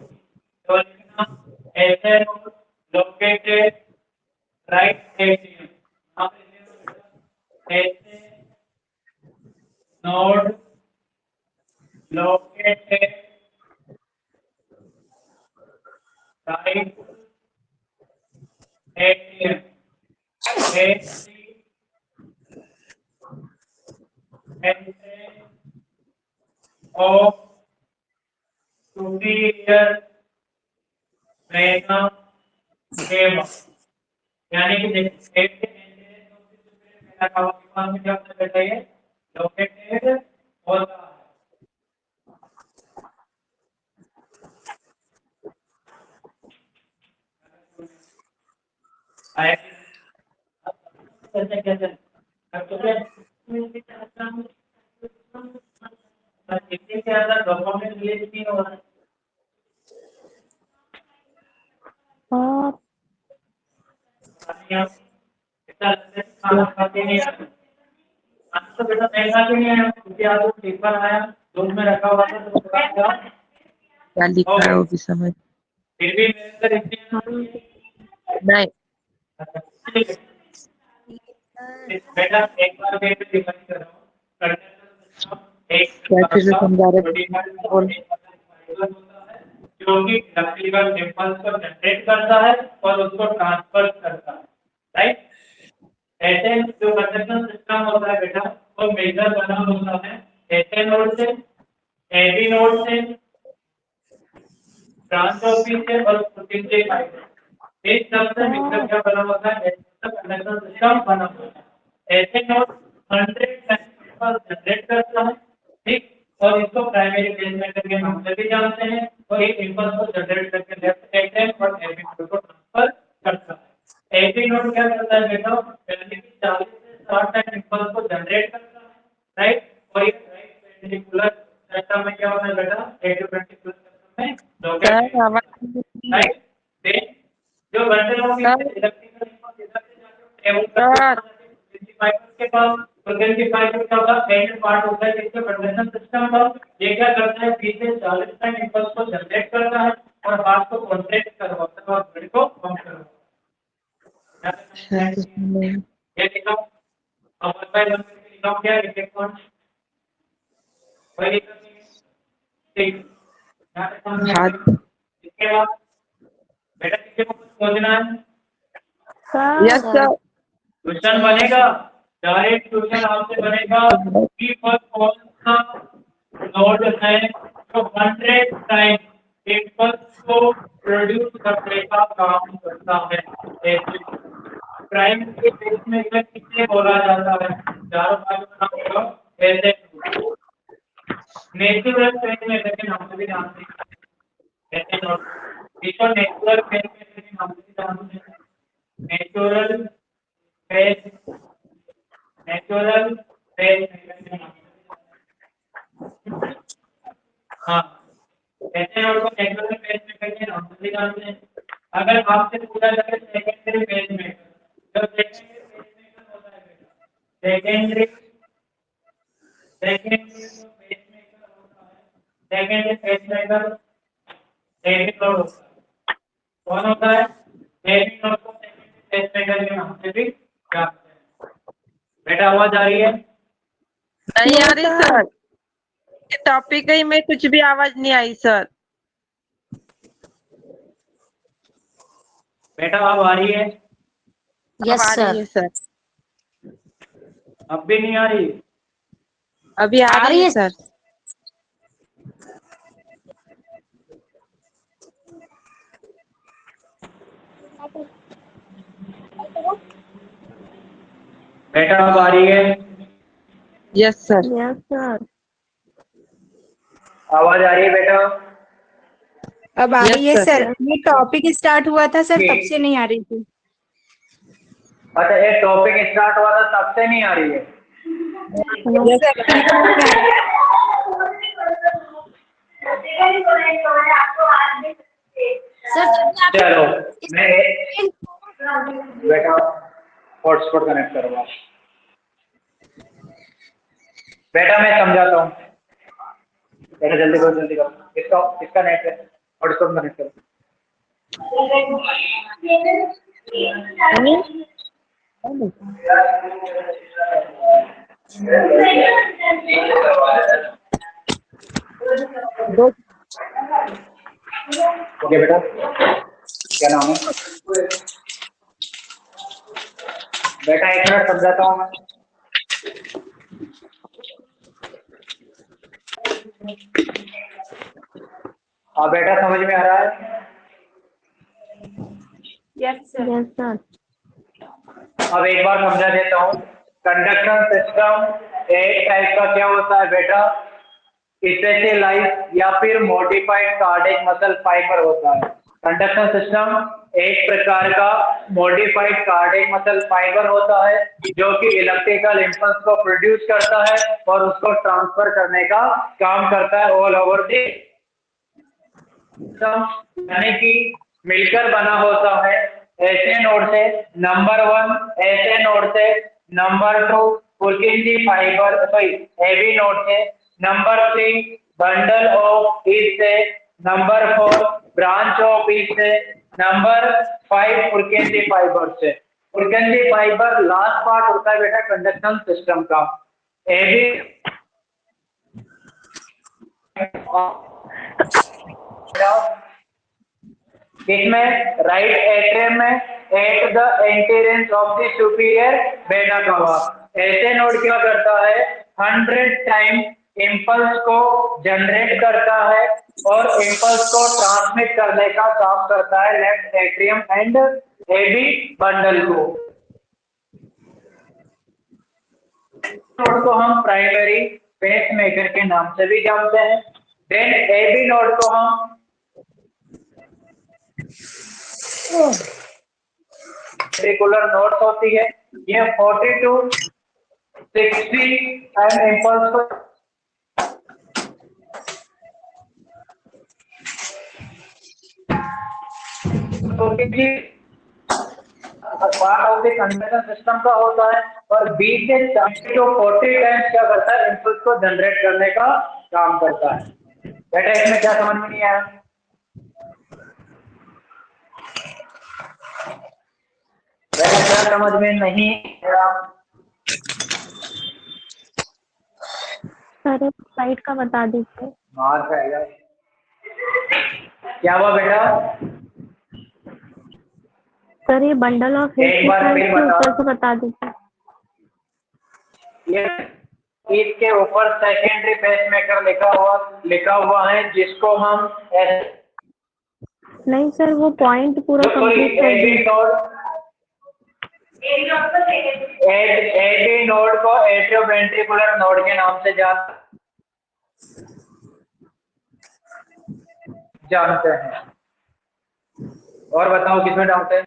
तो लिखना ऐसे नोड लोकेटेड राइट एटीएम, यहाँ पे ऐसे node located right ATM of superior mega सेवा, यानी कि देखिए मेरा काम में क्या होता है, लोकेटेड होता है। कैसे कैसे कितने के अंदर डॉक्यूमेंट रिलीज नहीं हो रहा है। खाना खाते नहीं है, तो बेटा महंगा क्यों नहीं आया, क्योंकि आज पेपर आया रूम में रखा हुआ था तो क्या लिखा है वो भी समझ फिर भी मेरे अंदर इतनी नहीं। बेटा एक बार फिर डिफाइन कर रहा हूँ, क्या फिर से समझा रहे बोल। जो कि इलेक्ट्रिकल इम्पल्स को जनरेट करता है और उसको ट्रांसफर करता है, राइट। ऐसे जो कंडक्शन सिस्टम होता है बेटा वो मेजर बना होता है ऐसे नोड से, एबी नोड से, ब्रांच ऑफ बी से और प्रोटीन से फाइबर, इस सब से मिलकर क्या बना होता है, ऐसा कंडक्शन सिस्टम बना होता है। ऐसे नोड 100 टाइम्स जनरेट करता है, ठीक, और इसको प्राइमरी पेसमेकर के नाम से भी जानते हैं, और एक इंपल्स को जनरेट करके लेफ्ट साइड और एबी नोड को ट्रांसफर करता है। एबी नोड क्या करता है बेटा, यानी कि 40 से 60 टाइम इंपल्स को जनरेट करता है, राइट, और ये राइट पेंडिकुलर सिस्टम में क्या होता है बेटा, 820 सिस्टम में लोकेटेड, राइट। देन जो बंडल ऑफ इलेक्ट्रिकल इंपल्स इधर से जाके टेबल पर फाइबर के पास, प्रोटीन की फाइबर का होगा एंड पार्ट होता है जिसके कंडक्शन सिस्टम का, ये क्या करता है, 20 से 40 टाइम इंपल्स को जनरेट करता है और हाथ को कॉन्ट्रैक्ट करवाता है और ब्लड को पंप करवाता है। ये लिखा अब बाय नंबर लिखा क्या लिखे कौन वही लिखा, ठीक, इसके बाद बेटा किसी को कुछ सोचना है, यस सर। क्वेश्चन बनेगा डायरेक्ट क्वेश्चन आपसे बनेगा कि पर कौन सा नोड है जो 100 टाइम इंपल्स को प्रोड्यूस करने का काम करता है। प्राइम के केस में इसे किससे बोला जाता है, चारों बाजू का नाम ऐसे नेचुरल फेज में के नाम से भी जानते हैं, ऐसे नोड इसको नेचुरल फेज में के नाम से भी जानते हैं, नेचुरल फेज, नेचुरल फेज, हाँ ऐसे नोड को नेचुरल फेज में के नाम से भी जानते हैं। अगर आपसे पूछा जाए सेकेंडरी फेज में, जब सेकेंडरी फेज में होता है बेटा, सेकेंडरी फेज में होता है, सेकेंडरी फेज में के नाम से भी जानते हैं। बेटा आवाज आ रही है? नहीं आ रही सर, टॉपिक ही में कुछ भी आवाज नहीं आई सर। बेटा अब आ रही है? अब आ रही है सर। अब भी नहीं आ रही? अभी आ रही है सर। बेटा अब आ रही है? Yes sir. Yes sir. आवाज आ रही है बेटा? अब आ रही है Yes, sir. सर। ये टॉपिक स्टार्ट हुआ था सर, तब ठीक। से नहीं आ रही थी। अच्छा, ये टॉपिक स्टार्ट हुआ था तब से नहीं आ रही है? यस सर, बिल्कुल नहीं आ रही। चलो मैं बेटा हॉटस्पॉट कनेक्ट करूँगा। बेटा मैं समझाता हूँ। बेटा जल्दी करो जल्दी करो, इसका नेट है, हॉटस्पॉट कनेक्ट करो। ओके बेटा, क्या नाम है? बेटा एक मिनट समझाता हूँ मैं। हाँ बेटा समझ में आ रहा है? Yes sir. Yes sir. अब एक बार समझा देता हूँ। कंडक्शन सिस्टम एक टाइप का क्या होता है बेटा, स्पेशलाइज्ड या फिर मॉडिफाइड कार्डियक मसल फाइबर होता है। कंडक्शन सिस्टम एक प्रकार का मॉडिफाइड कार्डियक मसल फाइबर होता है जो कि इलेक्ट्रिकल इंपल्स को प्रोड्यूस करता है और उसको ट्रांसफर करने का काम करता है ऑल ओवर द सिस्टम, यानी कि मिलकर बना होता है ऐसे नोड से नंबर 1, ऐसे नोड से number 2 Purkinje fibre sorry AV node से नंबर 3 बंडल ऑफ ईच से नंबर 4 ब्रांच ऑफ ईच से नंबर 5 पुर्किंजी फाइबर से। पुर्किंजी फाइबर लास्ट पार्ट होता है बेटा कंडक्शन सिस्टम का। हेवी इसमें राइट एट्रियम में at the entrance of the superior vena cava. SA node क्या करता है, 100 टाइम इंपल्स को जनरेट करता है और इंपल्स को ट्रांसमिट करने का काम करता है left atrium and heavy bundle को। नोड को हम प्राइमरी पेसमेकर के नाम से भी जानते हैं। देन हेवी नोड को हम वेंट्रिकुलर नोड्स होती है, ये 40 to 60 टाइम इंपल्स को part of the conduction system का होता है और 20 से 40 टाइम्स क्या करता है, इंपल्स को जनरेट करने का काम करता है। बेटा इसमें क्या समझ में नहीं आया? बेटा क्या समझ में नहीं आया? सर एक साइड का बता दीजिए। मार खाएगा। क्या हुआ बेटा? सर ये बंडल ऑफ एक बार फिर के बता। ऊपर से बता दीजिए। ये इसके ऊपर सेकेंडरी पेसमेकर लिखा हुआ है जिसको हम नहीं सर वो पॉइंट पूरा कंप्लीट कर एबी दीजिए। नोड एबी नोड को एट्रियोवेंट्रिकुलर नोड के नाम से जानते हैं। और बताओ किसमें डाउट है?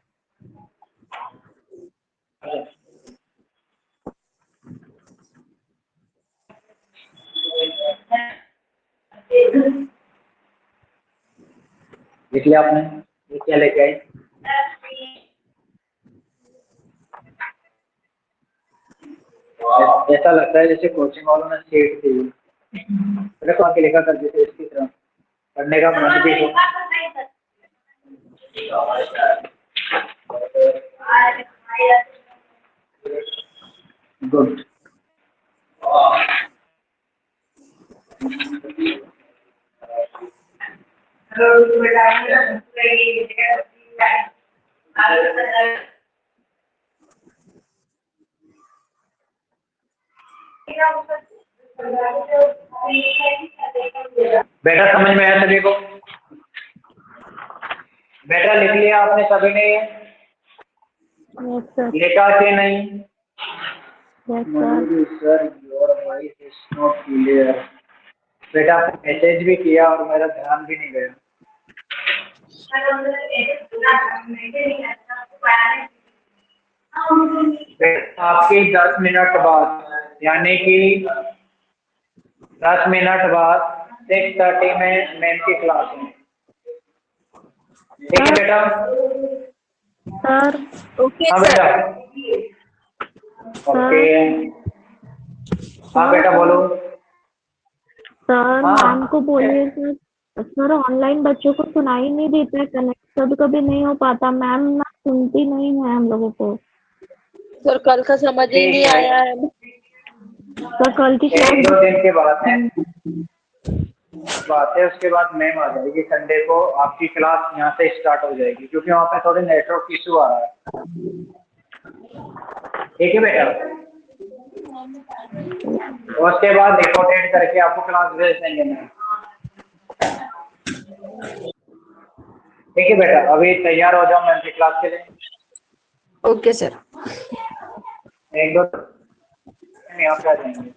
लिख लिया आपने? ये क्या लेके आई? ऐसा लगता है जैसे कोचिंग वालों ने सीट दी कौन के लिखा कर देते इसकी तरह पढ़ने का मन भी हो। गुड। बेटा समझ में आया सभी को? बेटा लिख लिया आपने सभी ने? Yes sir. लिखा कि नहीं? Yes sir. Sir your voice is not clear. बेटा मैसेज भी किया और मेरा ध्यान भी नहीं गया। आपकी 10 मिनट बाद यानी कि 10 मिनट बाद 6:30 में मैम की क्लास है। ठीक है बेटा? सर ओके हाँ सर। बेटा। ओके। हाँ बेटा बोलो। सर हाँ। मैम को बोलिए सर। सर ऑनलाइन बच्चों को सुनाई नहीं देता है, कनेक्ट कभी कभी नहीं हो पाता, मैम ना सुनती नहीं है हम लोगों को। सर कल का समझ ही ठीक नहीं है। आया है। सर कल की एक दो क्लास दिन की बात है उसके बाद मैम आ जाएगी। संडे को आपकी क्लास यहाँ से स्टार्ट हो जाएगी क्योंकि वहाँ पे थोड़ी नेटवर्क इशू आ रहा है। ठीक है बेटा? उसके बाद रिकॉर्डेड करके आपको क्लास भेज देंगे मैम। ठीक है बेटा? अभी तैयार हो जाओ मैम की क्लास के लिए। Okay sir. एक दो यहाँ पे आ जाएंगे।